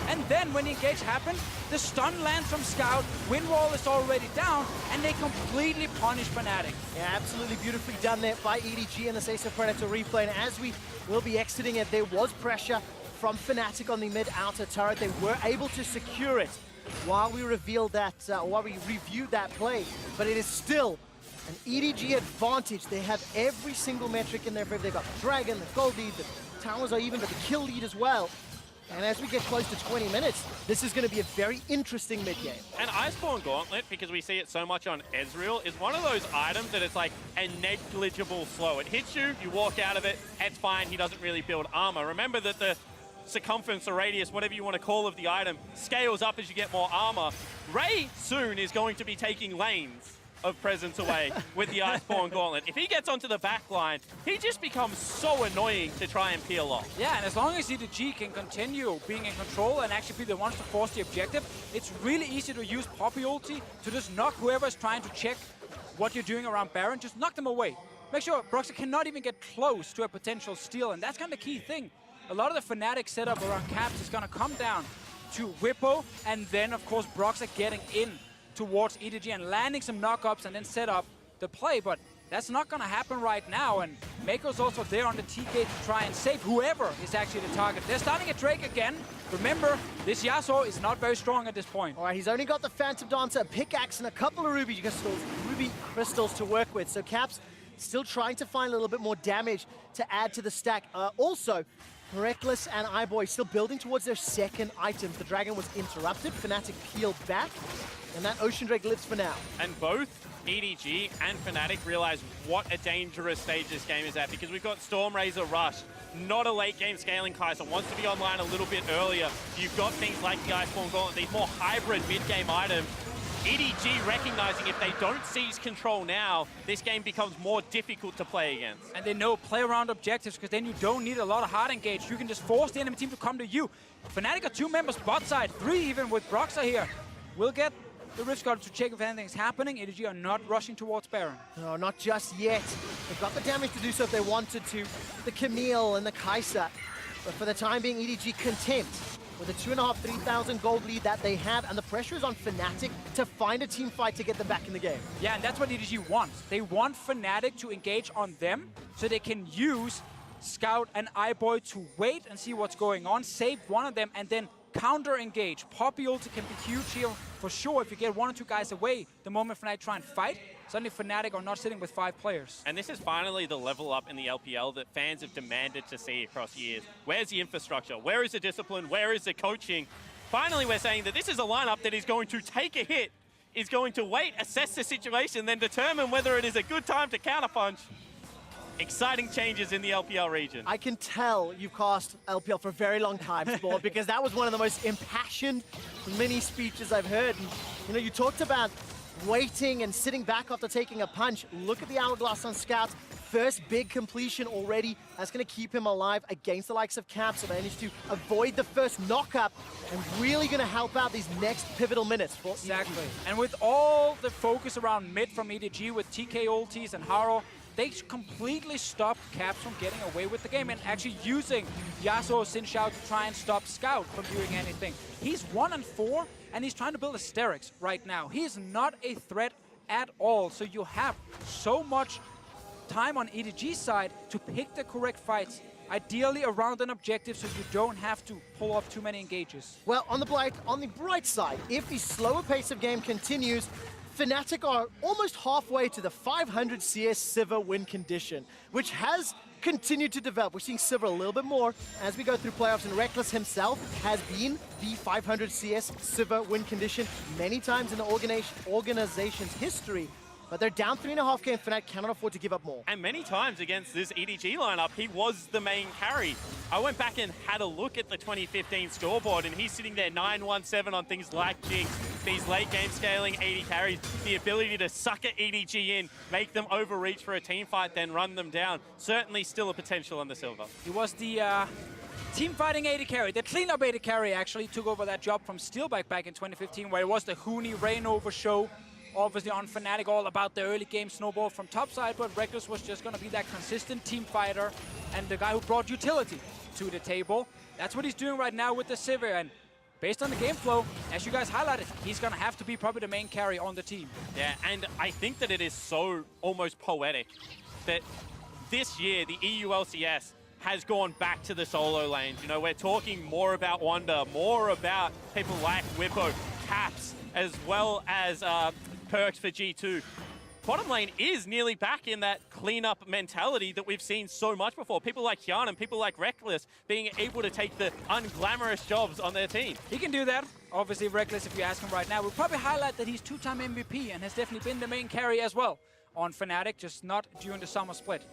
And then when the engage happens, the stun lands from Scout, wind wall is already down, and they completely punish Fnatic. Yeah, absolutely beautifully done there by EDG and the Ace of Predator replay. And as we will be exiting it, there was pressure from Fnatic on the mid-outer turret. They were able to secure it while we reviewed that play, but it is still an EDG advantage. They have every single metric in their favor. They've got the Dragon, the gold lead, the towers are even, but the kill lead as well. And as we get close to 20 minutes, this is going to be a very interesting mid-game. And Iceborne Gauntlet, because we see it so much on Ezreal, is one of those items that it's like a negligible slow. It hits you, you walk out of it, it's fine, he doesn't really build armor. Remember that the circumference or radius, whatever you want to call of the item, scales up as you get more armor. Ray soon is going to be taking lanes of presence away with the Iceborne Gauntlet. If he gets onto the back line, he just becomes so annoying to try and peel off. Yeah, and as long as EDG can continue being in control and actually be the ones to force the objective, it's really easy to use Poppy ulti to just knock whoever's trying to check what you're doing around Baron, just knock them away. Make sure Broxah cannot even get close to a potential steal, and that's kind of the key thing. A lot of the Fnatic setup around Caps is going to come down to Bwipo, and then, of course, Broxah getting in towards EDG and landing some knockups and then set up the play. But that's not going to happen right now, and Mako's also there on the TK to try and save whoever is actually the target. They're starting at Drake again. Remember, this Yasuo is not very strong at this point. All right, he's only got the Phantom Dancer, a pickaxe, and a couple of ruby crystals to work with. So Caps still trying to find a little bit more damage to add to the stack. Also, Reckless and iBoy still building towards their second items. The Dragon was interrupted, Fnatic peeled back, and that Ocean Drake lives for now. And both EDG and Fnatic realize what a dangerous stage this game is at, because we've got Storm Razor Rush not a late game scaling Kaiser, wants to be online a little bit earlier. You've got things like the Iceborne Gauntlet, these more hybrid mid-game items. EDG recognizing if they don't seize control now, this game becomes more difficult to play against. And they know play around objectives, because then you don't need a lot of hard engage. You can just force the enemy team to come to you. Fnatic are 2 members bot side, 3 even with Broxah here. We'll get the Rift Guard to check if anything's happening. EDG are not rushing towards Baron. No, not just yet. They've got the damage to do so if they wanted to. The Camille and the Kai'Sa. But for the time being, EDG content with the 2,500, 3,000 gold lead that they have, and the pressure is on Fnatic to find a team fight to get them back in the game. Yeah, and that's what EDG wants. They want Fnatic to engage on them so they can use Scout and iBoy to wait and see what's going on, save one of them, and then counter-engage. Poppy ulti can be huge here for sure if you get 1 or 2 guys away. The moment Fnatic try and fight, suddenly Fnatic are not sitting with 5 players. And this is finally the level up in the LPL that fans have demanded to see across years. Where's the infrastructure? Where is the discipline? Where is the coaching? Finally, we're saying that this is a lineup that is going to take a hit, is going to wait, assess the situation, then determine whether it is a good time to counterpunch. Exciting changes in the LPL region. I can tell you've cast LPL for a very long time, Sport, because that was one of the most impassioned mini speeches I've heard. And, you know, you talked about waiting and sitting back after taking a punch. Look at the hourglass on Scout. First big completion already. That's going to keep him alive against the likes of Caps. So managed to avoid the first knock-up and really going to help out these next pivotal minutes for Exactly. And with all the focus around mid from EDG with TK ultis and Haro, they completely stopped Caps from getting away with the game and actually using Yasuo Xin Shao to try and stop Scout from doing anything. He's 1-4, and he's trying to build Asterix right now. He is not a threat at all, so you have so much time on EDG's side to pick the correct fights, ideally around an objective so you don't have to pull off too many engages. Well, on the bright side, if the slower pace of game continues, Fnatic are almost halfway to the 500 CS Sivir win condition, which has continued to develop. We're seeing Sivir a little bit more as we go through playoffs, and Reckless himself has been the 500 CS Sivir win condition many times in the organization's history. But they're down 3.5 games. Fnatic cannot afford to give up more. And many times against this EDG lineup, he was the main carry. I went back and had a look at the 2015 scoreboard, and he's sitting there 9-1-7 on things like Jinx, these late game scaling 80 carries, the ability to sucker EDG in, make them overreach for a team fight, then run them down. Certainly still a potential on the Silver. He was the team fighting 80 carry. The cleanup 80 carry actually took over that job from Steelback back in 2015, where it was the Huni Rain over show. Obviously on Fnatic, all about the early game snowball from topside, but Reckless was just going to be that consistent team fighter and the guy who brought utility to the table. That's what he's doing right now with the Sivir, and based on the game flow, as you guys highlighted, he's going to have to be probably the main carry on the team. Yeah, and I think that it is so almost poetic that this year the EU LCS has gone back to the solo lanes. You know, we're talking more about Wonder, more about people like Whippo, Caps, as well as Perks for G2. Bottom lane is nearly back in that cleanup mentality that we've seen so much before. People like Hyun and people like Reckless being able to take the unglamorous jobs on their team. He can do that. Obviously, Reckless, if you ask him right now, will probably highlight that he's 2-time MVP and has definitely been the main carry as well on Fnatic, just not during the summer split.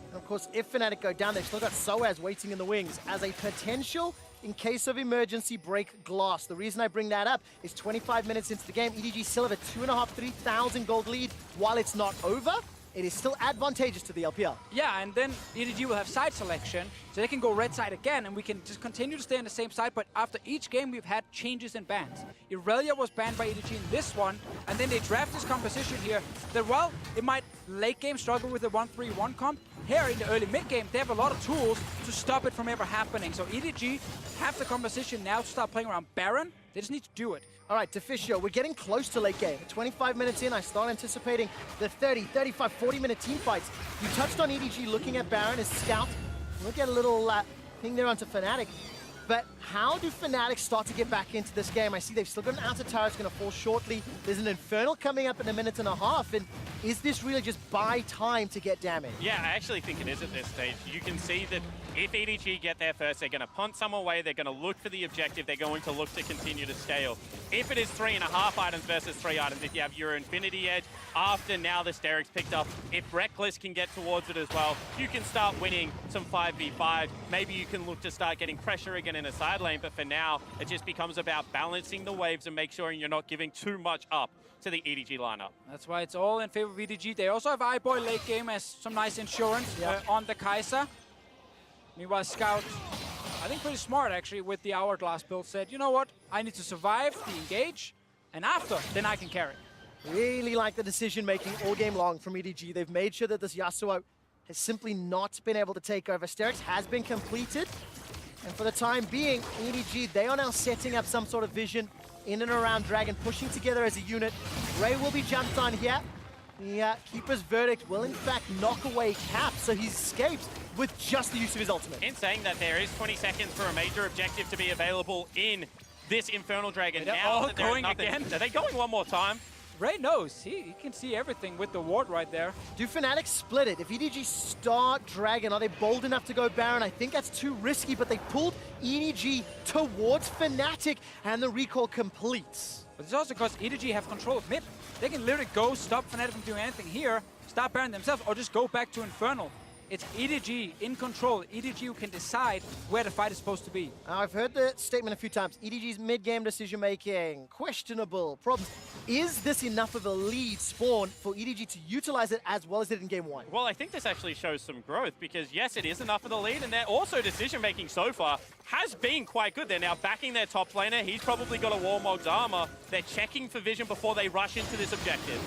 And of course, if Fnatic go down, they've still got Soaz waiting in the wings as a potential in case of emergency break glass. The reason I bring that up is 25 minutes into the game, EDG still have a 2,500, 3,000 gold lead. While it's not over, it is still advantageous to the LPL. Yeah, and then EDG will have side selection, so they can go red side again, and we can just continue to stay on the same side, but after each game, we've had changes in bans. Irelia was banned by EDG in this one, and then they draft this composition here that, well, it might late game struggle with the 1-3-1 comp. Here in the early mid game, they have a lot of tools to stop it from ever happening. So EDG have the composition now to start playing around Baron. They just need to do it. All right, Deficio, we're getting close to late game. 25 minutes in, I start anticipating the 30, 35, 40-minute team fights. You touched on EDG looking at Baron as Scout. We'll get a little thing there onto Fnatic. But how do Fnatic start to get back into this game? I see they've still got an outer tower that's going to fall shortly. There's an Infernal coming up in a minute and a half. And is this really just buy time to get damage? Yeah, I actually think it is at this stage. You can see that If EDG get there first, they're going to punt some away, they're going to look for the objective, they're going to look to continue to scale. If it is 3.5 items versus 3 items, if you have your Infinity Edge, after now the Steric's picked up, if Reckless can get towards it as well, you can start winning some 5v5. Maybe you can look to start getting pressure again in a side lane, but for now, it just becomes about balancing the waves and make sure you're not giving too much up to the EDG lineup. That's why it's all in favor of EDG. They also have iBoy late game as some nice insurance on the Kai'Sa. Meanwhile, Scout, I think pretty smart actually with the Hourglass build, said, you know what, I need to survive the engage, and after, then I can carry. Really like the decision making all game long from EDG. They've made sure that this Yasuo has simply not been able to take over. Sterix has been completed, and for the time being, EDG, they are now setting up some sort of vision in and around Dragon, pushing together as a unit. Ray will be jumped on here. The Keeper's Verdict will in fact knock away Cap, so he escapes with just the use of his ultimate. In saying that, there is 20 seconds for a major objective to be available in this Infernal Dragon. They're now all that there's going nothing, again. Are they going one more time? Ray knows. He can see everything with the ward right there. Do Fnatic split it? If EDG start Dragon, are they bold enough to go Baron? I think that's too risky, but they pulled EDG towards Fnatic, and the recall completes. But it's also because EDG have control of mid. They can literally go stop Fnatic from doing anything here, start Baron themselves, or just go back to Infernal. It's EDG in control. EDG who can decide where the fight is supposed to be. I've heard the statement a few times. EDG's mid-game decision-making, questionable, problems. Is this enough of a lead spawn for EDG to utilize it as well as it did in game 1? Well, I think this actually shows some growth because, yes, it is enough of the lead, and their also decision-making so far has been quite good. They're now backing their top laner. He's probably got a Warmog's armor. They're checking for vision before they rush into this objective.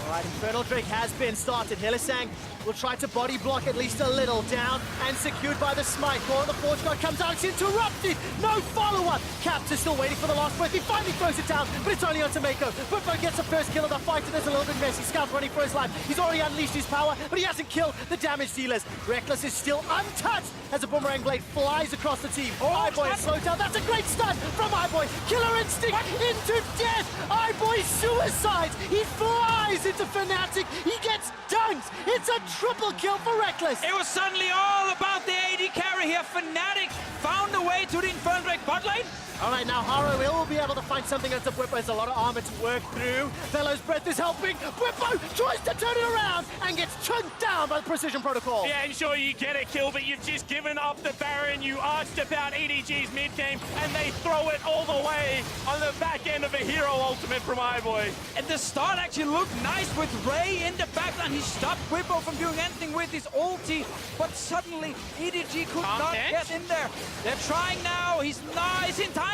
All right, Infernal Drake has been started. Hylissang will try to body block at least a little. Down and secured by the smite. Core of the Forge God comes out. It's interrupted. No follow-up. Caps is still waiting for the last breath. He finally throws it down, but it's only on Tomeko. Butbo gets the first kill of the fight, and it's a little bit messy. Scout's running for his life. He's already unleashed his power, but he hasn't killed the damage dealers. Reckless is still untouched as a Boomerang Blade flies across the team. iBoy is slowed down. That's a great stun from iBoy. Killer Instinct into death. iBoy suicides. He flies into Fnatic. He gets dunked. It's a triple kill for Reckless. It was suddenly all about the AD carry here. Fnatic found a way to the Infernal Drake bot lane. All right, now Haro will be able to find something onto Bwipo. There's a lot of armor to work through. Velo's Breath is helping. Bwipo tries to turn it around and gets chunked down by the Precision Protocol. Yeah, and sure, you get a kill, but you've just given up the Baron. You asked about EDG's mid-game, and they throw it all the way on the back end of a hero ultimate from iBoy. And the start actually looked nice with Ray in the backline. He stopped Bwipo from doing anything with his ulti, but suddenly EDG could not get in there. They're trying now. He's nice in time.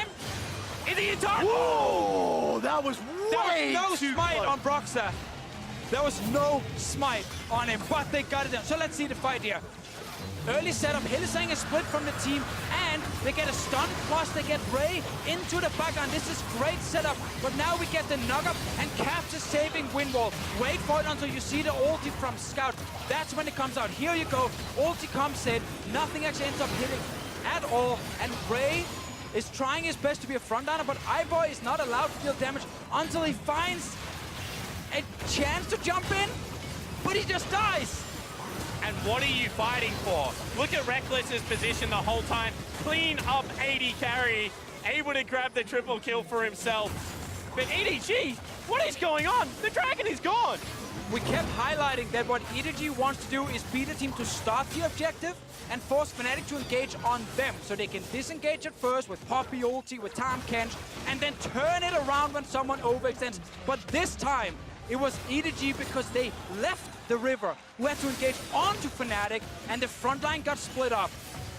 In the entire... Whoa, that was way no too smite close. on Broxah. There was no smite on him, but they got it down. So let's see the fight here. Early setup, Hylissang is split from the team, and they get a stun, plus they get Ray into the background. This is great setup, but now we get the knock-up, and Caps is saving Windwall. Wait for it until you see the ulti from Scout. That's when it comes out. Here you go, ulti comes in, nothing actually ends up hitting at all, and Ray is trying his best to be a frontliner, but iBoy is not allowed to deal damage until he finds a chance to jump in, but he just dies. And what are you fighting for? Look at Reckless's position the whole time. Clean up AD carry, able to grab the triple kill for himself. But EDG, what is going on? The dragon is gone. We kept highlighting that what EDG wants to do is beat the team to start the objective and force Fnatic to engage on them, so they can disengage at first with Poppy ulti, with Tahm Kench, and then turn it around when someone overextends. But this time, it was EDG because they left the river, who had to engage onto Fnatic, and the front line got split up.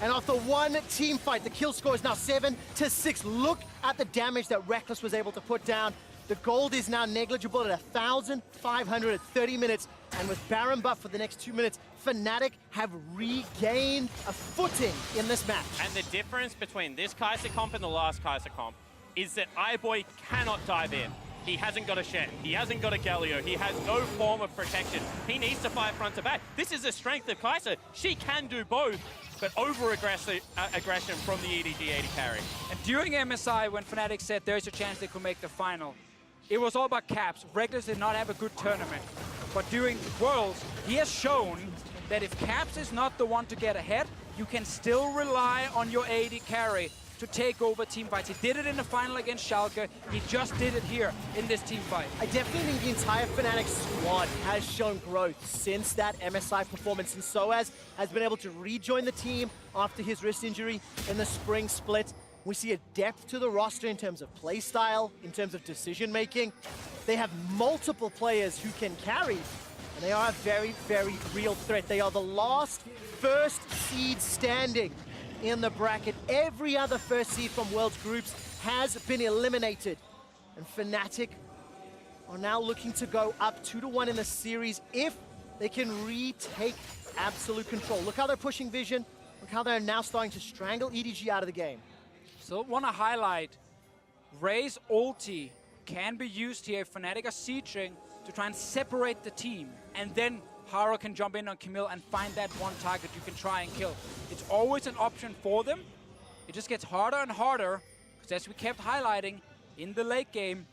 And after one team fight, the kill score is now 7-6. Look at the damage that Reckless was able to put down. The gold is now negligible at 1,530 minutes. And with Baron buff for the next 2 minutes, Fnatic have regained a footing in this match. And the difference between this Kai'Sa comp and the last Kai'Sa comp is that iBoy cannot dive in. He hasn't got a Shen, he hasn't got a Galio, he has no form of protection. He needs to fight front to back. This is the strength of Kai'Sa. She can do both, but over-aggression from the EDG AD carry. And during MSI, when Fnatic said there's a chance they could make the final, it was all about Caps. Reckless did not have a good tournament. But during Worlds, he has shown that if Caps is not the one to get ahead, you can still rely on your AD carry to take over team fights. He did it in the final against Schalke. He just did it here in this team fight. I definitely think the entire Fnatic squad has shown growth since that MSI performance, and Soaz has been able to rejoin the team after his wrist injury in the spring split. We see a depth to the roster in terms of play style, in terms of decision making. They have multiple players who can carry, and they are a very, very real threat. They are the last first seed standing in the bracket. Every other first seed from World's Groups has been eliminated. And Fnatic are now looking to go up 2-1 in the series if they can retake absolute control. Look how they're pushing Vision. Look how they're now starting to strangle EDG out of the game. So want to highlight, Ray's ulti can be used here if Fnatic are sieging to try and separate the team. And then Haro can jump in on Camille and find that one target you can try and kill. It's always an option for them. It just gets harder and harder, because as we kept highlighting, in the late game,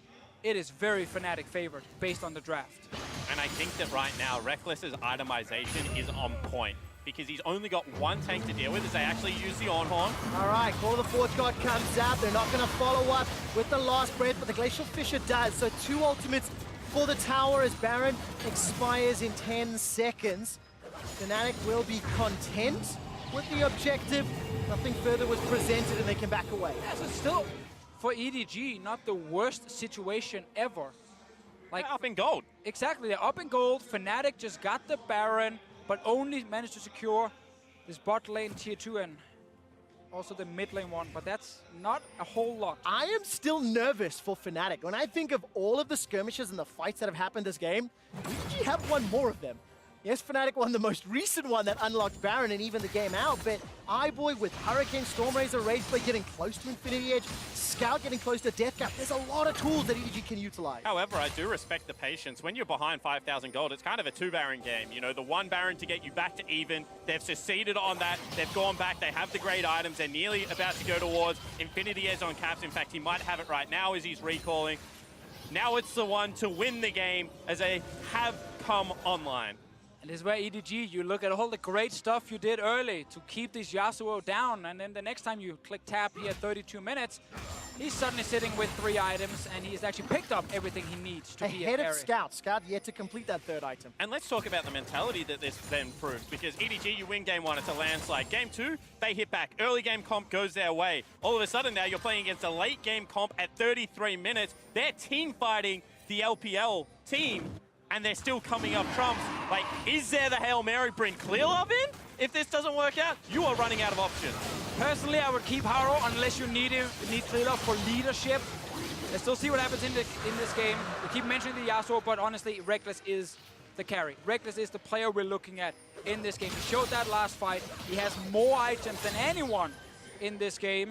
it is very Fnatic favored based on the draft. And I think that right now, Reckless's itemization is on point, because he's only got one tank to deal with as they actually use the Ornhorn. All right, Call of the Forge God comes out. They're not going to follow up with the last breath, but the Glacial Fissure does. So 2 ultimates for the tower as Baron expires in 10 seconds. Fnatic will be content with the objective. Nothing further was presented and they can back away. Yeah, so still, for EDG, not the worst situation ever. Like, they're up in gold. Exactly, they're up in gold. Fnatic just got the Baron, but only managed to secure this bot lane tier 2 and also the mid lane one, but that's not a whole lot. I am still nervous for Fnatic. When I think of all of the skirmishes and the fights that have happened this game, EDG have won more of them. Yes, Fnatic won the most recent one that unlocked Baron and even the game out, but iBoy with Hurricane, Stormrazor, Rageblade getting close to Infinity Edge, Scout getting close to Death Cap. There's a lot of tools that EDG can utilize. However, I do respect the patience. When you're behind 5,000 gold, it's kind of a 2-Baron game. You know, the 1 Baron to get you back to even. They've succeeded on that. They've gone back. They have the great items. They're nearly about to go towards Infinity Edge on Caps. In fact, he might have it right now as he's recalling. Now it's the one to win the game as they have come online. And this is where EDG, you look at all the great stuff you did early to keep this Yasuo down, and then the next time you click tab here at 32 minutes, he's suddenly sitting with 3 items, and he's actually picked up everything he needs to be a ahead carry. of Scout. Scout yet to complete that 3rd item. And let's talk about the mentality that this then proves, because EDG, you win game 1, it's a landslide. Game 2, they hit back. Early game comp goes their way. All of a sudden now you're playing against a late game comp at 33 minutes. They're team fighting the LPL team, and they're still coming up trumps. Like, is there the Hail Mary, bring Clearlove in? If this doesn't work out, you are running out of options. Personally, I would keep Haro unless you need Clearlove for leadership. Let's still see what happens in this game. We keep mentioning the Yasuo, but honestly, Reckless is the carry. Reckless is the player we're looking at in this game. He showed that last fight. He has more items than anyone in this game.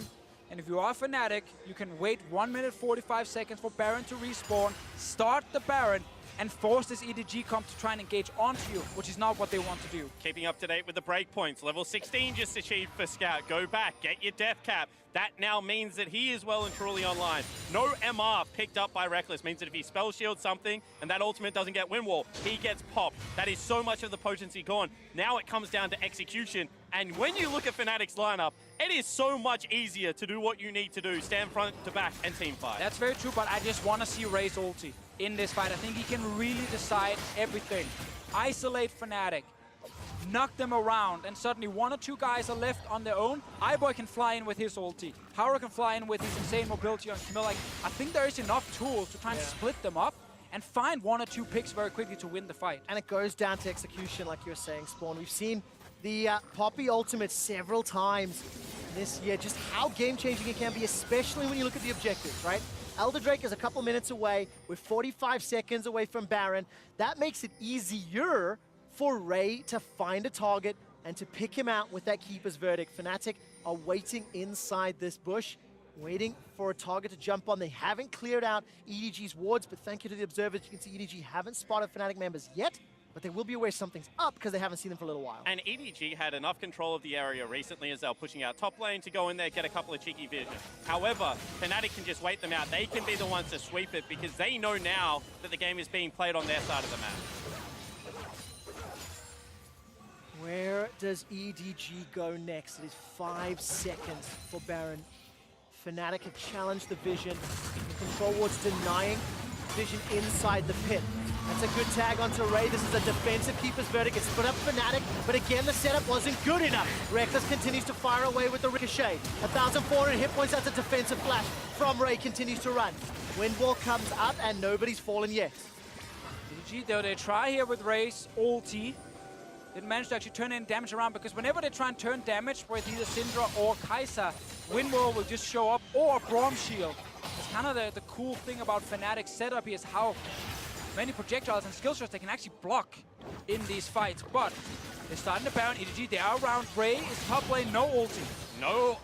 And if you are Fnatic, you can wait 1 minute 45 seconds for Baron to respawn, start the Baron, and force this EDG comp to try and engage onto you, which is not what they want to do. Keeping up to date with the breakpoints. Level 16 just achieved for Scout. Go back, get your death cap. That now means that he is well and truly online. No MR picked up by Reckless means that if he spell shields something and that ultimate doesn't get win wall, he gets popped. That is so much of the potency gone. Now it comes down to execution. And when you look at Fnatic's lineup, it is so much easier to do what you need to do. Stand front to back and team fight. That's very true, but I just want to see Ray's ulti in this fight. I think he can really decide everything. Isolate Fnatic, knock them around, and suddenly 1 or 2 guys are left on their own. iBoy can fly in with his ulti. Haro can fly in with his insane mobility on Camille. Like, I think there is enough tools to try and split them up and find 1 or 2 picks very quickly to win the fight. And it goes down to execution, like you were saying, Spawn. We've seen the Poppy ultimate several times this year, just how game-changing it can be, especially when you look at the objectives, right? Elder Drake is a couple minutes away. We're 45 seconds away from Baron. That makes it easier for Ray to find a target and to pick him out with that Keeper's Verdict. Fnatic are waiting inside this bush, waiting for a target to jump on. They haven't cleared out EDG's wards, but thank you to the observers. You can see EDG haven't spotted Fnatic members yet, but they will be aware something's up because they haven't seen them for a little while. And EDG had enough control of the area recently as they were pushing out top lane to go in there, get a couple of cheeky vision. However, Fnatic can just wait them out. They can be the ones to sweep it because they know now that the game is being played on their side of the map. Where does EDG go next? It is 5 seconds for Baron. Fnatic have challenged the vision. The control ward's denying vision inside the pit. That's a good tag onto Ray. This is a defensive keeper's verdict. It's split up Fnatic, but again, the setup wasn't good enough. Reckless continues to fire away with the ricochet. 1,400 hit points, that's a defensive flash from Ray, continues to run. Wind wall comes up and nobody's fallen yet. EDG, though, they try here with Ray's ulti. Didn't manage to actually turn any damage around, because whenever they try and turn damage with either Syndra or Kai'Sa, Windwall will just show up, or Braum Shield. It's kind of the cool thing about Fnatic's setup here is how many projectiles and skill shots they can actually block in these fights. But they're starting to Baron. EDG, they are around Ray. Is top lane, no ulti. No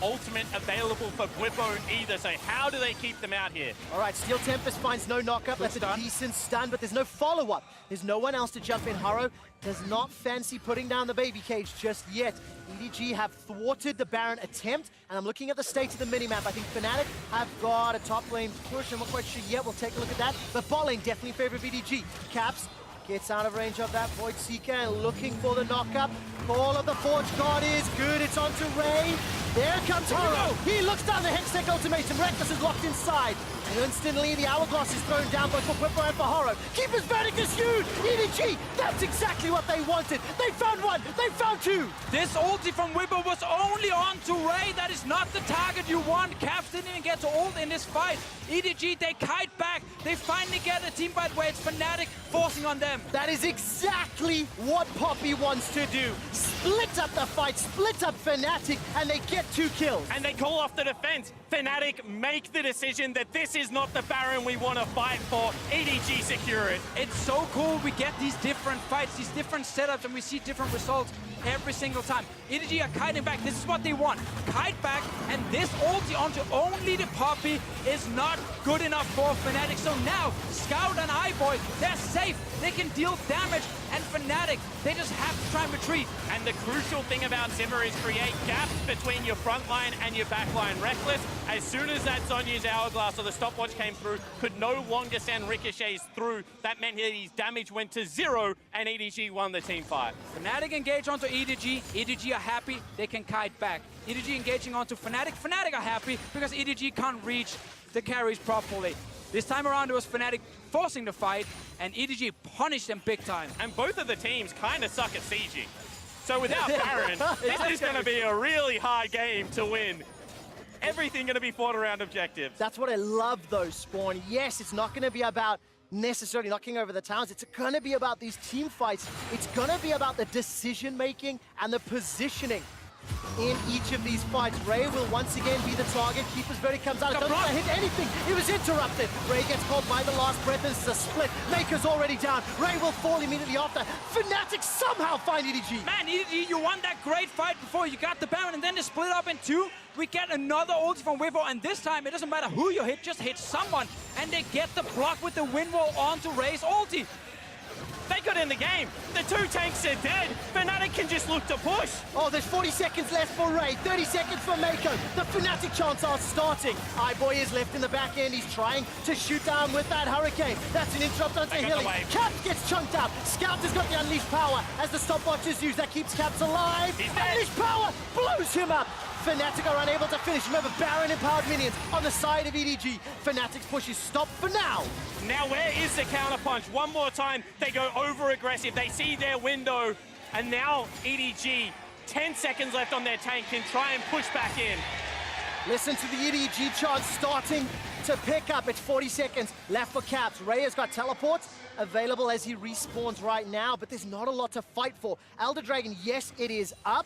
ultimate available for Bwipo either, so how do they keep them out here? All right, Steel Tempest finds no knockup. That's a decent stun, but there's no follow-up. There's no one else to jump in. Haro does not fancy putting down the baby cage just yet. EDG have thwarted the Baron attempt, and I'm looking at the state of the minimap. I think Fnatic have got a top lane push. I'm not quite sure yet. We'll take a look at that. But bot lane definitely in favor of EDG. Caps gets out of range of that Void Seeker and looking for the knockup. Call of the Forge God is good. It's onto Ray. There comes Haro. He looks down the Hextech ultimatum. Reckless is locked inside. And instantly the Hourglass is thrown down both for Bwipo and for Haro. Keeper's verdict is huge. EDG, that's exactly what they wanted. They found one. They found two. This ulti from Bwipo was only on to Ray. That is not the target you want. Caps didn't even get to ult in this fight. EDG, they kite back. They finally get a team fight where it's Fnatic forcing on them. That is exactly what Poppy wants to do. Split up the fight, split up Fnatic, and they get 2 kills. And they call off the defense. Fnatic make the decision that this is not the Baron we want to fight for. EDG secure it. It's so cool. We get these different fights, these different setups, and we see different results every single time. EDG are kiting back. This is what they want. Kite back, and this ulti onto only the Poppy is not good enough for Fnatic. So now, Scout and iBoy, they're safe. They can deal damage, and Fnatic, they just have to try and retreat. And the crucial thing about Zimmer is create gaps between your front line and your back line. Reckless, as soon as that Zonya's Hourglass or the stopwatch came through, could no longer send ricochets through. That meant his damage went to 0, and EDG won the team fight. Fnatic engage onto EDG. EDG are happy, they can kite back. EDG engaging onto Fnatic. Fnatic are happy because EDG can't reach the carries properly. This time around, it was Fnatic forcing the fight, and EDG punished them big time. And both of the teams kind of suck at sieging. So without Baron, this is going to be a really hard game to win. Everything going to be fought around objectives. That's what I love, though, Spawn. Yes, it's not going to be about necessarily knocking over the towns. It's going to be about these team fights. It's going to be about the decision-making and the positioning in each of these fights. Ray will once again be the target. Keeper's verdict comes out. It doesn't hit anything. It was interrupted. Ray gets caught by the last breath. This is a split. Maker's already down. Ray will fall immediately after. Fnatic somehow find EDG. Man, EDG, you won that great fight before you got the Baron, and then they split up in 2. We get another ulti from Bwipo, and this time it doesn't matter who you hit, just hit someone. And they get the block with the wind wall onto Ray's ulti. They got in the game. The 2 tanks are dead. Fnatic can just look to push. Oh, there's 40 seconds left for Ray, 30 seconds for Mako. The Fnatic chants are starting. iBoy is left in the back end. He's trying to shoot down with that Hurricane. That's an interrupt onto Hilly. Caps gets chunked out. Scout has got the Unleashed Power as the stopwatch is used. That keeps Caps alive. Unleashed Power blows him up. Fnatic are unable to finish. Remember, Baron empowered minions on the side of EDG. Fnatic's push is stopped for now. Now where is the counterpunch? One more time, they go over-aggressive. They see their window, and now EDG, 10 seconds left on their tank, can try and push back in. Listen to the EDG chant starting to pick up. It's 40 seconds left for Caps. Ray has got teleports available as he respawns right now, but there's not a lot to fight for. Elder Dragon, yes, it is up.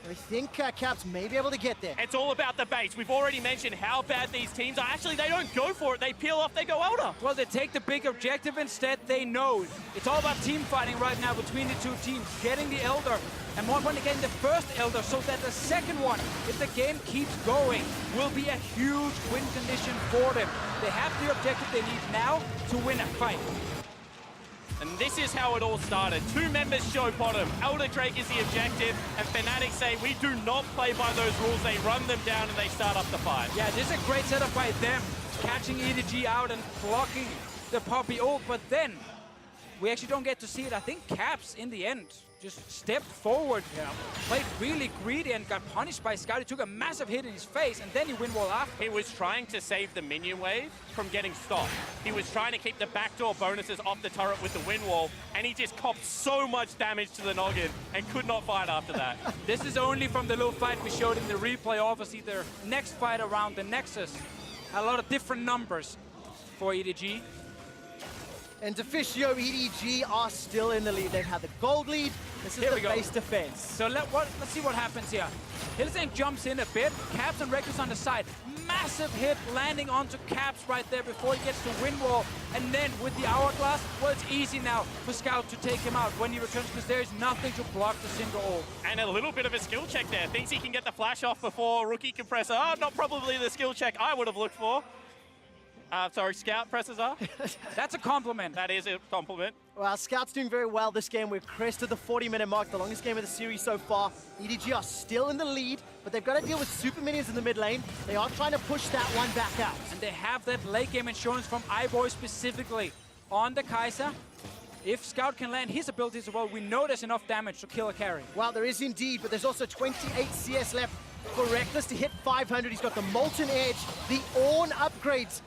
I think Caps may be able to get there. It's all about the base. We've already mentioned how bad these teams are. Actually, they don't go for it. They peel off, they go Elder. Well, they take the big objective instead. They know it's all about team fighting right now between the 2 teams. Getting the Elder, and more importantly, getting the first Elder, so that the second one, if the game keeps going, will be a huge win condition for them. They have the objective they need now to win a fight. And this is how it all started. 2 members show bottom. Elder Drake is the objective, and Fnatic say, we do not play by those rules. They run them down and they start up the fight. Yeah, this is a great setup by them, catching EDG out and blocking the Poppy ult, but then we actually don't get to see it. I think Caps, in the end, just stepped forward, played really greedy and got punished by Scout. He took a massive hit in his face, and then he win wall after. He was trying to save the minion wave from getting stopped. He was trying to keep the backdoor bonuses off the turret with the win wall, and he just copped so much damage to the noggin and could not fight after that. This is only from the little fight we showed in the replay. Obviously, their next fight around the Nexus. A lot of different numbers for EDG. And Deficio, EDG are still in the lead. They've had the gold lead. This is the base defense. So let's see what happens here. Hylissang jumps in a bit. Caps and Reckless on the side. Massive hit landing onto Caps right there before he gets to win wall. And then with the hourglass, well, it's easy now for Scout to take him out when he returns because there's nothing to block the single ult. And a little bit of a skill check there. Thinks he can get the flash off before Rookie can press. Oh, not probably the skill check I would have looked for. Sorry, Scout presses R. That's a compliment. That is a compliment. Well, Scout's doing very well this game. We've crested the 40-minute mark, the longest game of the series so far. EDG are still in the lead, but they've got to deal with super minions in the mid lane. They are trying to push that one back out. And they have that late game insurance from iBoy specifically on the Kai'Sa. If Scout can land his abilities as well, we know there's enough damage to kill a carry. Well, there is indeed, but there's also 28 CS left for Reckless to hit 500. He's got the Molten Edge, the Ornn upgrades.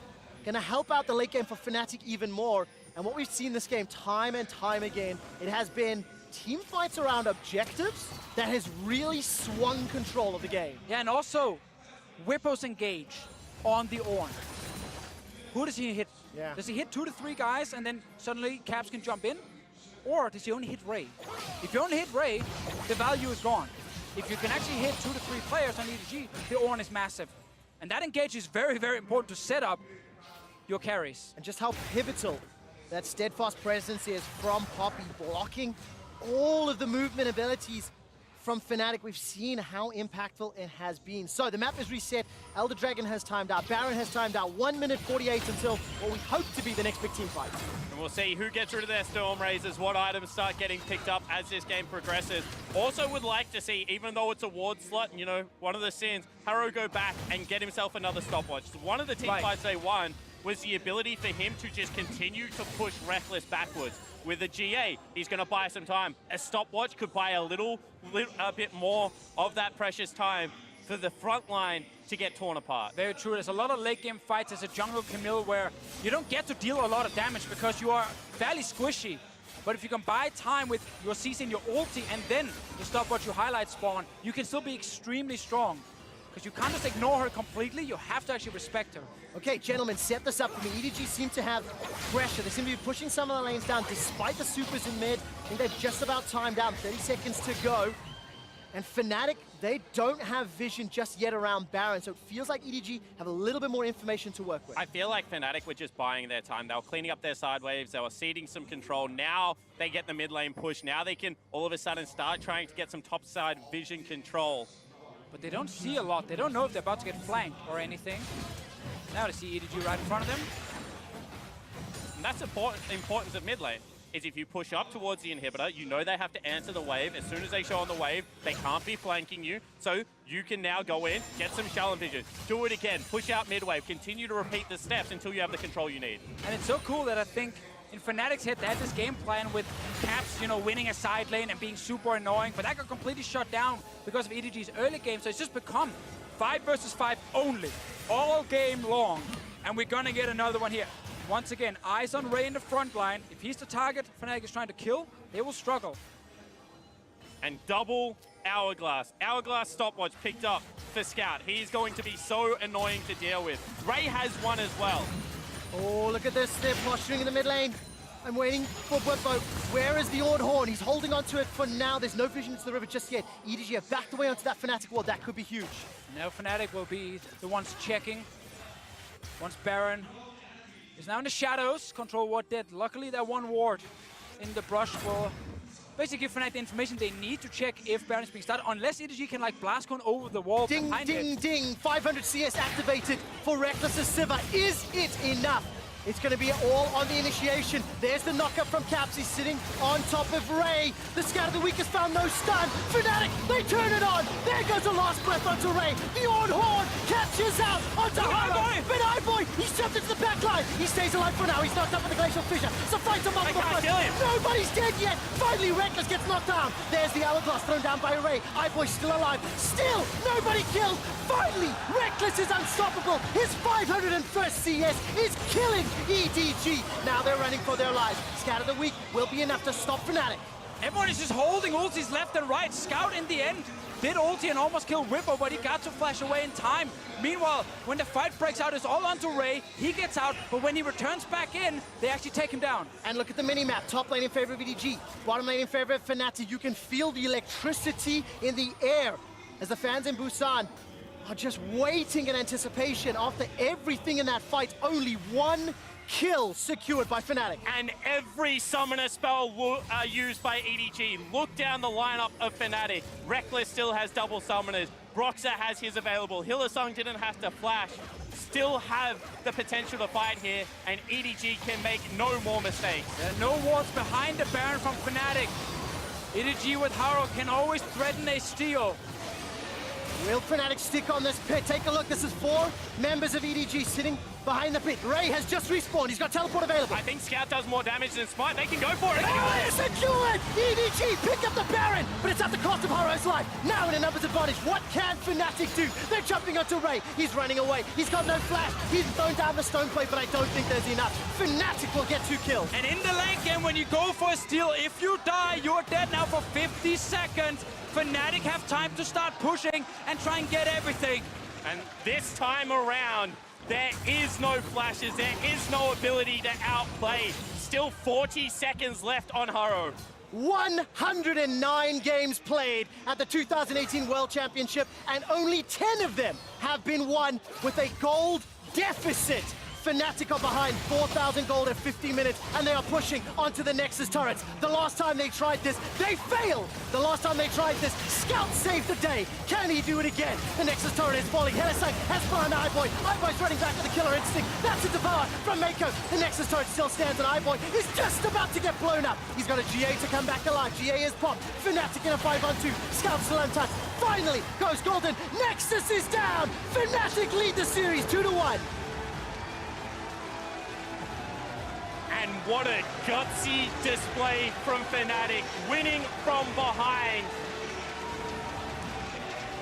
Gonna help out the late game for Fnatic even more. And what we've seen this game time and time again, it has been team fights around objectives that has really swung control of the game. Yeah, and also, Whippos engage on the Ornn. Who does he hit? Yeah. Does he hit 2 to 3 guys and then suddenly Caps can jump in? Or does he only hit Ray? If you only hit Ray, the value is gone. If you can actually hit 2 to 3 players on EDG, the Ornn is massive. And that engage is very, very important to set up your carries. And just how pivotal that steadfast presence is from Poppy, blocking all of the movement abilities from Fnatic. We've seen how impactful it has been. So the map is reset. Elder Dragon has timed out. Baron has timed out. 1 minute 48 until what we hope to be the next big team fight. And we'll see who gets rid of their Storm Razors, what items start getting picked up as this game progresses. Also would like to see, even though it's a ward slot, you know, one of the sins, Harrow go back and get himself another stopwatch. One of the team fights they won was the ability for him to just continue to push Reckless backwards. With a GA, he's going to buy some time. A stopwatch could buy a bit more of that precious time for the front line to get torn apart. Very true. There's a lot of late game fights as a jungle Camille where you don't get to deal a lot of damage because you are fairly squishy. But if you can buy time with your CC and your ulti and then the stopwatch you highlight spawn, you can still be extremely strong. Because you can't just ignore her completely, you have to actually respect her. Okay, gentlemen, set this up for me. EDG seem to have pressure. They seem to be pushing some of the lanes down despite the supers in mid. I think they've just about timed out, 30 seconds to go. And Fnatic, they don't have vision just yet around Baron, so it feels like EDG have a little bit more information to work with. I feel like Fnatic were just buying their time. They were cleaning up their side waves, they were ceding some control. Now they get the mid lane push. Now they can all of a sudden start trying to get some top side vision control. But they don't see a lot. They don't know if they're about to get flanked or anything. Now they see EDG right in front of them. And that's the importance of mid lane, is if you push up towards the inhibitor, you know they have to answer the wave. As soon as they show on the wave, they can't be flanking you. So you can now go in, get some shallow vision, do it again, push out mid wave, continue to repeat the steps until you have the control you need. And it's so cool that I think in Fnatic's head, they had this game plan with Caps, you know, winning a side lane and being super annoying, but that got completely shut down because of EDG's early game. So it's just become 5 versus 5 only, all game long. And we're gonna get another one here. Once again, eyes on Ray in the front line. If he's the target Fnatic is trying to kill, they will struggle. And double Hourglass. Hourglass stopwatch picked up for Scout. He's going to be so annoying to deal with. Ray has one as well. Oh, look at this. They're posturing in the mid lane. I'm waiting for Whippo. Where is the Ornn Horn? He's holding onto it for now. There's no vision to the river just yet. EDG have backed away onto that Fnatic wall. That could be huge. Now Fnatic will be the ones checking. Once Baron is now in the shadows. Control ward dead. Luckily, that one ward in the brush will basically give Fnatic the information they need to check if Baron is being started. Unless EDG can like blast cone over the wall ding, behind ding, it. ding. 500 CS activated for Reckless's Sivir. Is it enough? It's going to be all on the initiation. There's the knockup from Caps. He's sitting on top of Ray. The Scout of the Weak has found no stun. Fnatic, they turn it on. There goes the last breath onto Ray. The Ornn Horn catches out onto Harrow. But iBoy, he's jumped into the back line. He stays alive for now. He's knocked up with the glacial fissure. So fights him up on the front. Nobody's dead yet. Finally, Reckless gets knocked down. There's the hourglass thrown down by Ray. iBoy's still alive. Still, nobody killed. Finally, Reckless is unstoppable. His 501st CS is killing EDG. Now they're running for their lives. Scat of the week will be enough to stop Fnatic. Everyone is just holding ultis left and right. Scout in the end did ulti and almost kill Whippo, but he got to flash away in time. Meanwhile, when the fight breaks out, it's all onto Ray. He gets out, but when he returns back in, they actually take him down. And look at the mini-map. Top lane in favor of EDG. Bottom lane in favor of Fnatic. You can feel the electricity in the air as the fans in Busan are just waiting in anticipation. After everything in that fight, only one kill secured by Fnatic. And every summoner spell used by EDG. Look down the lineup of Fnatic. Reckless still has double summoners. Broxah has his available. Hylissang didn't have to flash. Still have the potential to fight here, and EDG can make no more mistakes. No wards behind the Baron from Fnatic. EDG with Haro can always threaten a steal. Will Fnatic stick on this pit? Take a look. This is 4 members of EDG sitting behind the pit. Ray has just respawned. He's got teleport available. I think Scout does more damage than Smite. They can go for it. Oh, it's a duel! EDG pick up the Baron, but it's at the cost of Haro's life. Now in a numbers advantage. What can Fnatic do? They're jumping onto Ray. He's running away. He's got no flash. He's thrown down the stone plate, but I don't think there's enough. Fnatic will get 2 kills. And in the late game, when you go for a steal, if you die, you're dead now for 50 seconds. Fnatic have time to start pushing and try and get everything. And this time around, there is no flashes. There is no ability to outplay. Still 40 seconds left on Haro. 109 games played at the 2018 World Championship, and only 10 of them have been won with a gold deficit. Fnatic are behind 4,000 gold at 50 minutes, and they are pushing onto the Nexus turrets. The last time they tried this, they failed. The last time they tried this, Scout saved the day. Can he do it again? The Nexus turret is falling. Hylissang has behind iBoy. iBoy's running back with the killer instinct. That's a devour from Mako. The Nexus turret still stands, and iBoy is just about to get blown up. He's got a GA to come back alive. GA is popped. Fnatic in a 5-on-2. Scout still untouched. Finally goes golden. Nexus is down. Fnatic lead the series 2-1. And what a gutsy display from Fnatic, winning from behind.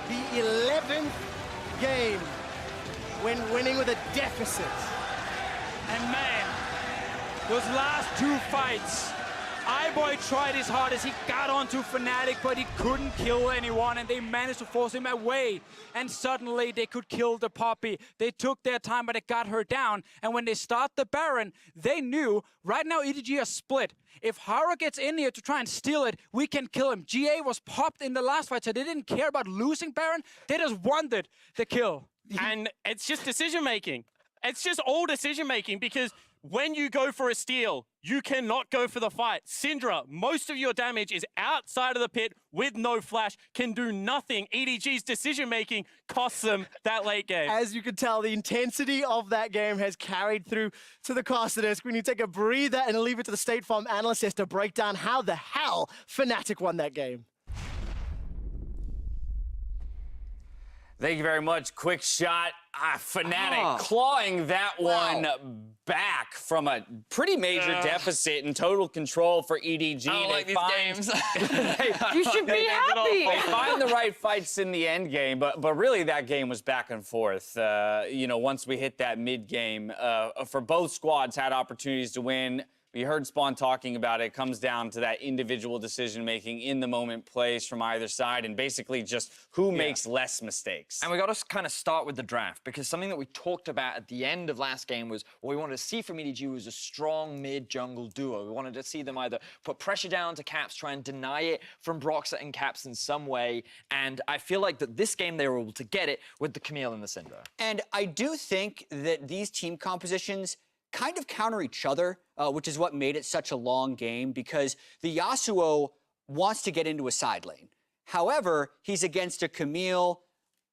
The 11th game when winning with a deficit. And man, those last 2 fights, iBoy tried his hardest. He got onto Fnatic, but he couldn't kill anyone, and they managed to force him away. And suddenly they could kill the Poppy. They took their time, but it got her down. And when they start the Baron, they knew right now EDG are split. If Haro gets in here to try and steal it, we can kill him. GA was popped in the last fight, so they didn't care about losing Baron. They just wanted the kill. And it's just decision-making. It's just all decision-making, because when you go for a steal, you cannot go for the fight. Syndra, most of your damage is outside of the pit with no flash, can do nothing. EDG's decision-making costs them that late game. As you can tell, the intensity of that game has carried through to the caster desk. When you take a breather and leave it to the State Farm analyst to break down how the hell Fnatic won that game. Thank you very much. Quick shot. Fnatic clawing that one back from a pretty major deficit and total control for EDG. I don't like these games. You should be happy. They find the right fights in the end game, but really that game was back and forth. You know, once we hit that mid game, for both squads had opportunities to win. We heard Spawn talking about it. It comes down to that individual decision-making in the moment plays from either side, and basically just who makes less mistakes. And we got to kind of start with the draft, because something that we talked about at the end of last game was what we wanted to see from EDG was a strong mid-jungle duo. We wanted to see them either put pressure down to Caps, try and deny it from Broxah and Caps in some way, and I feel like that this game they were able to get it with the Camille and the Syndra. And I do think that these team compositions kind of counter each other, which is what made it such a long game, because the Yasuo wants to get into a side lane. However, he's against a Camille,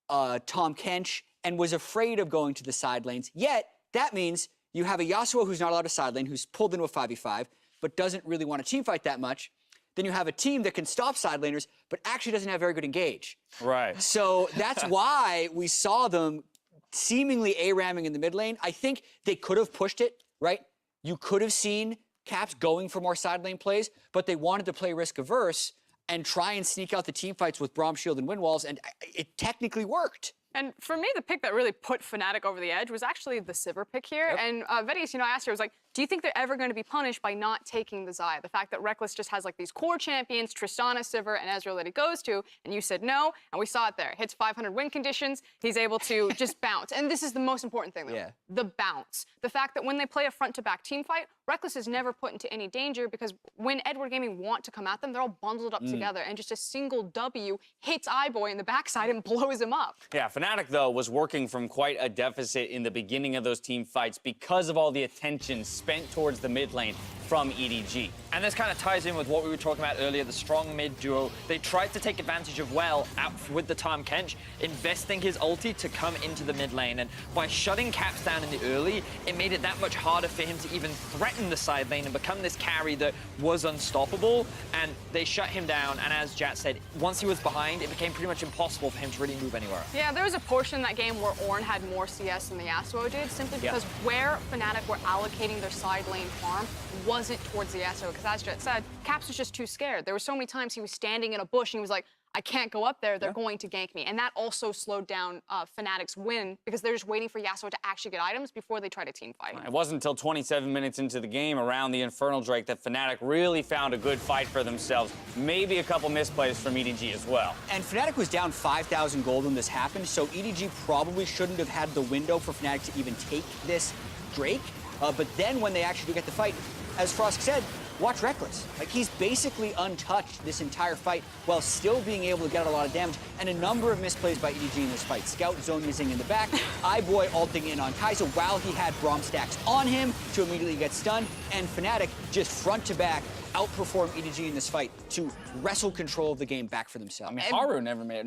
Tom Kench, and was afraid of going to the side lanes. Yet, that means you have a Yasuo who's not allowed to side lane, who's pulled into a 5v5, but doesn't really want to team fight that much. Then you have a team that can stop side laners, but actually doesn't have very good engage. Right. So that's why we saw them seemingly A-ramming in the mid lane. I think they could have pushed it, right? You could have seen Caps going for more side lane plays, but they wanted to play risk-averse and try and sneak out the team fights with Braum Shield and Wind Walls, and it technically worked. And for me, the pick that really put Fnatic over the edge was actually the Sivir pick here. Yep. And Vetis, I asked her, I was like, do you think they're ever going to be punished by not taking the Xayah? The fact that Reckless just has like these core champions, Tristana, Sivir, and Ezreal that he goes to, and you said no, and we saw it there. Hits 500 win conditions, he's able to just bounce. And this is the most important thing, though, the bounce. The fact that when they play a front-to-back team fight, Reckless is never put into any danger because when Edward Gaming want to come at them, they're all bundled up together, and just a single W hits iBoy in the backside and blows him up. Yeah, Fnatic, though, was working from quite a deficit in the beginning of those team fights because of all the attention spent towards the mid lane from EDG. And this kind of ties in with what we were talking about earlier, the strong mid duo. They tried to take advantage of out with the Tahm Kench, investing his ulti to come into the mid lane. And by shutting Caps down in the early, it made it that much harder for him to even threaten the side lane and become this carry that was unstoppable. And they shut him down. And as Jat said, once he was behind, it became pretty much impossible for him to really move anywhere. Yeah, there was a portion in that game where Ornn had more CS than the Yasuo did, simply because where Fnatic were allocating their side lane farm wasn't towards the Yasuo, because as Jet said, Caps was just too scared. There were so many times he was standing in a bush and he was like, I can't go up there, they're going to gank me. And that also slowed down Fnatic's win because they're just waiting for Yasuo to actually get items before they try to team fight. It wasn't until 27 minutes into the game around the Infernal Drake that Fnatic really found a good fight for themselves. Maybe a couple misplays from EDG as well. And Fnatic was down 5,000 gold when this happened, so EDG probably shouldn't have had the window for Fnatic to even take this Drake. But then when they actually do get the fight, as Frost said, watch Reckless. Like, he's basically untouched this entire fight while still being able to get a lot of damage, and a number of misplays by EDG in this fight. Scout zone using in the back, iBoy ulting in on Kai'Sa while he had Braum stacks on him to immediately get stunned, and Fnatic just front to back outperform EDG in this fight to wrestle control of the game back for themselves. I mean, Haro never made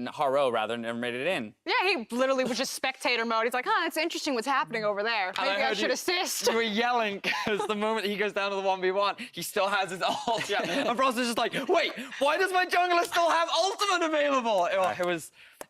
it in. Yeah, he literally was just spectator mode. He's like, huh, it's interesting what's happening over there. Maybe I should assist. You were yelling because the moment he goes down to the 1v1, he still has his ult. And Frost is just like, wait, why does my jungler still have ultimate available?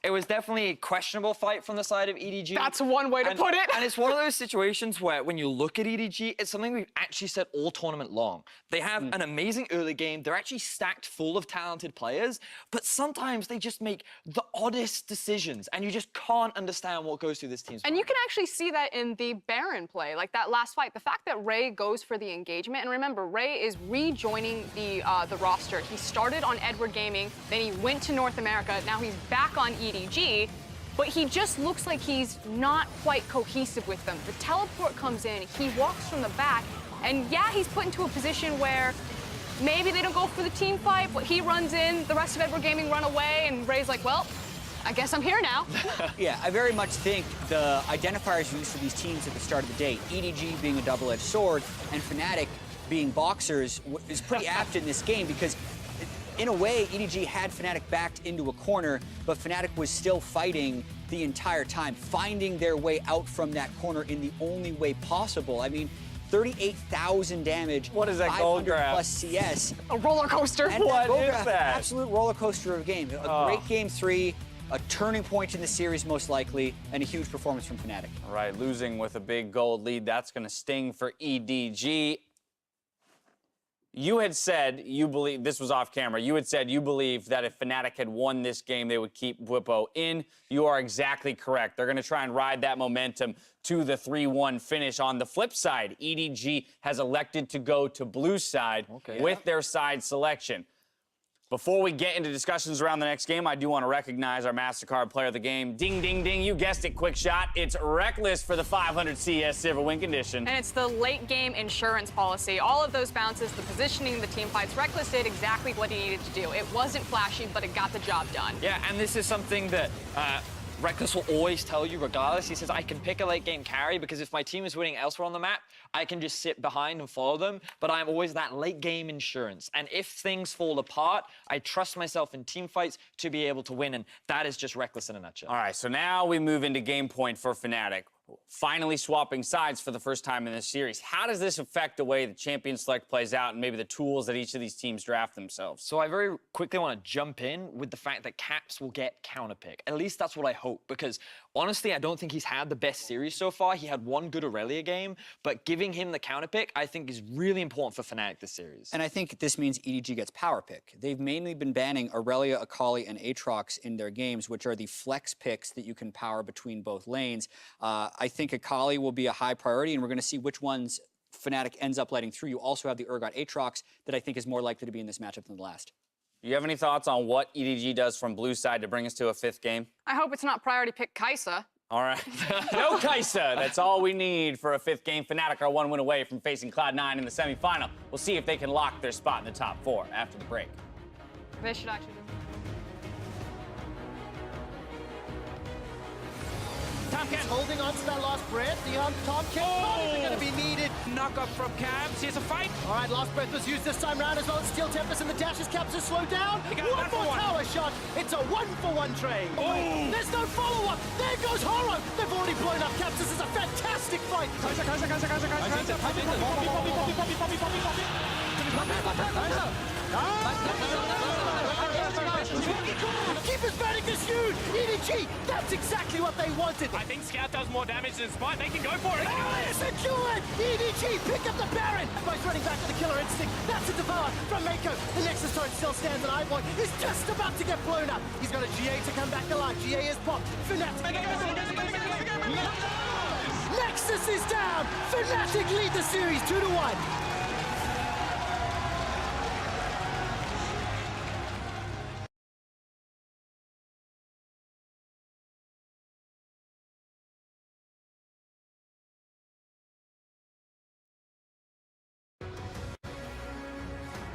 It was definitely a questionable fight from the side of EDG. That's one way to put it. And it's one of those situations where when you look at EDG, it's something we've actually said all tournament long. They have an amazing early game. They're actually stacked full of talented players, but sometimes they just make the oddest decisions, and you just can't understand what goes through this team's mind. And you can actually see that in the Baron play, like that last fight. The fact that Ray goes for the engagement, and remember, Ray is rejoining the roster. He started on Edward Gaming, then he went to North America, now he's back on EDG, but he just looks like he's not quite cohesive with them. The teleport comes in, he walks from the back, and yeah, he's put into a position where maybe they don't go for the team fight, but he runs in, the rest of Edward Gaming run away, and Ray's like, well, I guess I'm here now. Yeah, I very much think the identifiers used for these teams at the start of the day, EDG being a double-edged sword and Fnatic being boxers, is pretty apt in this game because in a way, EDG had Fnatic backed into a corner, but Fnatic was still fighting the entire time, finding their way out from that corner in the only way possible. I mean, 38,000 damage. What is that gold grab? Plus CS. A roller coaster. And what gold is grab, that? Absolute roller coaster of a game. A great game 3, a turning point in the series most likely, and a huge performance from Fnatic. All right, losing with a big gold lead, that's going to sting for EDG. You had said you believe, this was off camera, you had said you believe that if Fnatic had won this game, they would keep Bwipo in. You are exactly correct. They're going to try and ride that momentum to the 3-1 finish. On the flip side, EDG has elected to go to blue side with their side selection. Before we get into discussions around the next game, I do want to recognize our MasterCard player of the game. Ding, ding, ding. You guessed it, quick shot. It's Reckless for the 500 CS Sivir win condition. And it's the late game insurance policy. All of those bounces, the positioning, the team fights, Reckless did exactly what he needed to do. It wasn't flashy, but it got the job done. Yeah, and this is something that Reckless will always tell you regardless. He says, I can pick a late game carry because if my team is winning elsewhere on the map, I can just sit behind and follow them, but I'm always that late game insurance. And if things fall apart, I trust myself in team fights to be able to win, and that is just Reckless in a nutshell. All right, so now we move into game point for Fnatic. Finally swapping sides for the first time in this series. How does this affect the way the champion select plays out and maybe the tools that each of these teams draft themselves? So I very quickly want to jump in with the fact that Caps will get counterpick. At least that's what I hope, because Honestly, I don't think he's had the best series so far. He had one good Aurelia game, but giving him the counter pick, I think, is really important for Fnatic this series. And I think this means EDG gets power pick. They've mainly been banning Aurelia, Akali, and Aatrox in their games, which are the flex picks that you can power between both lanes. I think Akali will be a high priority, and we're going to see which ones Fnatic ends up letting through. You also have the Urgot Aatrox that I think is more likely to be in this matchup than the last. You have any thoughts on what EDG does from blue side to bring us to a 5th game? I hope it's not priority pick Kai'Sa. All right. No Kai'Sa. That's all we need for a 5th game. Fnatic are 1 win away from facing Cloud9 in the semifinal. We'll see if they can lock their spot in the top 4 after the break. They should actually do. He's holding on to that last breath. The Tomcat is going to be needed. Knock up from Cabs. Here's a fight. All right, last breath was used this time round as well as Steel Tempest and the dashes Caps are slowed down. One more tower shot. It's a 1-for-1 trade. Oh. There's no follow-up. There goes Horror. They've already blown up Caps. This is a fantastic fight. Keeper's Panic is huge! EDG, that's exactly what they wanted! I think Scout does more damage than Spite. They can go for it. Secured! EDG, pick up the Baron! Both running back with the Killer Instinct. That's a Devour from Mako. The Nexus turret still stands, and Ivor is just about to get blown up. He's got a GA to come back alive. GA is popped. Fnatic. Nexus is down! Fnatic lead the series 2-1.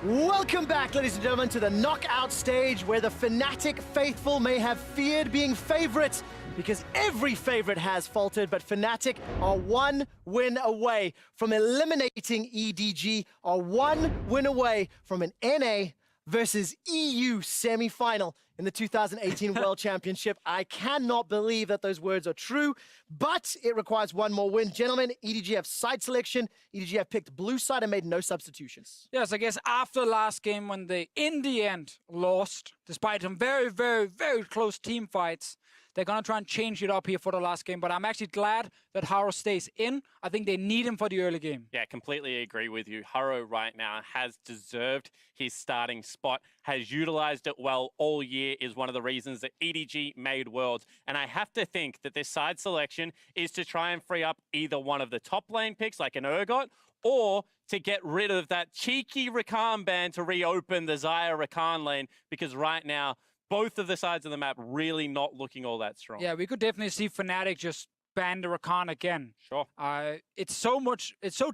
Welcome back, ladies and gentlemen, to the knockout stage where the Fnatic faithful may have feared being favorites because every favorite has faltered, but Fnatic are 1 win away from eliminating EDG, are 1 win away from an NA versus EU semi-final in the 2018 World Championship. I cannot believe that those words are true, but it requires 1 more win. Gentlemen, EDG have side selection. EDG have picked blue side and made no substitutions. Yes, I guess after last game when they, in the end, lost, despite some very, very, very close team fights, they're going to try and change it up here for the last game, but I'm actually glad that Haro stays in. I think they need him for the early game. Yeah, completely agree with you. Haro right now has deserved his starting spot, has utilized it well all year, is one of the reasons that EDG made Worlds. And I have to think that this side selection is to try and free up either one of the top lane picks, like an Urgot, or to get rid of that cheeky Rakan ban to reopen the Xayah Rakan lane, because right now, both of the sides of the map really not looking all that strong. Yeah, we could definitely see Fnatic just ban the Rakan again. Sure. It's so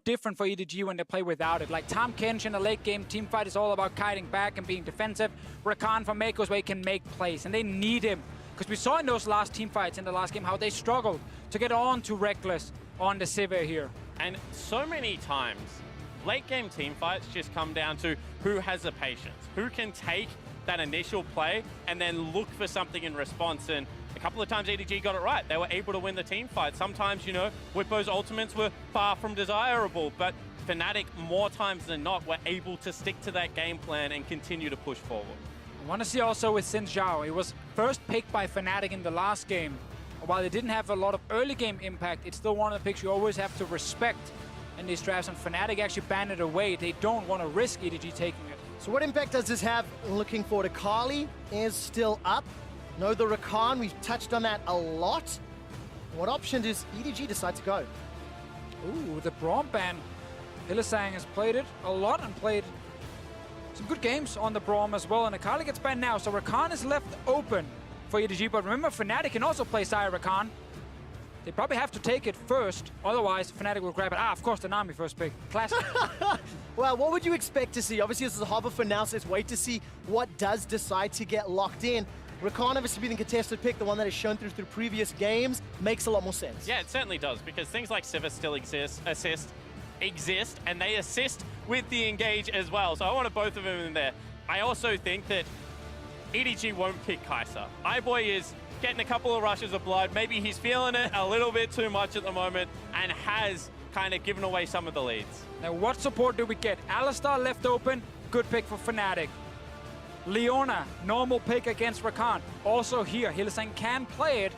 different for EDG when they play without it. Like Tahm Kench in a late game team fight is all about kiting back and being defensive. Rakan from Mako's way can make plays, and they need him. Because we saw in those last team fights in the last game how they struggled to get on to Reckless on the Sivir here. And so many times, late game team fights just come down to who has the patience, who can take that initial play and then look for something in response. And a couple of times EDG got it right. They were able to win the team fight. Sometimes, you know, Whippo's ultimates were far from desirable, but Fnatic, more times than not, were able to stick to that game plan and continue to push forward. I want to see also with Xin Zhao. He was first picked by Fnatic in the last game. While they didn't have a lot of early game impact, it's still one of the picks you always have to respect in these drafts, and Fnatic actually banned it away. They don't want to risk EDG taking it. So what impact does this have looking forward? Akali is still up. No, the Rakan, we've touched on that a lot. What option does EDG decide to go? Ooh, the Braum ban. Hylissang has played it a lot and played some good games on the Braum as well, and Akali gets banned now, so Rakan is left open for EDG, but remember, Fnatic can also play Xayah Rakan. They probably have to take it first, otherwise Fnatic will grab it. Ah, of course, the Nami first pick. Classic. Well, what would you expect to see? Obviously, this is a harbor for now, so let's wait to see what does decide to get locked in. Rakan obviously being the contested pick, the one that is shown through previous games, makes a lot more sense. Yeah, it certainly does, because things like Sivir still exist, and they assist with the engage as well. So I wanted both of them in there. I also think that EDG won't pick Kai'Sa. iBoy is getting a couple of rushes of blood. Maybe he's feeling it a little bit too much at the moment and has kind of given away some of the leads. Now, what support do we get? Alistar left open, good pick for Fnatic. Leona, normal pick against Rakan. Also here, Hylissang can play it.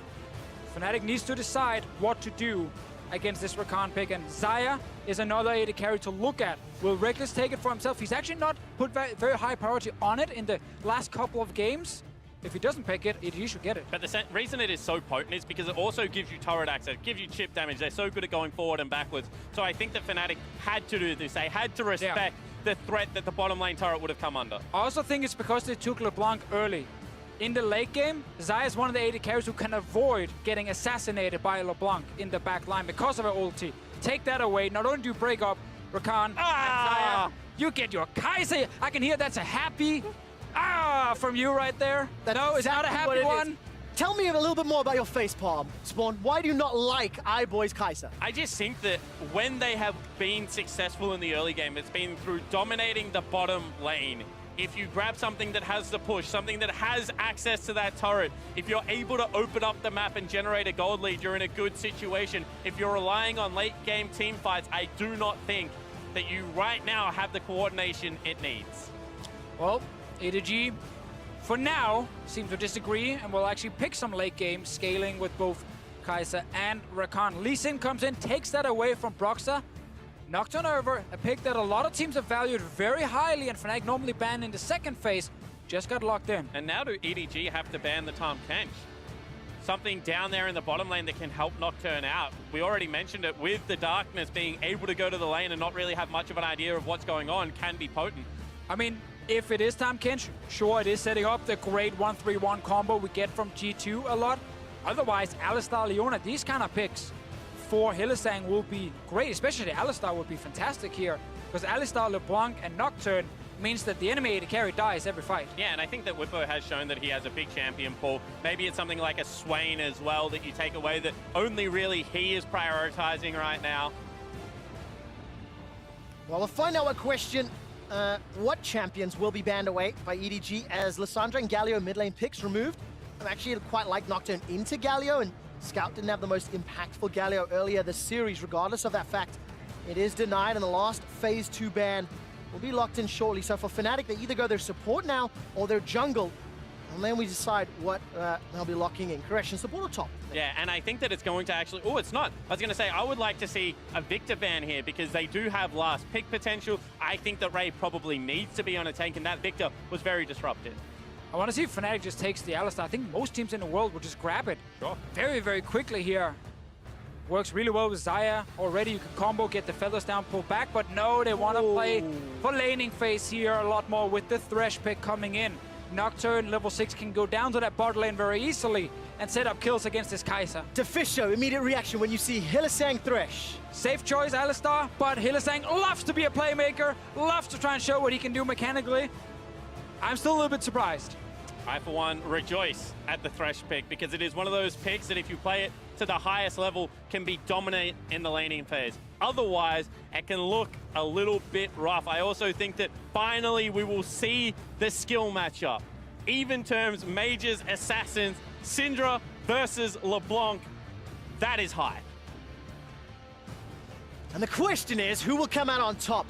Fnatic needs to decide what to do against this Rakan pick, and Xayah is another AD carry to look at. Will Reckless take it for himself? He's actually not put very high priority on it in the last couple of games. If he doesn't pick it, EDG should get it. But the reason it is so potent is because it also gives you turret access, gives you chip damage. They're so good at going forward and backwards. So I think that Fnatic had to do this. They had to respect the threat that the bottom lane turret would have come under. I also think it's because they took LeBlanc early. In the late game, Xayah is one of the AD carries who can avoid getting assassinated by LeBlanc in the back line because of her ulti. Take that away. Not only do you break up Rakan and Xayah, you get your Kai'Sa. I can hear that's a happy from you right there. No, it's not a happy one. Tell me a little bit more about your facepalm, Spawn. Why do you not like iBoy's Kai'Sa? I just think that when they have been successful in the early game, it's been through dominating the bottom lane. If you grab something that has the push, something that has access to that turret, if you're able to open up the map and generate a gold lead, you're in a good situation. If you're relying on late game team fights, I do not think that you right now have the coordination it needs. Well, EDG, for now, seem to disagree and will actually pick some late game scaling with both Kai'Sa and Rakan. Lee Sin comes in, takes that away from Broxah. Nocturne over, a pick that a lot of teams have valued very highly, and Fnatic normally banned in the second phase, just got locked in. And now do EDG have to ban the Tahm Kench? Something down there in the bottom lane that can help Nocturne out. We already mentioned it, with the Darkness being able to go to the lane and not really have much of an idea of what's going on can be potent. I mean, if it is Tahm Kench, sure, it is setting up the great 1-3-1 combo we get from G2 a lot. Otherwise, Alistar, Leona, these kind of picks for Hylissang will be great, especially Alistar would be fantastic here, because Alistar, LeBlanc, and Nocturne means that the enemy AD carry dies every fight. Yeah, and I think that Whippo has shown that he has a big champion pool. Maybe it's something like a Swain as well that you take away that only really he is prioritizing right now. Well, we'll find out what champions will be banned away by EDG as Lissandra and Galio mid lane picks removed. I actually quite like Nocturne into Galio, and Scout didn't have the most impactful Galio earlier this series. Regardless of that fact, it is denied, and the last phase 2 ban will be locked in shortly. So for Fnatic, they either go their support now or their jungle, and then we decide what they'll be locking in. Correction, support or top? Yeah, and I think that it's going to actually... Oh, it's not. I was going to say, I would like to see a Victor ban here because they do have last pick potential. I think that Ray probably needs to be on a tank, and that Victor was very disruptive. I want to see if Fnatic just takes the Alistar. I think most teams in the world will just grab it very, very quickly here. Works really well with Xayah already. You can combo, get the feathers down, pull back, but no, they want to play for laning phase here a lot more with the Thresh pick coming in. Nocturne, level 6, can go down to that bot lane very easily and set up kills against this Kai'Sa. Defisho, immediate reaction when you see Hylissang Thresh. Safe choice, Alistar, but Hylissang loves to be a playmaker, loves to try and show what he can do mechanically. I'm still a little bit surprised. I, for one, rejoice at the Thresh pick because it is one of those picks that if you play it to the highest level can be dominant in the laning phase. Otherwise, it can look a little bit rough. I also think that finally we will see the skill matchup. Even terms, mages, assassins, Syndra versus LeBlanc. That is hype. And the question is, who will come out on top?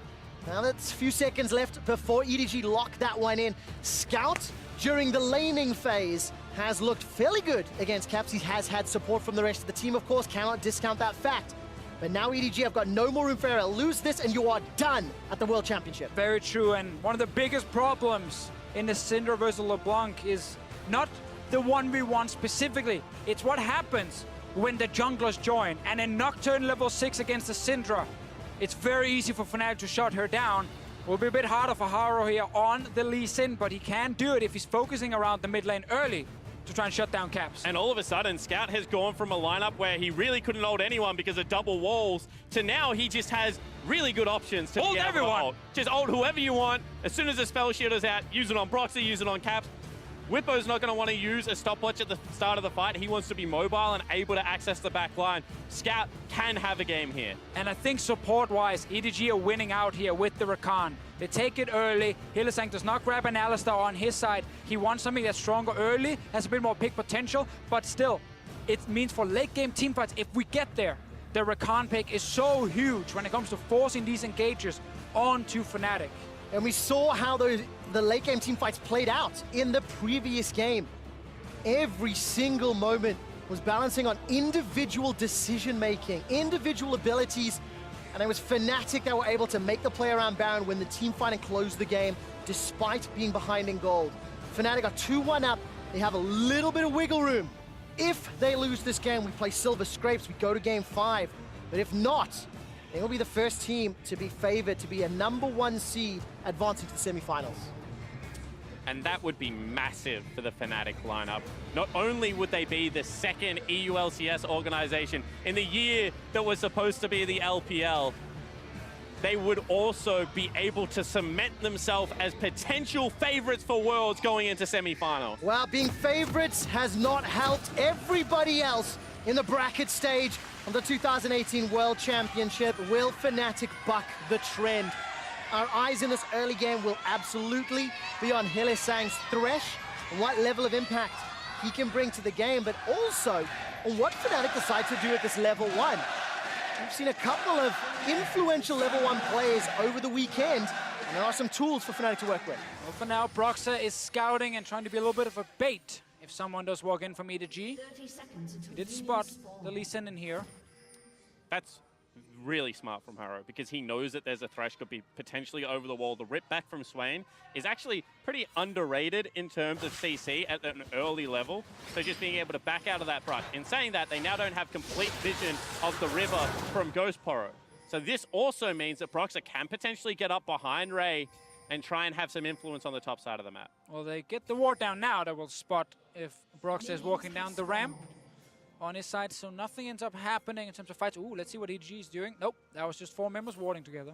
Now that's a few seconds left before EDG lock that one in. Scout, during the laning phase, has looked fairly good against Caps. He has had support from the rest of the team, of course, cannot discount that fact. But now EDG have got no more room for error. Lose this and you are done at the World Championship. Very true, and one of the biggest problems in the Syndra versus LeBlanc is not the 1v1 specifically. It's what happens when the junglers join. And in Nocturne level 6 against the Syndra, it's very easy for Fnatic to shut her down. Will be a bit harder for Haro here on the Lee Sin, but he can do it if he's focusing around the mid lane early to try and shut down Caps. And all of a sudden, Scout has gone from a lineup where he really couldn't hold anyone because of double walls to now he just has really good options to hold everyone. Just ult whoever you want. As soon as the spell shield is out, use it on Broxah, use it on Caps. Whippo's not going to want to use a stopwatch at the start of the fight. He wants to be mobile and able to access the back line. Scout can have a game here. And I think support-wise, EDG are winning out here with the Rakan. They take it early. Hylissang does not grab an Alistar on his side. He wants something that's stronger early, has a bit more pick potential, but still, it means for late-game teamfights, if we get there, the Rakan pick is so huge when it comes to forcing these engagers onto Fnatic. And we saw how the late-game teamfights played out in the previous game. Every single moment was balancing on individual decision-making, individual abilities, and it was Fnatic that were able to make the play around Baron when the team fight and close the game, despite being behind in gold. Fnatic are 2-1 up. They have a little bit of wiggle room. If they lose this game, we play Silver Scrapes, we go to game 5. But if not, they will be the first team to be favored to be a #1 seed advancing to the semifinals. And that would be massive for the Fnatic lineup. Not only would they be the second EULCS organization in the year that was supposed to be the LPL, they would also be able to cement themselves as potential favorites for Worlds going into semifinals. Well, being favorites has not helped everybody else in the bracket stage of the 2018 World Championship. Will Fnatic buck the trend? Our eyes in this early game will absolutely be on Hylissang's Thresh and what level of impact he can bring to the game, but also on what Fnatic decide to do at this level 1. We've seen a couple of influential level 1 players over the weekend, and there are some tools for Fnatic to work with. Well, for now, Broxah is scouting and trying to be a little bit of a bait if someone does walk in from EDG. He did spot the Lee Sin in here. That's really smart from Haro, because he knows that there's a Thresh could be potentially over the wall. The rip back from Swain is actually pretty underrated in terms of CC at an early level. So just being able to back out of that brush. In saying that, they now don't have complete vision of the river from Ghost Poro. So this also means that Broxah can potentially get up behind Ray and try and have some influence on the top side of the map. Well, they get the ward down now. That will spot if Broxah is walking down the ramp on his side, so nothing ends up happening in terms of fights. Ooh, let's see what EDG is doing. Nope, that was just 4 members warding together.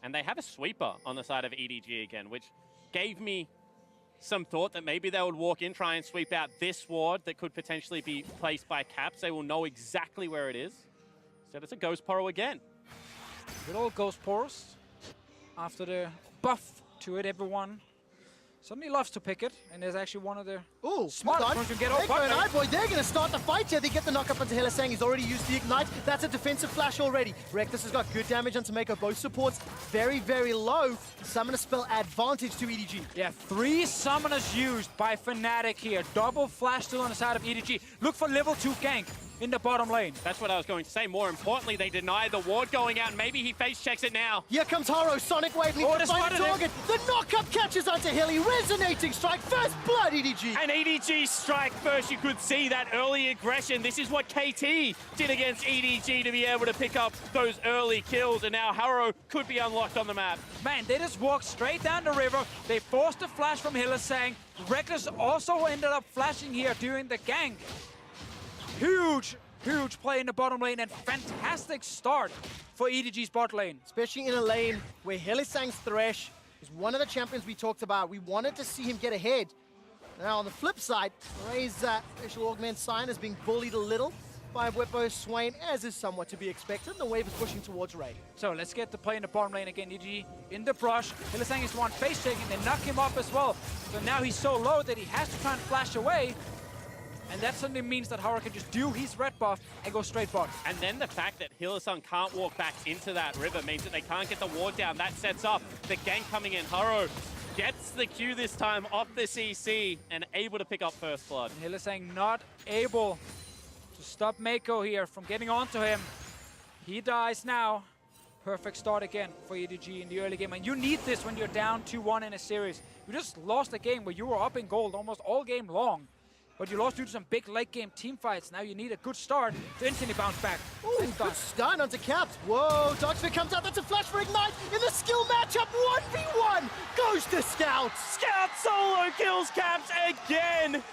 And they have a sweeper on the side of EDG again, which gave me some thought that maybe they would walk in, try and sweep out this ward that could potentially be placed by Caps. They will know exactly where it is. So it's a Ghost Poro again. Good old Ghost Poros. After the buff to it, everyone suddenly loves to pick it, and there's actually one of the smart ones to get off. Boy, they're going to start the fight here. They get the knock-up onto Hylissang. He's already used the Ignite. That's a defensive flash already. Reckless has got good damage on Tomeko. Both supports very, very low. Summoner spell advantage to EDG. Yeah, 3 summoners used by Fnatic here. Double flash still on the side of EDG. Look for level 2 gank in the bottom lane. That's what I was going to say. More importantly, they deny the ward going out, and maybe he face checks it now. Here comes Haro, Sonic Wave, needs to find the target. The knock-up catches onto Hilly, resonating strike, first blood, EDG. And EDG strike first, you could see that early aggression. This is what KT did against EDG to be able to pick up those early kills, and now Haro could be unlocked on the map. Man, they just walked straight down the river. They forced a flash from Hylissang. Reckless also ended up flashing here during the gank. Huge play in the bottom lane, and fantastic start for EDG's bot lane. Especially in a lane where Hylissang's Thresh is one of the champions we talked about. We wanted to see him get ahead. Now on the flip side, Ray's special augment sign is being bullied a little by Whippo Swain, as is somewhat to be expected, and the wave is pushing towards Ray. So let's get the play in the bottom lane again. EDG in the brush. Hylissang is the one face shaking, they knock him up as well. So now he's so low that he has to try and flash away. And that suddenly means that Haro can just do his red buff and go straight bot. And then the fact that Hylissang can't walk back into that river means that they can't get the ward down. That sets up the gank coming in. Haro gets the Q this time off the CC and able to pick up first blood. And Hylissang not able to stop Mako here from getting onto him. He dies now. Perfect start again for EDG in the early game. And you need this when you're down 2-1 in a series. You just lost a game where you were up in gold almost all game long. But you lost due to some big late game team fights. Now you need a good start to instantly bounce back. Ooh, good stun onto Caps. Whoa, Dogsphere comes out. That's a flash for Ignite in the skill matchup. 1v1 goes to Scout. Scout solo kills Caps again.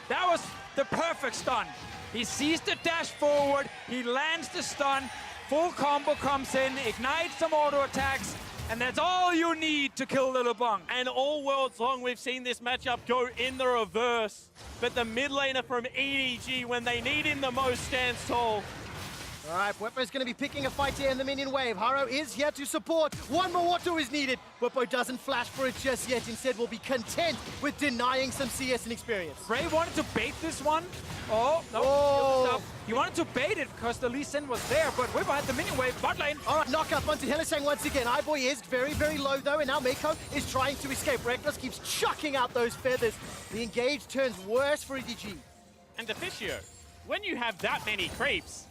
That was the perfect stun. He sees the dash forward. He lands the stun. Full combo comes in. Ignites some auto attacks. And that's all you need to kill Little Bung. And all worlds long, we've seen this matchup go in the reverse. But the mid laner from EDG, when they need him the most, stands tall. All right, Whippo's going to be picking a fight here in the minion wave. Haro is here to support. One more auto is needed. Whippo doesn't flash for it just yet. Instead, will be content with denying some CS and experience. Ray wanted to bait this one. Oh, no. Oh. He wanted to bait it because the Lee Sin was there, but Whippo had the minion wave bot lane. All right, knock up onto Hylissang once again. Boy is very, very low, though, and now Mako is trying to escape. Reckless keeps chucking out those feathers. The engage turns worse for EDG. And Deficio, when you have that many creeps,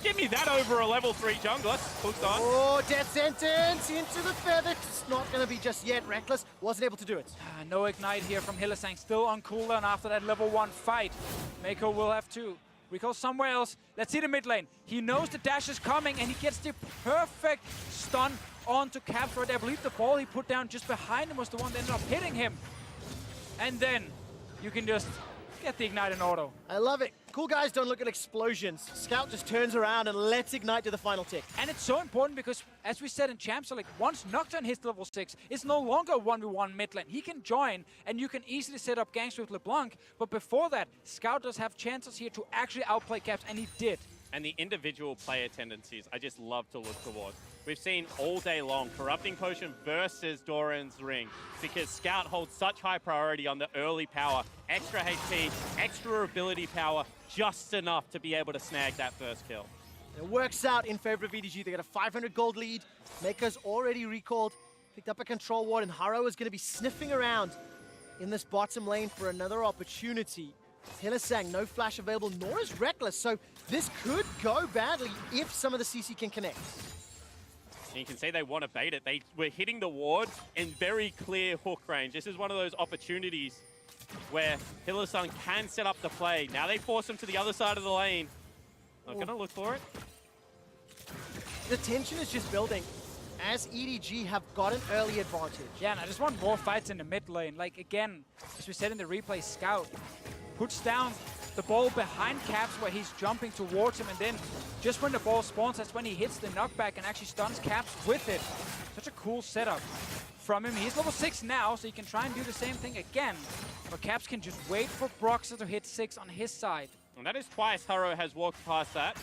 give me that over a level 3 jungler. Hooked on. Oh, death sentence into the feather. It's not going to be just yet. Reckless wasn't able to do it. No ignite here from Hylissang, still on cooldown after that level 1 fight. Mako will have to recall somewhere else. Let's see the mid lane. He knows the dash is coming and he gets the perfect stun onto Caps right there. I believe the ball he put down just behind him was the one that ended up hitting him. And then you can just get the ignite in auto. I love it. Cool guys don't look at explosions. Scout just turns around and lets Ignite do the final tick. And it's so important because, as we said in Champs, like once Nocturne hits level 6, it's no longer 1v1 mid lane. He can join, and you can easily set up ganks with LeBlanc. But before that, Scout does have chances here to actually outplay Caps, and he did. And the individual player tendencies, I just love to look towards. We've seen all day long Corrupting Potion versus Doran's Ring because Scout holds such high priority on the early power, extra HP, extra ability power, just enough to be able to snag that first kill. It works out in favor of EDG. They get a 500 gold lead. Maker's already recalled, picked up a control ward, and Haro is going to be sniffing around in this bottom lane for another opportunity. Hylissang, no flash available, nor is Reckless, so this could go badly if some of the CC can connect. And you can see they want to bait it. They were hitting the ward in very clear hook range. This is one of those opportunities where Hylissang can set up the play. Now they force him to the other side of the lane. Not going to look for it. The tension is just building as EDG have got an early advantage. Yeah, and I just want more fights in the mid lane. Like, again, as we said in the replay, Scout puts down the ball behind Caps where he's jumping towards him, and then just when the ball spawns, that's when he hits the knockback and actually stuns Caps with it. Such a cool setup from him. He's level 6 now, so he can try and do the same thing again. But Caps can just wait for Broxah to hit 6 on his side. And that is twice Haro has walked past that.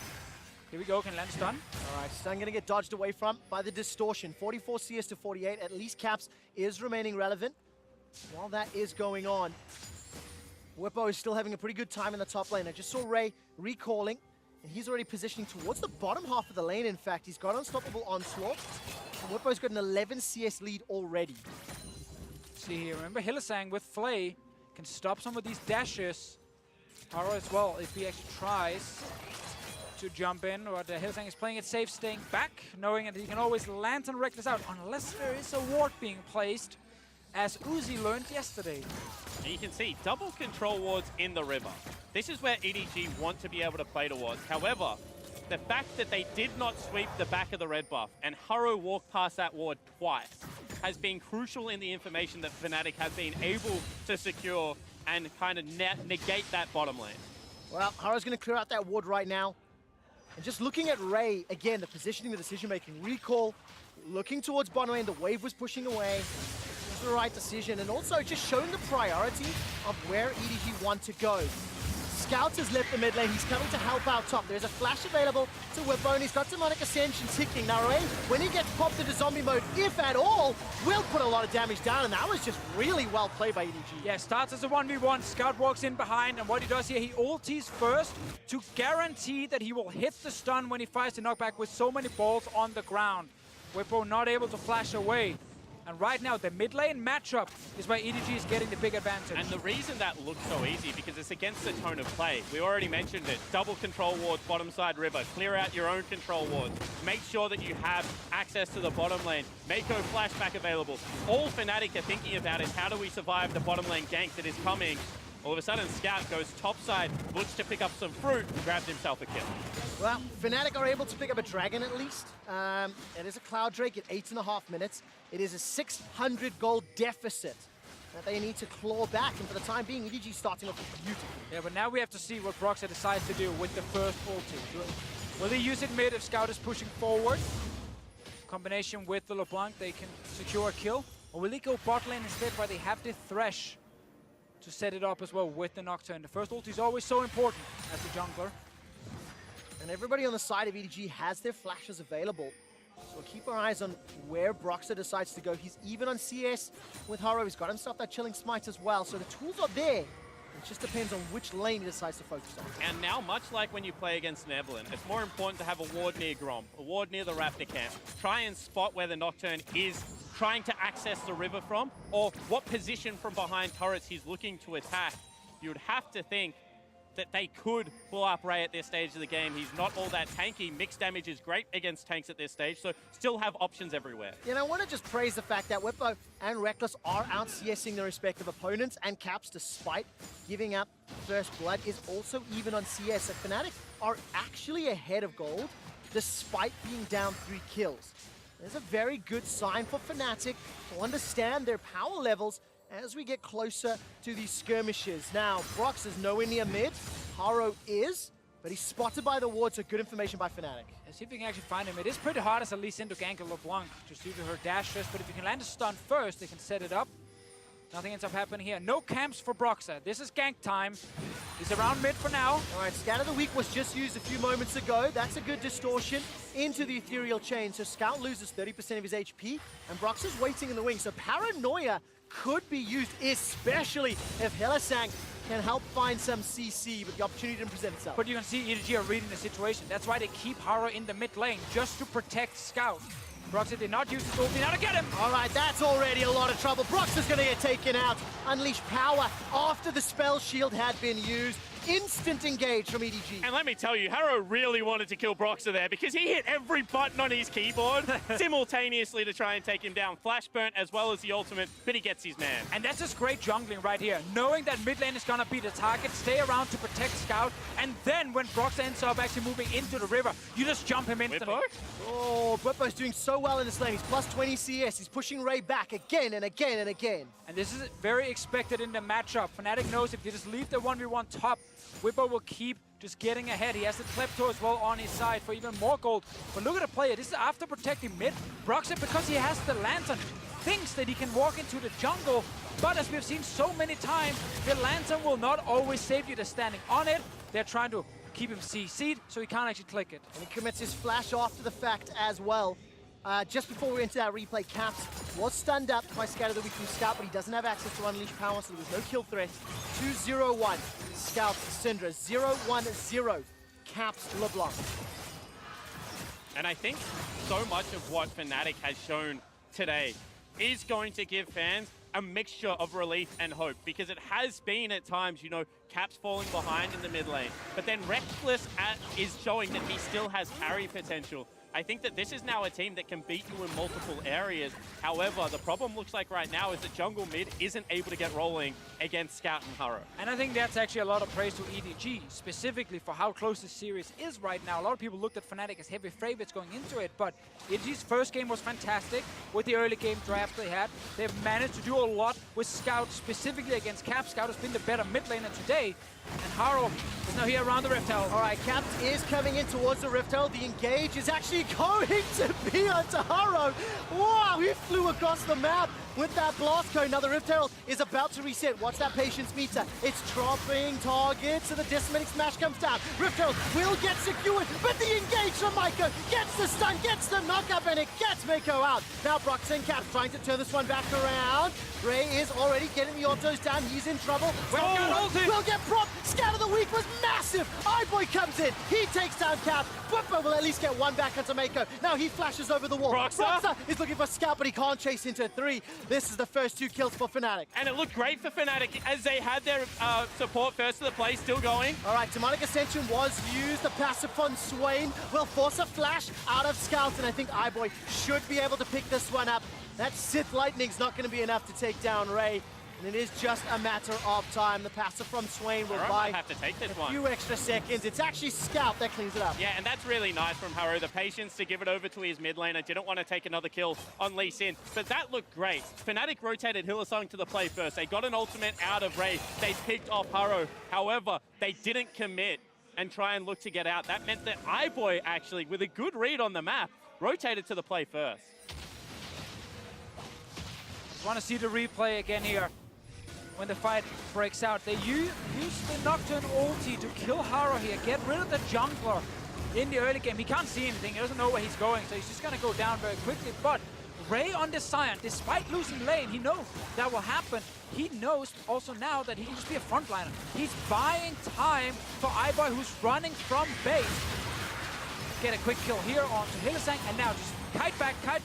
Here we go, can land stun. All right, stun gonna get dodged away from by the distortion. 44 CS to 48, at least Caps is remaining relevant. While that is going on, Whippo is still having a pretty good time in the top lane. I just saw Ray recalling, and he's already positioning towards the bottom half of the lane, in fact. He's got Unstoppable Onslaught, and Whippo's got an 11 CS lead already. See here, remember Hylissang with Flay can stop some of these dashes. Haro as well, if he actually tries to jump in, but Hylissang is playing it safe, staying back, knowing that he can always Lantern Reckless out, unless there is a ward being placed, as Uzi learned yesterday. And you can see double control wards in the river. This is where EDG want to be able to play towards. However, the fact that they did not sweep the back of the red buff and Haro walked past that ward twice has been crucial in the information that Fnatic has been able to secure and kind of negate that bottom lane. Well, Haro's going to clear out that ward right now. And just looking at Ray, again, the positioning, the decision-making, recall, looking towards bottom lane, the wave was pushing away. It was the right decision, and also just showing the priority of where EDG want to go. Scout has left the mid lane, he's coming to help out top. There's a flash available to Whippo, and he's got Demonic Ascension ticking. Now Ray, when he gets popped into zombie mode, if at all, will put a lot of damage down, and that was just really well played by EDG. Yeah, starts as a 1v1, Scout walks in behind, and what he does here, he ultis first to guarantee that he will hit the stun when he fires the knockback with so many balls on the ground. Whippo not able to flash away. And right now, the mid lane matchup is where EDG is getting the big advantage. And the reason that looks so easy, because it's against the tone of play. We already mentioned it. Double control wards, bottom side river. Clear out your own control wards. Make sure that you have access to the bottom lane. Mako flashback available. All Fnatic are thinking about is how do we survive the bottom lane gank that is coming. All of a sudden, Scout goes topside, looks to pick up some fruit, grabs himself a kill. Well, Fnatic are able to pick up a dragon at least. It is a Cloud Drake at 8.5 minutes. It is a 600 gold deficit that they need to claw back, and for the time being, EDG starting off beautifully. Yeah, but now we have to see what Broxah decides to do with the first ulti. Will he use it mid if Scout is pushing forward? Combination with the LeBlanc, they can secure a kill. Or will he go bot lane instead where they have the Thresh to set it up as well with the Nocturne? The first ulti is always so important as a jungler. And everybody on the side of EDG has their flashes available. So keep our eyes on where Broxah decides to go. He's even on CS with Haro. He's got himself that Chilling Smite as well. So the tools are there. It just depends on which lane he decides to focus on. And now, much like when you play against Neblin, it's more important to have a ward near Grom, a ward near the Raptor camp. Try and spot where the Nocturne is trying to access the river from, or what position from behind turrets he's looking to attack. You would have to think that they could pull up Ray at this stage of the game. He's not all that tanky. Mixed damage is great against tanks at this stage, so still have options everywhere. And I want to just praise the fact that Whippo and Reckless are out CSing their respective opponents, and Caps, despite giving up first blood, is also even on CS. So Fnatic are actually ahead of Gold, despite being down 3 kills. There's a very good sign for Fnatic to understand their power levels as we get closer to these skirmishes. Now, Brox is nowhere near mid. Haro is, but he's spotted by the ward, so good information by Fnatic. Let's see if we can actually find him. It is pretty hard as a Lee Sin to gank a LeBlanc to see her dashes, but if you can land a stun first, they can set it up. Nothing ends up happening here. No camps for Broxah. This is gank time. He's around mid for now. All right, Scout of the Week was just used a few moments ago. That's a good distortion into the ethereal chain. So Scout loses 30% of his HP, and Broxah's waiting in the wing. So Paranoia could be used, especially if Hylissang can help find some CC, but the opportunity didn't present itself. But you can see EDG are reading the situation. That's why they keep Haro in the mid lane, just to protect Scout. Broxah did not use his ulti, now to get him! All right, that's already a lot of trouble. Broxah's gonna get taken out. Unleash power after the spell shield had been used. Instant engage from EDG. And let me tell you, Haro really wanted to kill Broxah there because he hit every button on his keyboard simultaneously to try and take him down. Flash burnt as well as the ultimate, but he gets his man. And that's just great jungling right here. Knowing that mid lane is gonna be the target, stay around to protect Scout, and then when Broxah ends up actually moving into the river, you just jump him instantly. Whippo? Oh, Whippo's doing so well in this lane. He's plus 20 CS. He's pushing Ray back again and again and again. And this is very expected in the matchup. Fnatic knows if they just leave the 1v1 top, Whippo will keep just getting ahead. He has the Klepto as well on his side for even more gold. But look at the player. This is after protecting mid. Broxah, because he has the Lantern, thinks that he can walk into the jungle. But as we've seen so many times, the Lantern will not always save you. They're standing on it. They're trying to keep him CC'd, so he can't actually click it. And he commits his flash after the fact as well. Just before we enter that replay, Caps was stunned up by Scout of the Week from Scout, but he doesn't have access to Unleash Power, so there was no kill threat. 2-0-1. Scout, Syndra. 0-1-0. Caps, LeBlanc. And I think so much of what Fnatic has shown today is going to give fans a mixture of relief and hope, because it has been at times, you know, Caps falling behind in the mid lane, but then Reckless is showing that he still has carry potential. I think that this is now a team that can beat you in multiple areas. However, the problem looks like right now is that jungle mid isn't able to get rolling against Scout and Haro. And I think that's actually a lot of praise to EDG, specifically for how close the series is right now. A lot of people looked at Fnatic as heavy favorites going into it, but EDG's first game was fantastic with the early game draft they had. They've managed to do a lot with Scout, specifically against Cap. Scout has been the better mid laner today, and Haro is now here around the Rift Herald. All right, Caps is coming in towards the Rift Herald. The engage is actually going to be onto Haro. Wow, he flew across the map with that blast cone. Now the Rift Herald is about to reset. Watch that patience meter. It's dropping targets, and the Decimating Smash comes down. Rift Herald will get secured, but the engage from Maiko gets the stun, gets the knockup, and it gets Maiko out. Now Brox and Caps trying to turn this one back around. Ray is already getting the autos down. He's in trouble. Will get propped. Scout of the Week was massive. iBoy comes in. He takes down Cap. Whippo will at least get one back onto Maiko. Now he flashes over the wall. Broxah is looking for Scout, but he can't chase into 3. This is the first 2 kills for Fnatic. And it looked great for Fnatic as they had their support first to the play still going. All right, Demonic Ascension was used. The passive on Swain will force a flash out of Scout, and I think iBoy should be able to pick this one up. That Sith Lightning's not going to be enough to take down Ray. And it is just a matter of time. The passive from Swain will buy have to take this a few extra seconds. It's actually Scout that cleans it up. Yeah, and that's really nice from Haro. The patience to give it over to his mid laner. Didn't want to take another kill on Lee Sin, but that looked great. Fnatic rotated Hylissang to the play first. They got an ultimate out of Ray. They picked off Haro. However, they didn't commit and try and look to get out. That meant that iBoy actually, with a good read on the map, rotated to the play first. Just want to see the replay again here. When the fight breaks out, they use the Nocturne ulti to kill Haro here, get rid of the jungler in the early game. He can't see anything, he doesn't know where he's going, so he's just gonna go down very quickly. But Ray on the Sion, despite losing lane, he knows that will happen. He knows also now that he can just be a frontliner. He's buying time for iBoy, who's running from base. Get a quick kill here onto Hylissang, and now just kite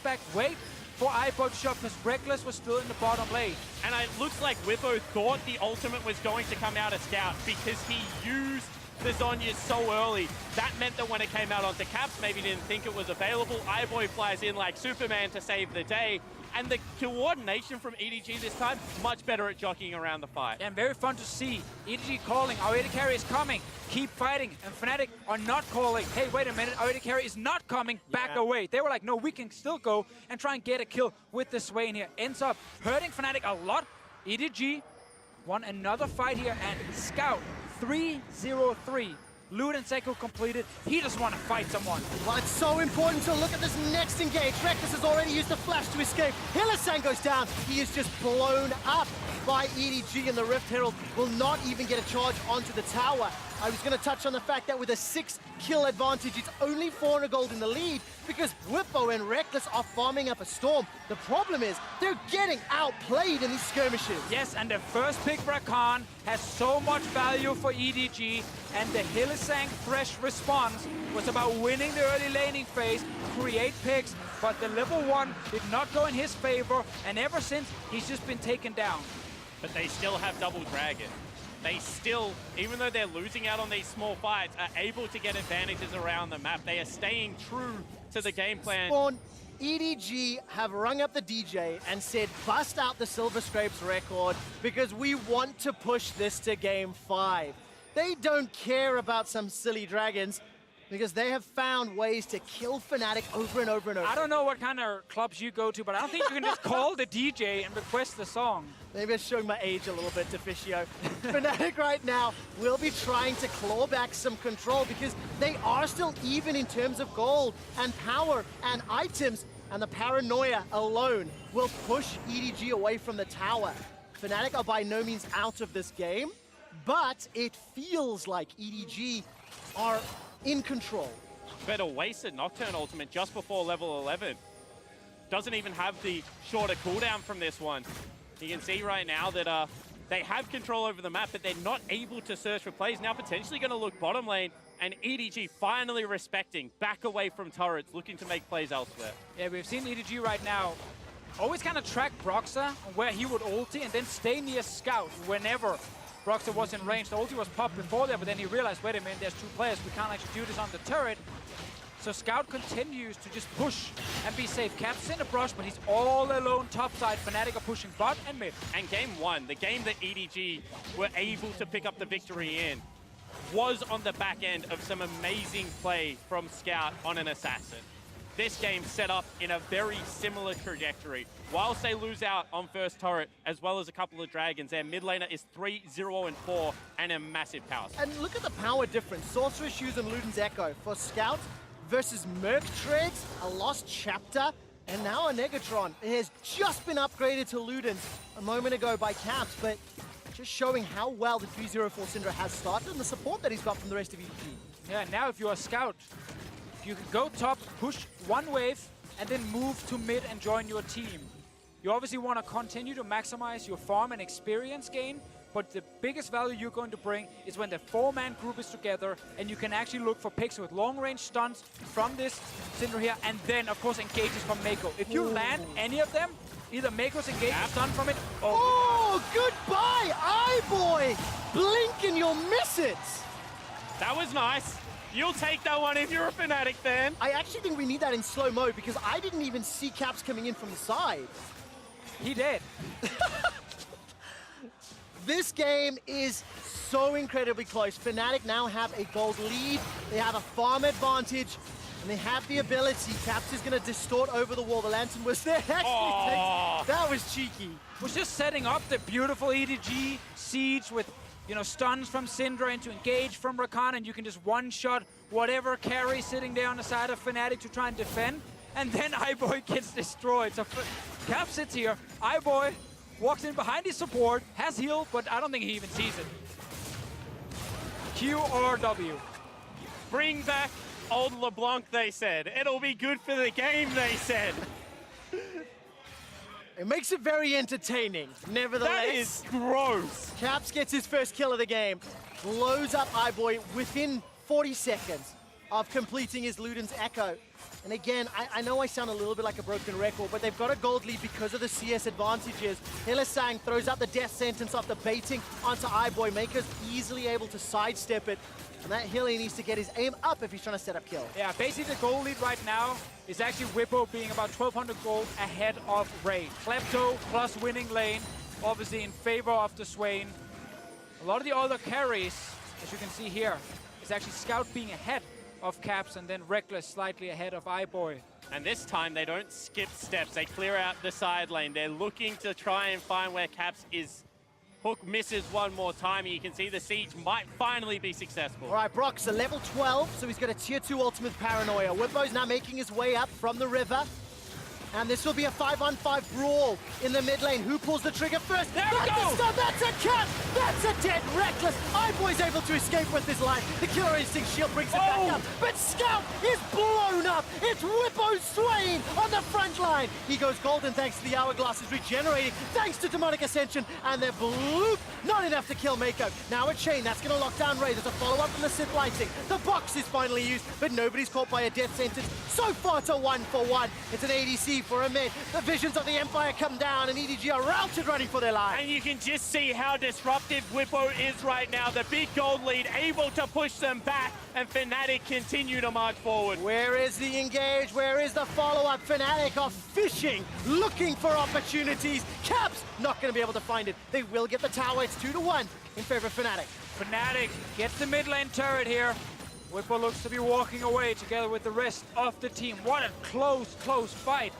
back, wait for iBoy to shot because Reckless was still in the bottom lane. And it looks like Whippo thought the ultimate was going to come out of Scout because he used the Zhonya's so early. That meant that when it came out onto Caps, maybe didn't think it was available. iBoy flies in like Superman to save the day. And the coordination from EDG this time, much better at jockeying around the fight. And very fun to see. EDG calling, our AD carry is coming. Keep fighting. And Fnatic are not calling. Hey, wait a minute, our AD carry is not coming. Back away. They were like, no, we can still go and try and get a kill with the Swain here. Ends up hurting Fnatic a lot. EDG won another fight here, and Scout 3-0-3. Loot and Seiko completed. He just want to fight someone. Well, it's so important to look at this next engage. Reckless has already used the flash to escape. Hylissang goes down. He is just blown up by EDG, and the Rift Herald will not even get a charge onto the tower. I was going to touch on the fact that with a 6-kill advantage, it's only 400 gold in the lead because Whippo and Reckless are farming up a Storm. The problem is they're getting outplayed in these skirmishes. Yes, and the first pick Rakan has so much value for EDG, and the Hylissang Thresh response was about winning the early laning phase, create picks, but the level 1 did not go in his favor, and ever since, he's just been taken down. But they still have double dragon. They still, even though they're losing out on these small fights, are able to get advantages around the map. They are staying true to the game plan. Spawn, EDG have rung up the DJ and said, bust out the Silver Scrapes record because we want to push this to game 5. They don't care about some silly dragons because they have found ways to kill Fnatic over and over and over. I don't know what kind of clubs you go to, but I don't think you can just call the DJ and request the song. Maybe I'm showing my age a little bit to Fischio. Fnatic right now will be trying to claw back some control because they are still even in terms of gold and power and items, and the paranoia alone will push EDG away from the tower. Fnatic are by no means out of this game, but it feels like EDG are in control. But a wasted Nocturne ultimate just before level 11. Doesn't even have the shorter cooldown from this one. You can see right now that they have control over the map, but they're not able to search for plays. Now potentially going to look bottom lane, and EDG finally respecting, back away from turrets, looking to make plays elsewhere. Yeah, we've seen EDG right now always kind of track Broxah on where he would ulti and then stay near Scout whenever Broxah was in range. The ulti was popped before there, but then he realized, wait a minute, there's 2 players. We can't actually do this on the turret. So Scout continues to just push and be safe. Caps in the brush, but he's all alone topside. Fnatic are pushing bot and mid. And game 1, the game that EDG were able to pick up the victory in, was on the back end of some amazing play from Scout on an assassin. This game set up in a very similar trajectory. Whilst they lose out on first turret, as well as a couple of dragons, their mid laner is 3-0-4 and a massive power. And look at the power difference. Sorcerer Shoes and Luden's Echo for Scout versus Merc Treads, a lost chapter, and now a Negatron. It has just been upgraded to Luden's a moment ago by Caps, but just showing how well the 304 Syndra has started and the support that he's got from the rest of EDG. Yeah, now if you're a Scout, you can go top, push 1 wave, and then move to mid and join your team. You obviously want to continue to maximize your farm and experience gain, but the biggest value you're going to bring is when the 4-man group is together and you can actually look for picks with long-range stunts from this Syndra here, and then, of course, engages from Mako. If you land any of them, either Mako's engage or stun from it. Oh, goodbye, iBoy! Blink and you'll miss it! That was nice. You'll take that one if you're a Fnatic fan. I actually think we need that in slow mode because I didn't even see Caps coming in from the side. He did. This game is so incredibly close. Fnatic now have a gold lead, they have a farm advantage, and they have the ability. Caps is going to distort over the wall. The Lantern was there. Actually, that was cheeky. Was just setting up the beautiful EDG siege with, you know, stuns from Syndra into engage from Rakan, and you can just one-shot whatever carry sitting there on the side of Fnatic to try and defend, and then iBoy gets destroyed. So Cap sits here, iBoy walks in behind his support, has healed, but I don't think he even sees it. Q or W. Bring back old LeBlanc, they said. It'll be good for the game, they said. It makes it very entertaining, nevertheless. That is gross. Caps gets his first kill of the game, blows up iBoy within 40 seconds. of completing his Luden's Echo. And again, I know I sound a little bit like a broken record, but they've got a gold lead because of the CS advantages. Hylissang throws out the death sentence after baiting onto iBoy. Maker's easily able to sidestep it. And that Hilly needs to get his aim up if he's trying to set up kill. Yeah, basically the goal lead right now is actually Whippo being about 1,200 gold ahead of Ray. Klepto plus winning lane, obviously in favor of the Swain. A lot of the other carries, as you can see here, is actually Scout being ahead of Caps and then Reckless slightly ahead of iBoy. And this time they don't skip steps. They clear out the side lane. They're looking to try and find where Caps is. Hook misses one more time. You can see the siege might finally be successful. All right, Brock's a level 12, so he's got a tier 2 ultimate Paranoia. Whippo's now making his way up from the river. And this will be a 5-on-5 brawl in the mid lane. Who pulls the trigger first? There we go! That's a cat! That's a dead Reckless! iBoy's able to escape with his life. The Killer Instinct shield brings it back up. But Scout is blown up! It's Whippo Swain on the front line! He goes golden thanks to the Hourglass is regenerating, thanks to Demonic Ascension, and they're bloop! Not enough to kill Mako. Now a chain, that's gonna lock down Ray. There's a follow-up from the Sith Lighting. The box is finally used, but nobody's caught by a death sentence. So far to 1-for-1. It's an ADC for a mid. The visions of the Empire come down and EDG are routed running for their lives. And you can just see how disruptive Whippo is right now. The big gold lead able to push them back, and Fnatic continue to march forward. Where is the engage? Where is the follow-up? Fnatic are fishing, looking for opportunities. Caps not going to be able to find it. They will get the tower. It's 2-1 in favor of Fnatic. Fnatic gets the mid lane turret here. Whippo looks to be walking away together with the rest of the team. What a close fight.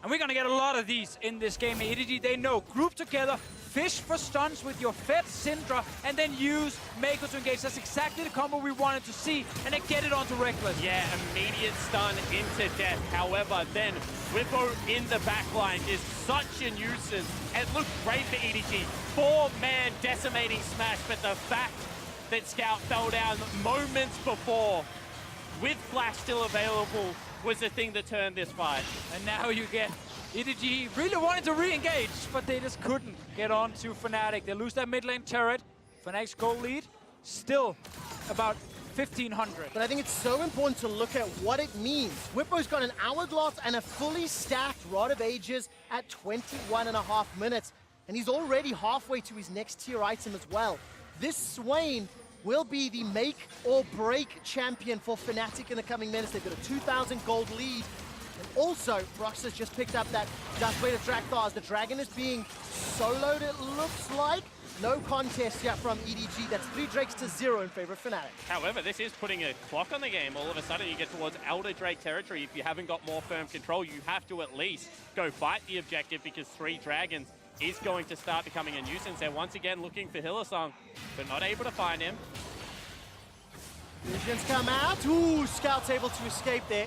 And we're gonna get a lot of these in this game. EDG, they know. Group together, fish for stuns with your Fed Syndra, and then use Mako to engage. That's exactly the combo we wanted to see, and then get it onto Reckless. Yeah, immediate stun into death. However, then Whippo in the backline is such a nuisance. It looked great for EDG. 4-man decimating smash, but the fact that Scout fell down moments before, with Flash still available, was the thing that turned this fight. And now you get EDG really wanted to re-engage, but they just couldn't get on to Fnatic. They lose that mid lane turret. Fnatic's goal lead still about 1,500. But I think it's so important to look at what it means. Whippo's got an Hourglass and a fully stacked Rod of Ages at 21.5 minutes. And he's already halfway to his next tier item as well. This Swain will be the make or break champion for Fnatic in the coming minutes. They've got a 2,000 gold lead. And also, Brox has just picked up that Dustblade of Drakthar. The dragon is being soloed, it looks like. No contest yet from EDG. That's 3 Drakes to 0 in favor of Fnatic. However, this is putting a clock on the game. All of a sudden, you get towards Elder Drake territory. If you haven't got more firm control, you have to at least go fight the objective, because 3 dragons is going to start becoming a nuisance. They're once again looking for Hylissang, but not able to find him. Visions come out. Ooh, Scout's able to escape there.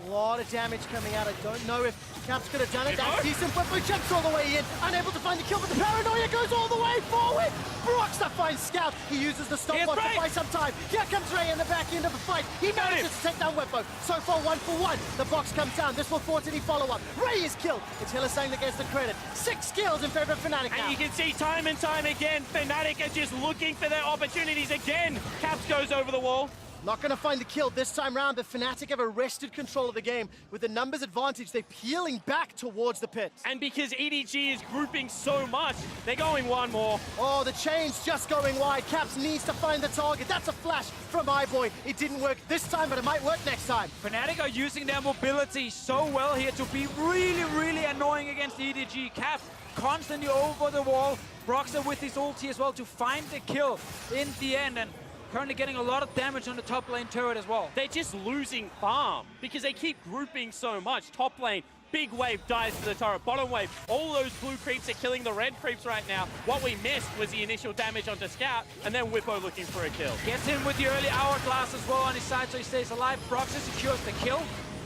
A lot of damage coming out. I don't know if Caps could have done it. That's decent. Whippo jumps all the way in. Unable to find the kill, but the Paranoia goes all the way forward. Broxer finds Scout. He uses the stopwatch to buy some time. Here comes Ray in the back end of the fight. He manages to take down Whippo. So far, 1-for-1. The box comes down. This will force any follow-up. Ray is killed. It's Hylissang that gets the credit. 6 kills in favor of Fnatic now. And you can see time and time again, Fnatic are just looking for their opportunities again. Caps goes over the wall. Not going to find the kill this time round, but Fnatic have arrested control of the game. With the numbers advantage, they're peeling back towards the pit. And because EDG is grouping so much, they're going one more. Oh, the chain's just going wide. Caps needs to find the target. That's a flash from iBoy. It didn't work this time, but it might work next time. Fnatic are using their mobility so well here to be really annoying against EDG. Caps constantly over the wall. Broxer with his ulti as well to find the kill in the end. And currently getting a lot of damage on the top lane turret as well. They're just losing farm because they keep grouping so much. Top lane, big wave dies to the turret. Bottom wave, all those blue creeps are killing the red creeps right now. What we missed was the initial damage onto Scout, and then Whippo looking for a kill. Gets in with the early Hourglass as well on his side, so he stays alive. Broxer secures the kill.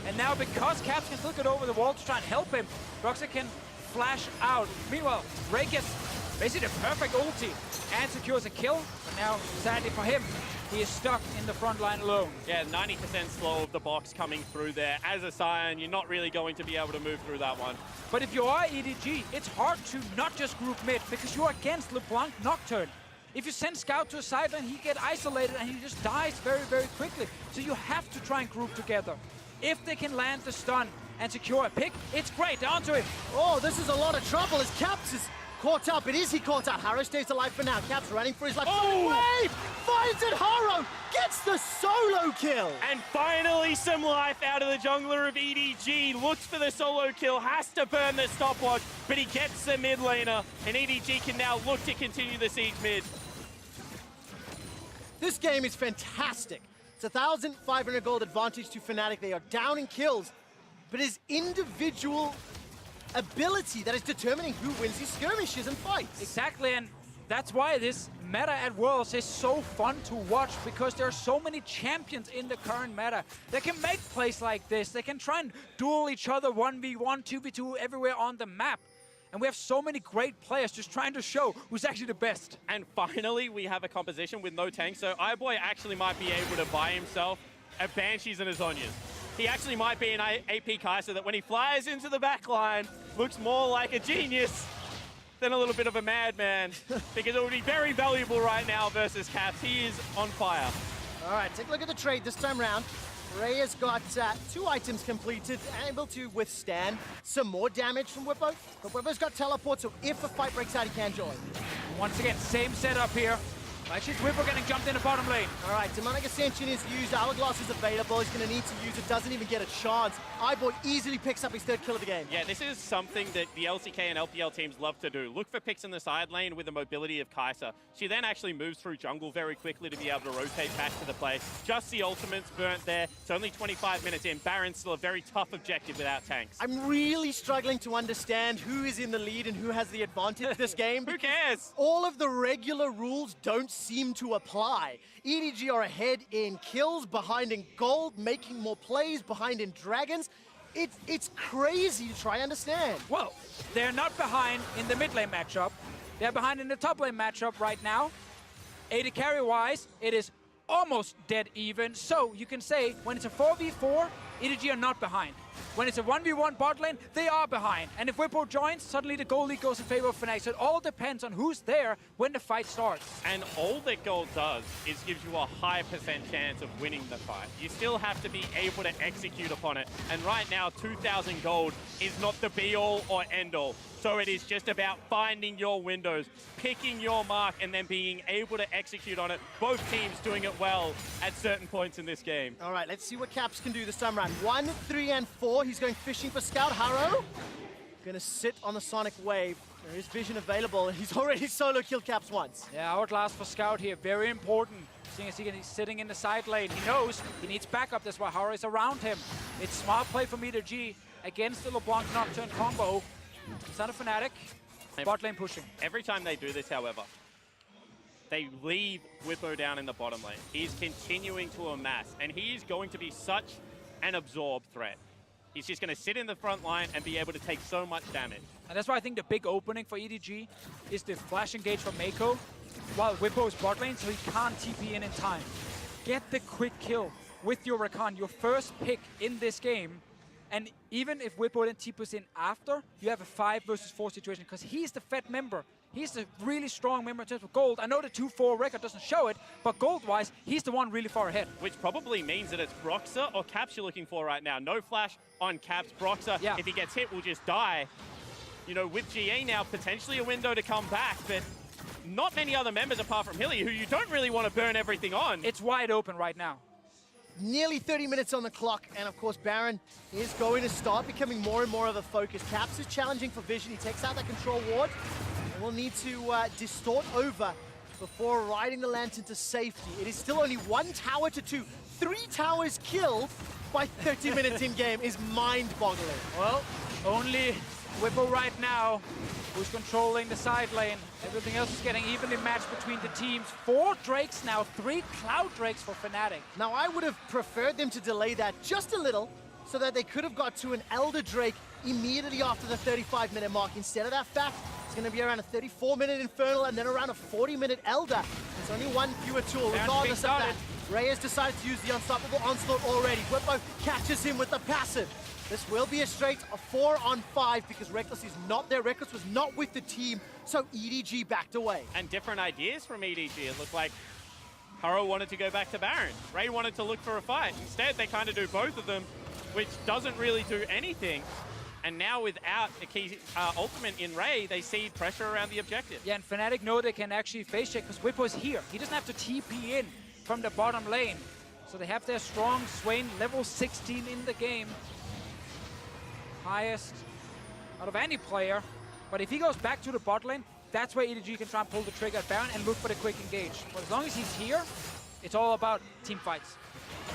And now because Caps can still get over the wall to try and help him, Broxer can flash out. Meanwhile, Ray gets basically the perfect ulti and secures a kill. But now, sadly for him, he is stuck in the front line alone. Yeah, 90% slow of the box coming through there. As a Scion, you're not really going to be able to move through that one. But if you are EDG, it's hard to not just group mid because you're against LeBlanc Nocturne. If you send Scout to a sideline, he get isolated and he just dies very, very quickly. So you have to try and group together. If they can land the stun and secure a pick, it's great. Onto him. Oh, this is a lot of trouble as Caps is caught up. It is he caught up. Harrow stays alive for now. Caps running for his life. Oh! Wave! Finds it. Harrow gets the solo kill. And finally some life out of the jungler of EDG. Looks for the solo kill, has to burn the stopwatch, but he gets the mid laner, and EDG can now look to continue the siege mid. This game is fantastic. It's 1,500 gold advantage to Fnatic. They are down in kills, but his individual ability that is determining who wins these skirmishes and fights. Exactly, and that's why this meta at Worlds is so fun to watch, because there are so many champions in the current meta that can make plays like this. They can try and duel each other 1v1, 2v2 everywhere on the map. And we have so many great players just trying to show who's actually the best. And finally, we have a composition with no tank, so iBoy actually might be able to buy himself a Banshees and a Zhonya's. He actually might be an AP Kai'Sa that when he flies into the back line, looks more like a genius than a little bit of a madman, because it would be very valuable right now versus Caps. He is on fire. All right, take a look at the trade this time round. Ray has got 2 items completed, able to withstand some more damage from Whippo. But Whippo's got teleport, so if a fight breaks out, he can join. Once again, same setup here. Actually, Whippo getting jumped in the bottom lane. All right, Demonic Ascension is used. Hourglass is available. He's going to need to use it. Doesn't even get a chance. iBoy easily picks up his 3rd kill of the game. Yeah, this is something that the LCK and LPL teams love to do. Look for picks in the side lane with the mobility of Kai'Sa. She then actually moves through jungle very quickly to be able to rotate back to the play. Just the ultimate's burnt there. It's only 25 minutes in. Baron's still a very tough objective without tanks. I'm really struggling to understand who is in the lead and who has the advantage this game. Who cares? All of the regular rules don't seem to apply. EDG are ahead in kills, behind in gold, making more plays, behind in dragons. It's crazy to try and understand. Well, they're not behind in the mid lane matchup. They're behind in the top lane matchup right now. AD carry-wise, it is almost dead even. So you can say when it's a 4v4, EDG are not behind. When it's a 1v1 bot lane, they are behind. And if Whippo joins, suddenly the gold lead goes in favor of Fnatic. So it all depends on who's there when the fight starts. And all that gold does is gives you a high % chance of winning the fight. You still have to be able to execute upon it. And right now, 2,000 gold is not the be-all or end-all. So it is just about finding your windows, picking your mark, and then being able to execute on it. Both teams doing it well at certain points in this game. All right, let's see what Caps can do this time around. 1, 3, and 4. He's going fishing for Scout. Harrow gonna sit on the Sonic Wave. There is vision available, and he's already solo killed Caps once. Yeah, Hourglass for Scout here, very important. Seeing as he's sitting in the side lane, he knows he needs backup. That's why Harrow is around him. It's smart play from EDG against the LeBlanc Nocturne combo. Son of Fnatic, bot lane pushing. Every time they do this, however, they leave Whippo down in the bottom lane. He's continuing to amass, and he is going to be such an absorbed threat. He's just going to sit in the front line and be able to take so much damage. And that's why I think the big opening for EDG is the flash engage from Mako while Whippo is bot lane, so he can't TP in time. Get the quick kill with your Rakan, your first pick in this game. And even if Whippo then TPs in after, you have a 5 versus 4 situation, because he's the Fed member. He's the really strong member in terms of gold. I know the 2-4 record doesn't show it, but gold-wise, he's the one really far ahead. Which probably means that it's Broxah or Caps you're looking for right now. No flash on Caps. Broxah, if he gets hit, will just die. You know, with GA now, potentially a window to come back, but not many other members apart from Hilly, who you don't really want to burn everything on. It's wide open right now. Nearly 30 minutes on the clock, and of course Baron is going to start becoming more and more of a focus. Caps is challenging for vision. He takes out that control ward, and will need to distort over before riding the Lantern to safety. It is still only 1 tower to 2. 3 towers killed by 30 minutes in game is mind-boggling. Well, only Whippo right now who's controlling the side lane. Everything else is getting evenly matched between the teams. 4 Drakes now, 3 Cloud Drakes for Fnatic. Now, I would have preferred them to delay that just a little so that they could have got to an Elder Drake immediately after the 35-minute mark. Instead of that fact, it's going to be around a 34-minute Infernal and then around a 40-minute Elder. There's only one fewer tool, regardless of that. Ray has decided to use the unstoppable onslaught already. Whippo catches him with the passive. This will be a straight 4-on-5 because Reckless is not there. Reckless was not with the team, so EDG backed away. And different ideas from EDG. It looked like Haro wanted to go back to Baron. Ray wanted to look for a fight. Instead, they kind of do both of them, which doesn't really do anything. And now without a key ultimate in Ray, they see pressure around the objective. Yeah, and Fnatic know they can actually face check because Whippo is here. He doesn't have to TP in from the bottom lane. So they have their strong Swain, level 16 in the game. Highest out of any player. But if he goes back to the bot lane, that's where EDG can try and pull the trigger at Baron and look for the quick engage. But as long as he's here, it's all about team fights.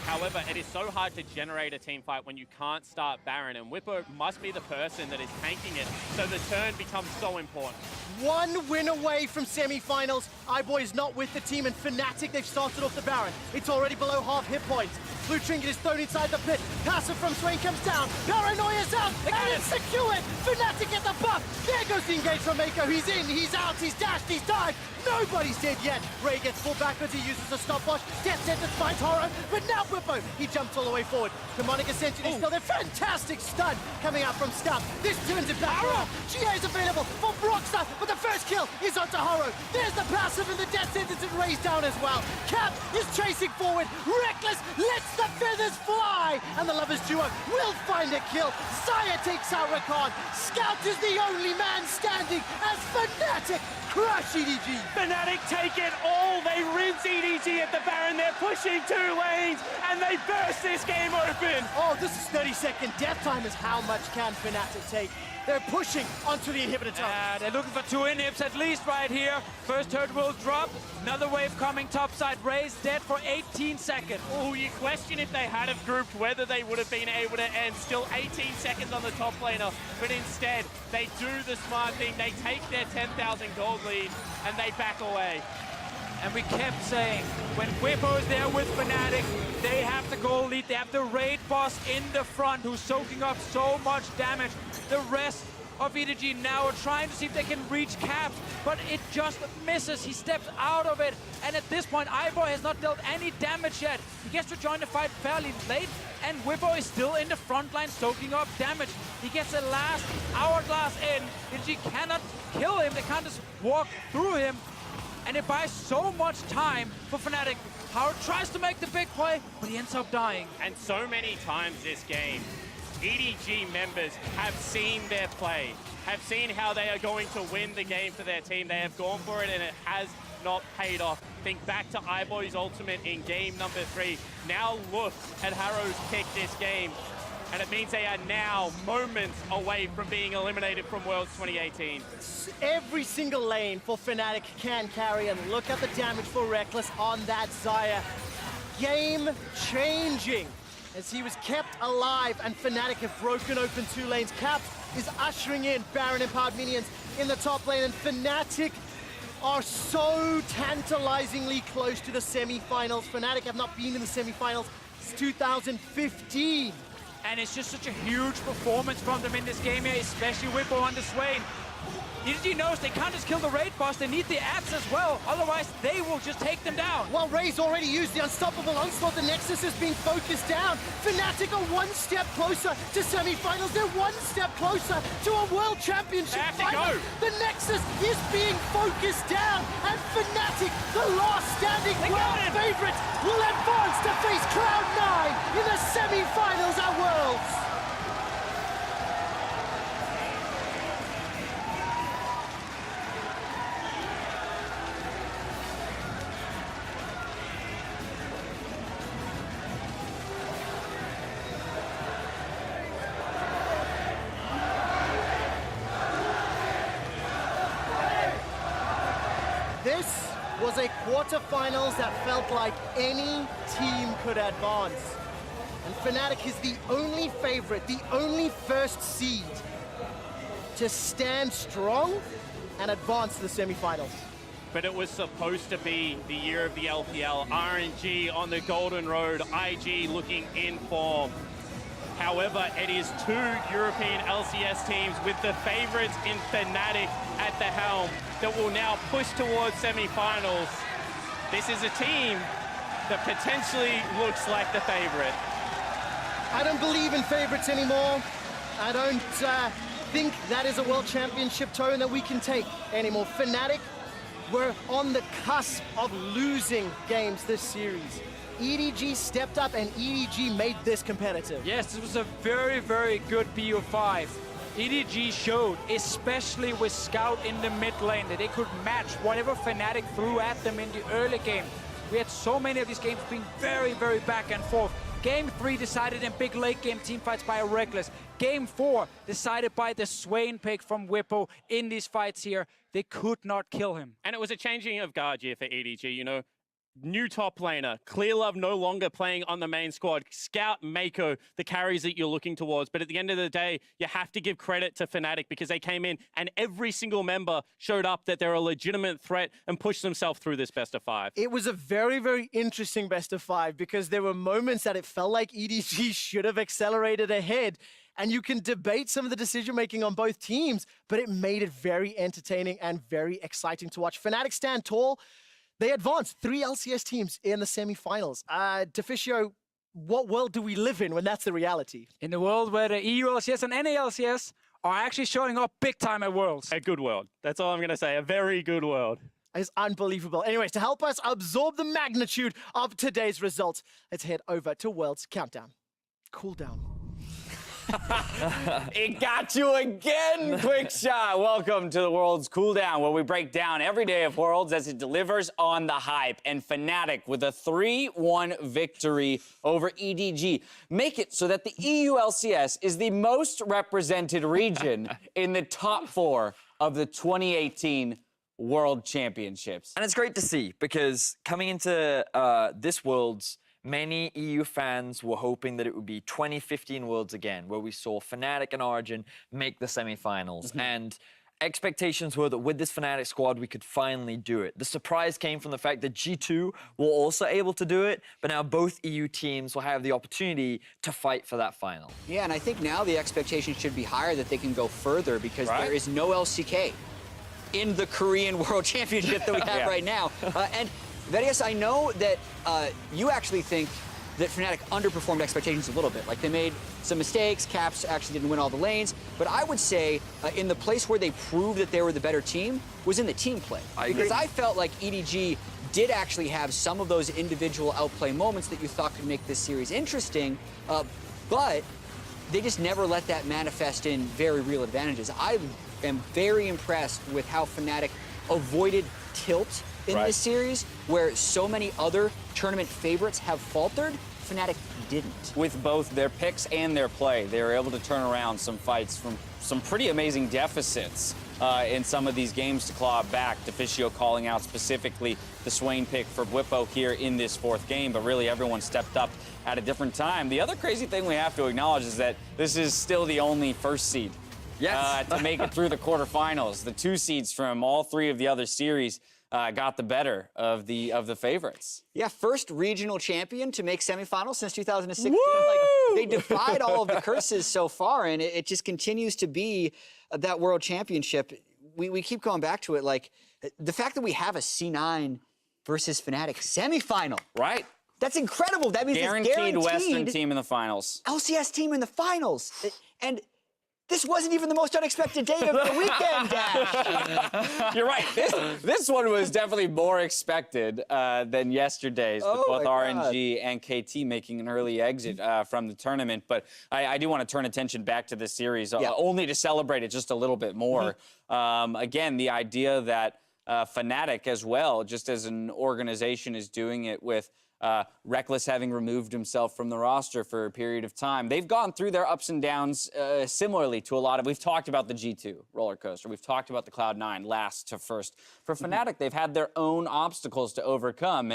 However, it is so hard to generate a team fight when you can't start Baron, and Whippo must be the person that is tanking it, so the turn becomes so important. One win away from semi-finals. iBoy is not with the team, and Fnatic, they've started off the Baron. It's already below half hit points. Blue Trinket is thrown inside the pit. Passive from Swain comes down. Paranoia's out, and it's secured. Fnatic get the buff. There goes the engage from Mako. He's in, he's out, he's dashed, he's dived. Nobody's dead yet. Ray gets pulled backwards. He uses a stopwatch. Death Sentence finds Haro, but now Whippo, he jumps all the way forward. Demonic Ascension is still there. Fantastic stun coming out from Scout. This turns it back around. GA is available for Brockstar, but the first kill is onto Haro. There's the passive and the Death Sentence, and Ray's down as well. Cap is chasing forward. Reckless lets the feathers fly, and the Lovers duo will find a kill. Xayah takes out Rakan. Scout is the only man standing as Fnatic crush EDG. Fnatic take it all. They rinse EDG at the Baron. They're pushing 2 lanes, and they burst this game open. Oh, this is 30-second death time. Is how much can Fnatic take? They're pushing onto the inhibitor tower. They're looking for 2 inhibs at least right here. First turret will drop. Another wave coming topside. Ray's dead for 18 seconds. Oh, you question if they had have grouped whether they would have been able to end. Still 18 seconds on the top laner, but instead they do the smart thing. They take their 10,000 gold lead and they back away. And we kept saying, when Whippo is there with Fnatic, they have the goal lead. They have the raid boss in the front who's soaking up so much damage. The rest of EDG now are trying to see if they can reach Caps, but it just misses. He steps out of it, and at this point, iBoy has not dealt any damage yet. He gets to join the fight fairly late, and Whippo is still in the front line soaking up damage. He gets a last hourglass in. EDG cannot kill him. They can't just walk through him. And it buys so much time for Fnatic. Howard tries to make the big play, but he ends up dying. And so many times this game, EDG members have seen their play, have seen how they are going to win the game for their team. They have gone for it, and it has not paid off. Think back to iBoy's ultimate in game number 3. Now look at Harrow's pick this game. And it means they are now moments away from being eliminated from Worlds 2018. Every single lane for Fnatic can carry, and look at the damage for Reckless on that Xayah. Game changing as he was kept alive, and Fnatic have broken open 2 lanes. Caps is ushering in Baron empowered minions in the top lane, and Fnatic are so tantalizingly close to the semi-finals. Fnatic have not been in the semi-finals since 2015. And it's just such a huge performance from them in this game here, especially Whippo on the Swain. EDG knows they can't just kill the raid boss, they need the ads as well, otherwise they will just take them down. Well, Ray's already used the unstoppable onslaught, the Nexus is being focused down. Fnatic are 1 step closer to semi-finals, they're 1 step closer to a World Championship final. The Nexus is being focused down, and Fnatic, the last standing world favorite, will advance to face Cloud9 in the semi-finals at Worlds. This was a quarterfinals that felt like any team could advance. And Fnatic is the only favorite, the only first seed to stand strong and advance to the semifinals. But it was supposed to be the year of the LPL. RNG on the golden road, IG looking in form. However, it is 2 European LCS teams with the favorites in Fnatic at the helm that will now push towards semi-finals. This is a team that potentially looks like the favorite. I don't believe in favorites anymore. I don't think that is a world championship tone that we can take anymore. Fnatic, we're on the cusp of losing games this series. EDG stepped up and EDG made this competitive. Yes, this was a very, very good BO5. EDG showed, especially with Scout in the mid lane, that they could match whatever Fnatic threw at them in the early game. We had so many of these games being very, very back and forth. Game 3 decided in big late game teamfights by a Reckless. Game 4 decided by the Swain pick from Whippo in these fights here. They could not kill him. And it was a changing of guard here for EDG, you know. New top laner, Clearlove no longer playing on the main squad, Scout, Mako, the carries that you're looking towards. But at the end of the day, you have to give credit to Fnatic because they came in and every single member showed up that they're a legitimate threat and pushed themselves through this best of 5. It was a very, very interesting best of 5 because there were moments that it felt like EDG should have accelerated ahead. And you can debate some of the decision-making on both teams, but it made it very entertaining and very exciting to watch. Fnatic stand tall. They advanced 3 LCS teams in the semifinals. Deficio, what world do we live in when that's the reality? In the world where the EU LCS and NA LCS are actually showing up big time at Worlds. A good world. That's all I'm going to say. A very good world. It's unbelievable. Anyways, to help us absorb the magnitude of today's results, let's head over to Worlds Countdown. Cool down. It got you again, Quick Shot. Welcome to the World's Cooldown, where we break down every day of Worlds as it delivers on the hype. And Fnatic, with a 3-1 victory over EDG, make it so that the EU LCS is the most represented region in the top 4 of the 2018 World Championships. And it's great to see because coming into this Worlds, many EU fans were hoping that it would be 2015 Worlds again, where we saw Fnatic and Origin make the semifinals. And expectations were that with this Fnatic squad, we could finally do it. The surprise came from the fact that G2 were also able to do it, but now both EU teams will have the opportunity to fight for that final. Yeah, and I think now the expectation should be higher that they can go further because there is no LCK in the Korean World Championship that we have right now. And Verius, I know that you actually think that Fnatic underperformed expectations a little bit. Like, they made some mistakes, Caps actually didn't win all the lanes, but I would say in the place where they proved that they were the better team was in the team play. Because I felt like EDG did actually have some of those individual outplay moments that you thought could make this series interesting, but they just never let that manifest in very real advantages. I am very impressed with how Fnatic avoided tilt in this series, where so many other tournament favorites have faltered. Fnatic didn't. With both their picks and their play, they were able to turn around some fights from some pretty amazing deficits in some of these games to claw back. Deficio calling out specifically the Swain pick for Whippo here in this 4th game, but really everyone stepped up at a different time. The other crazy thing we have to acknowledge is that this is still the only 1st seed to make it through the quarterfinals. The 2 seeds from all 3 of the other series got the better of the favorites. Yeah, first regional champion to make semifinals since 2016. Like, they defied all of the curses so far, and it just continues to be that World Championship. We keep going back to it. Like, the fact that we have a C9 versus Fnatic semifinal. Right. That's incredible. That means guaranteed it's guaranteed Western team in the finals. LCS team in the finals. And this wasn't even the most unexpected day of the weekend, Dash. You're right. This one was definitely more expected than yesterday's, with both RNG and KT making an early exit from the tournament. But I do want to turn attention back to this series, only to celebrate it just a little bit more. Again, the idea that Fnatic as well, just as an organization, is doing it with Reckless having removed himself from the roster for a period of time. They've gone through their ups and downs similarly to a lot of... We've talked about the G2 roller coaster. We've talked about the Cloud9 last to first. For Fnatic, they've had their own obstacles to overcome.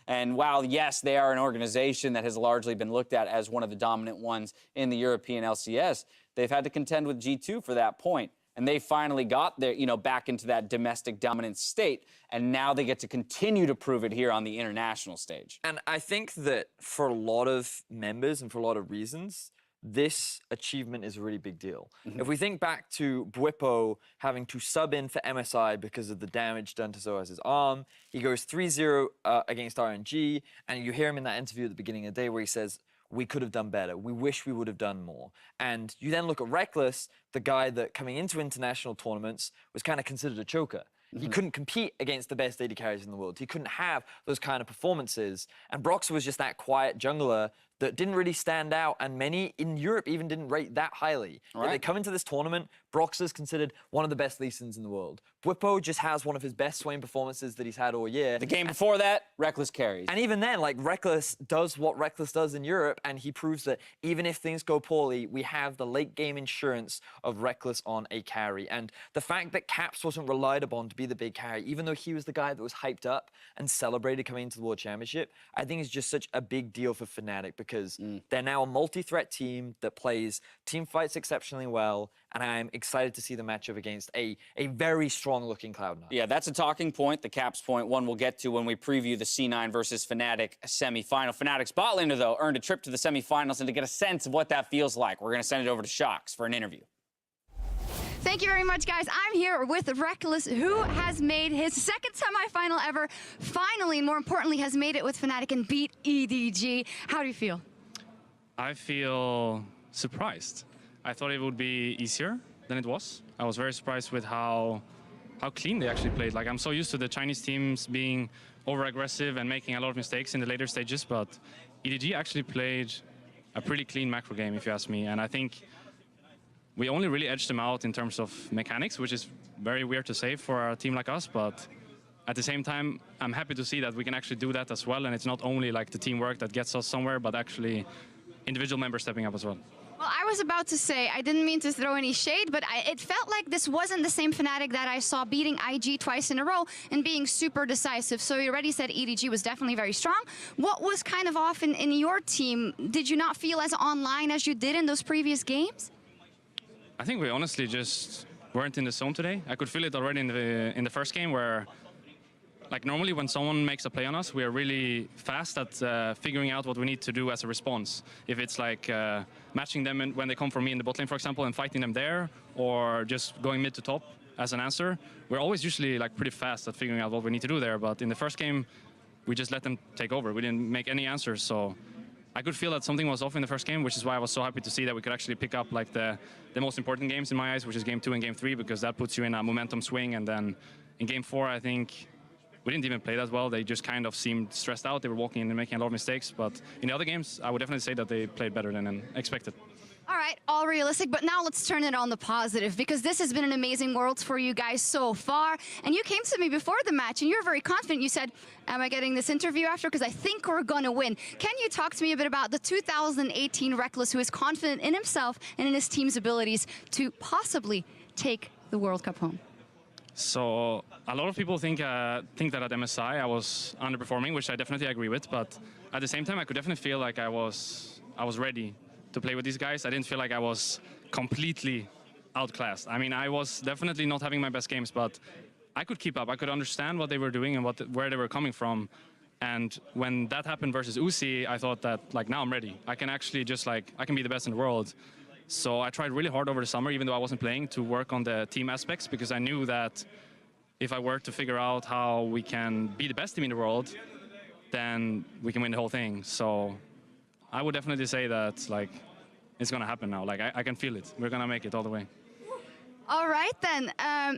And while, yes, they are an organization that has largely been looked at as one of the dominant ones in the European LCS, they've had to contend with G2 for that point. And they finally got their, back into that domestic dominant state. And now they get to continue to prove it here on the international stage. And I think that for a lot of members and for a lot of reasons, this achievement is a really big deal. If we think back to Bwipo having to sub in for MSI because of the damage done to Zoaz's arm, he goes 3-0 against RNG, and you hear him in that interview at the beginning of the day where he says, we could have done better. We wish we would have done more. And you then look at Reckless, the guy that coming into international tournaments was kind of considered a choker. He couldn't compete against the best AD carries in the world. He couldn't have those kind of performances. And Broxah was just that quiet jungler that didn't really stand out, and many in Europe even didn't rate that highly. Yet they come into this tournament, Broxah is considered one of the best Lee Sins in the world. Bwipo just has one of his best Swain performances that he's had all year. The game before that, Reckless carries. And even then, like, Reckless does what Reckless does in Europe, and he proves that even if things go poorly, we have the late game insurance of Reckless on a carry. And the fact that Caps wasn't relied upon to be the big carry, even though he was the guy that was hyped up and celebrated coming into the World Championship, I think is just such a big deal for Fnatic, because they're now a multi-threat team that plays team fights exceptionally well, and I'm excited to see the matchup against a very strong-looking Cloud9. Yeah, that's a talking point, the Caps point, one we'll get to when we preview the C9 versus Fnatic semifinal. Fnatic's bot laner, though, earned a trip to the semifinals, and to get a sense of what that feels like, we're going to send it over to Shox for an interview. Thank you very much, guys. I'm here with Reckless, who has made his second semifinal ever. Finally, more importantly, has made it with Fnatic and beat EDG. How do you feel? I feel surprised. I thought it would be easier than it was. I was very surprised with how clean they actually played. Like, I'm so used to the Chinese teams being over-aggressive and making a lot of mistakes in the later stages, but EDG actually played a pretty clean macro game, if you ask me. And I think we only really edged them out in terms of mechanics, which is very weird to say for a team like us, but at the same time, I'm happy to see that we can actually do that as well, and it's not only like the teamwork that gets us somewhere, but actually individual members stepping up as well. Well, I was about to say, I didn't mean to throw any shade, but it felt like this wasn't the same Fnatic that I saw beating IG twice in a row and being super decisive. So you already said EDG was definitely very strong. What was kind of off in your team? Did you not feel as online as you did in those previous games? I think we honestly just weren't in the zone today. I could feel it already in the first game where, like, normally when someone makes a play on us, we are really fast at figuring out what we need to do as a response. If it's like matching them when they come for me in the bot lane, for example, and fighting them there, or just going mid to top as an answer, we're always usually like pretty fast at figuring out what we need to do there. But in the first game, we just let them take over. We didn't make any answers, so I could feel that something was off in the first game, which is why I was so happy to see that we could actually pick up like the most important games in my eyes, which is game 2 and game 3, because that puts you in a momentum swing. And then in game 4, I think we didn't even play that well. They just kind of seemed stressed out. They were walking in and making a lot of mistakes. But in the other games, I would definitely say that they played better than expected. All right, all realistic, but now let's turn it on the positive, because this has been an amazing Worlds for you guys so far. And you came to me before the match, and you were very confident. You said, am I getting this interview after? Because I think we're going to win. Can you talk to me a bit about the 2018 Reckless, who is confident in himself and in his team's abilities to possibly take the World Cup home? So a lot of people think that at MSI I was underperforming, which I definitely agree with. But at the same time, I could definitely feel like I was ready to play with these guys. I didn't feel like I was completely outclassed. I mean, I was definitely not having my best games, but I could keep up. I could understand what they were doing and where they were coming from. And when that happened versus Uzi, I thought that, like, now I'm ready. I can actually just, like, I can be the best in the world. So I tried really hard over the summer, even though I wasn't playing, to work on the team aspects, because I knew that if I were to figure out how we can be the best team in the world, then we can win the whole thing. So I would definitely say that, like, it's going to happen now. Like, I can feel it. We're going to make it all the way. All right, then.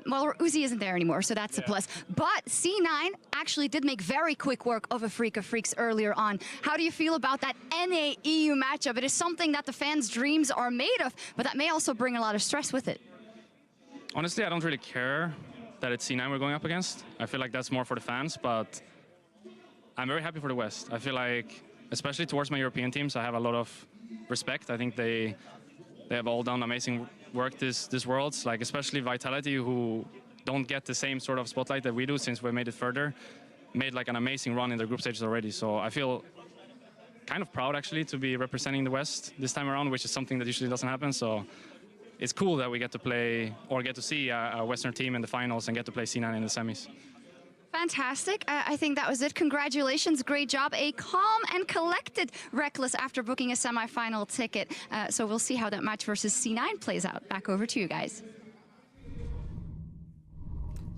Well, Uzi isn't there anymore, so that's a plus. But C9 actually did make very quick work of a Freak of Freaks earlier on. How do you feel about that NA-EU matchup? It is something that the fans' dreams are made of, but that may also bring a lot of stress with it. Honestly, I don't really care that it's C9 we're going up against. I feel like that's more for the fans, but I'm very happy for the West. I feel like, especially towards my European teams, I have a lot of respect. I think they have all done amazing work this Worlds, like especially Vitality, who don't get the same sort of spotlight that we do since we made it further, made like an amazing run in their group stages already. So I feel kind of proud actually to be representing the West this time around, which is something that usually doesn't happen. So it's cool that we get to play, or get to see a Western team in the finals and get to play C9 in the semis. Fantastic. I think that was it. Congratulations. Great job. A calm and collected Reckless after booking a semifinal ticket. So we'll see how that match versus C9 plays out. Back over to you guys.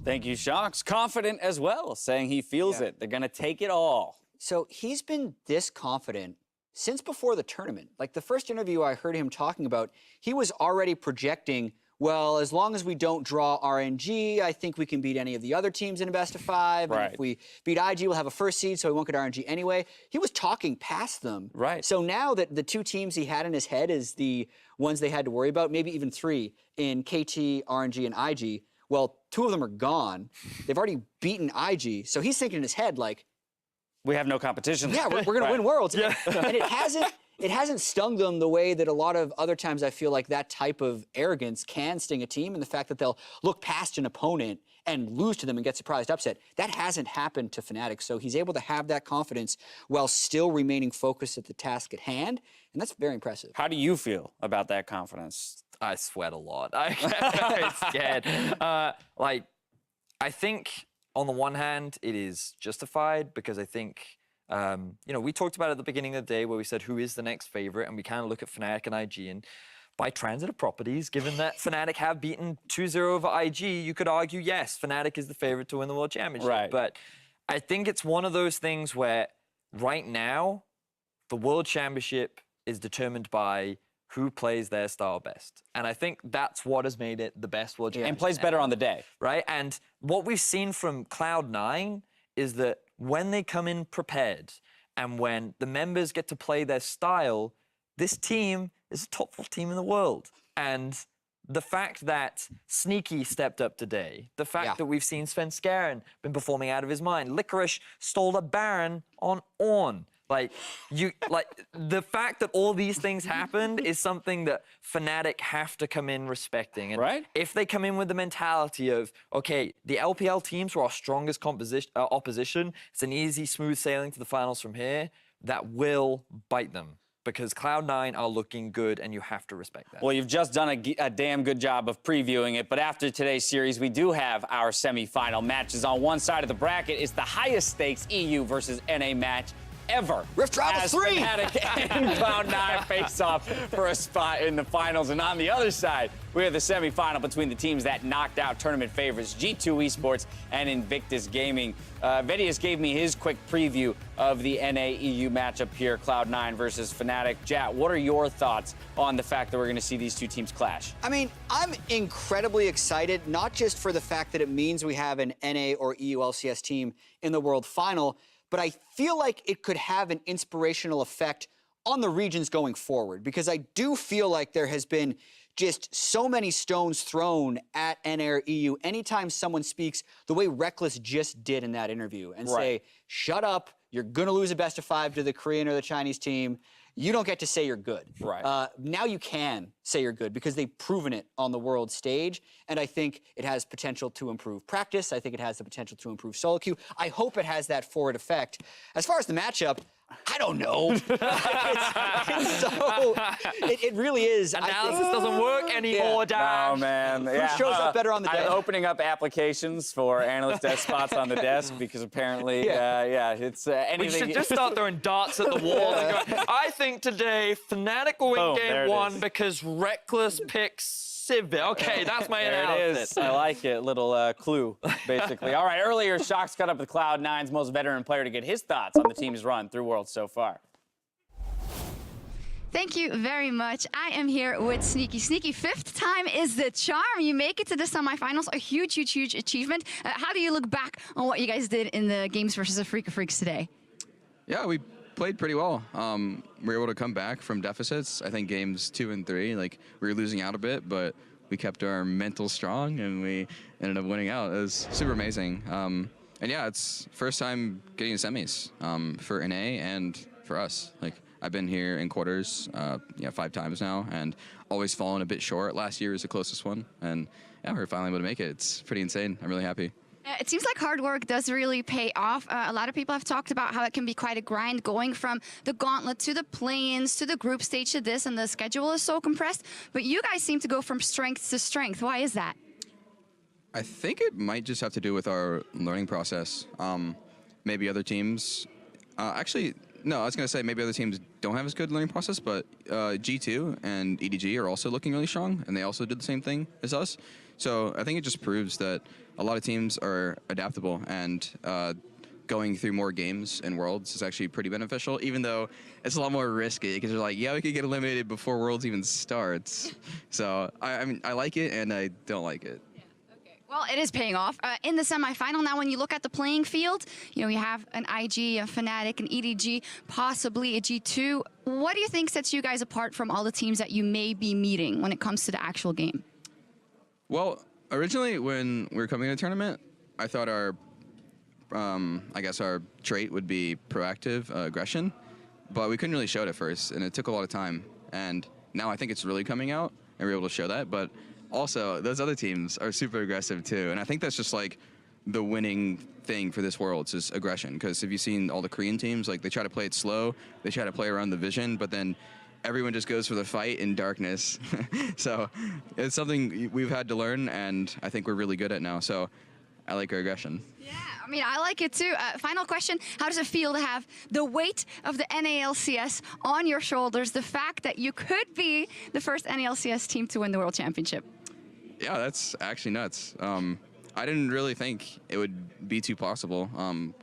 Thank you, Shocks. Confident as well, saying he feels it. They're going to take it all. So he's been this confident since before the tournament. Like the first interview I heard him talking about, he was already projecting, well, as long as we don't draw RNG, I think we can beat any of the other teams in a best of 5. Right. And if we beat IG, we'll have a first seed, so we won't get RNG anyway. He was talking past them. Right. So now that the 2 teams he had in his head is the ones they had to worry about, maybe even 3 in KT, RNG, and IG, well, 2 of them are gone. They've already beaten IG. So he's thinking in his head, like, we have no competition. yeah, we're going to win Worlds. Yeah. And it hasn't stung them the way that a lot of other times I feel like that type of arrogance can sting a team, and the fact that they'll look past an opponent and lose to them and get surprised upset. That hasn't happened to Fnatic, so he's able to have that confidence while still remaining focused at the task at hand, and that's very impressive. How do you feel about that confidence? I sweat a lot. I get very scared. I think on the one hand, it is justified because I think, we talked about it at the beginning of the day where we said who is the next favorite, and we kind of look at Fnatic and IG, and by transitive properties, given that Fnatic have beaten 2-0 over IG, you could argue, yes, Fnatic is the favorite to win the World Championship. Right. But I think it's one of those things where right now, the World Championship is determined by who plays their style best. And I think that's what has made it the best World Championship. And plays better on the day. Right? And what we've seen from Cloud9 is that when they come in prepared and when the members get to play their style, this team is a top 4 team in the world. And the fact that Sneaky stepped up today, the fact that we've seen Sven Skaren been performing out of his mind, Licorice stole a Baron on Ornn. The fact that all these things happened is something that Fnatic have to come in respecting. And if they come in with the mentality of, okay, the LPL teams were our strongest opposition, it's an easy, smooth sailing to the finals from here, that will bite them. Because Cloud9 are looking good, and you have to respect that. Well, you've just done a damn good job of previewing it, but after today's series, we do have our semifinal matches. On one side of the bracket is the highest stakes EU versus NA match ever. Rift Rivals 3! Fnatic and Cloud9 face off for a spot in the finals. And on the other side, we have the semifinal between the teams that knocked out tournament favorites, G2 Esports and Invictus Gaming. Vedius gave me his quick preview of the NA-EU matchup here, Cloud9 versus Fnatic. Jat, what are your thoughts on the fact that we're going to see these 2 teams clash? I mean, I'm incredibly excited, not just for the fact that it means we have an NA or EU LCS team in the World Final, but I feel like it could have an inspirational effect on the regions going forward, because I do feel like there has been just so many stones thrown at NA or EU anytime someone speaks the way Reckless just did in that interview and say, shut up, you're going to lose a best of 5 to the Korean or the Chinese team. You don't get to say you're good. Right. Now you can say you're good because they've proven it on the world stage, and I think it has potential to improve practice. I think it has the potential to improve solo queue. I hope it has that forward effect. As far as the matchup, I don't know. It really is. Analysis doesn't work anymore, Dan. No, man. Who shows up better on the desk? I'm opening up applications for analyst desk spots on the desk because apparently, it's anything. We should just start throwing darts at the wall and go, I think today Fnatic will win game 1 because Reckless picks Civ. Okay, that's my analysis. There it is. I like it. Little clue, basically. All right, earlier, Shocks cut up with Cloud9's most veteran player to get his thoughts on the team's run through Worlds so far. Thank you very much. I am here with Sneaky. Sneaky, 5th time is the charm. You make it to the semifinals, a huge, huge, huge achievement. How do you look back on what you guys did in the games versus the Freak of Freaks today? Yeah, we played pretty well. We were able to come back from deficits. I think games 2 and 3, we were losing out a bit, but we kept our mental strong and we ended up winning out. It was super amazing. And yeah, it's first time getting to semis for NA and for us. I've been here in quarters 5 times now and always fallen a bit short. Last year was the closest one, and yeah, we're finally able to make it. It's pretty insane. I'm really happy. It seems like hard work does really pay off. A lot of people have talked about how it can be quite a grind going from the gauntlet to the play-ins to the group stage to this, and the schedule is so compressed. But you guys seem to go from strength to strength. Why is that? I think it might just have to do with our learning process. Maybe other teams, actually, no, I was going to say maybe other teams don't have as good learning process, but G2 and EDG are also looking really strong, and they also did the same thing as us. So I think it just proves that a lot of teams are adaptable, and going through more games in Worlds is actually pretty beneficial, even though it's a lot more risky, because they're like, yeah, we could get eliminated before Worlds even starts. So, I mean, I like it, and I don't like it. Well, it is paying off. In the semifinal, now when you look at the playing field, you know, you have an IG, a Fnatic, an EDG, possibly a G2. What do you think sets you guys apart from all the teams that you may be meeting when it comes to the actual game? Well, originally when we were coming to the tournament, I thought our, I guess our trait would be proactive aggression, but we couldn't really show it at first, and it took a lot of time. And now I think it's really coming out, and we're able to show that. But also, those other teams are super aggressive too, and I think that's just like the winning thing for this Worlds is aggression. Because have you seen all the Korean teams? Like, they try to play it slow, they try to play around the vision, but then everyone just goes for the fight in darkness. So it's something we've had to learn, and I think we're really good at now. So I like our aggression. Yeah, I mean, I like it too. Final question, how does it feel to have the weight of the NALCS on your shoulders, the fact that you could be the first NALCS team to win the World Championship? Yeah, that's actually nuts. I didn't really think it would be too possible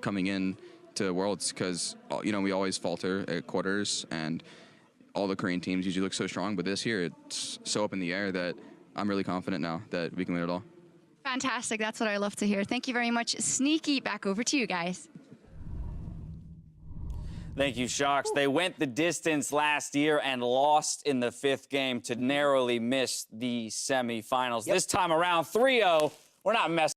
coming in to Worlds, because, you know, we always falter at quarters, and all the Korean teams usually look so strong, but this year it's so up in the air that I'm really confident now that we can win it all. Fantastic, that's what I love to hear. Thank you very much. Sneaky, back over to you guys. Thank you, Sharks. They went the distance last year and lost in the 5th game to narrowly miss the semifinals. This time around, 3-0. We're not messing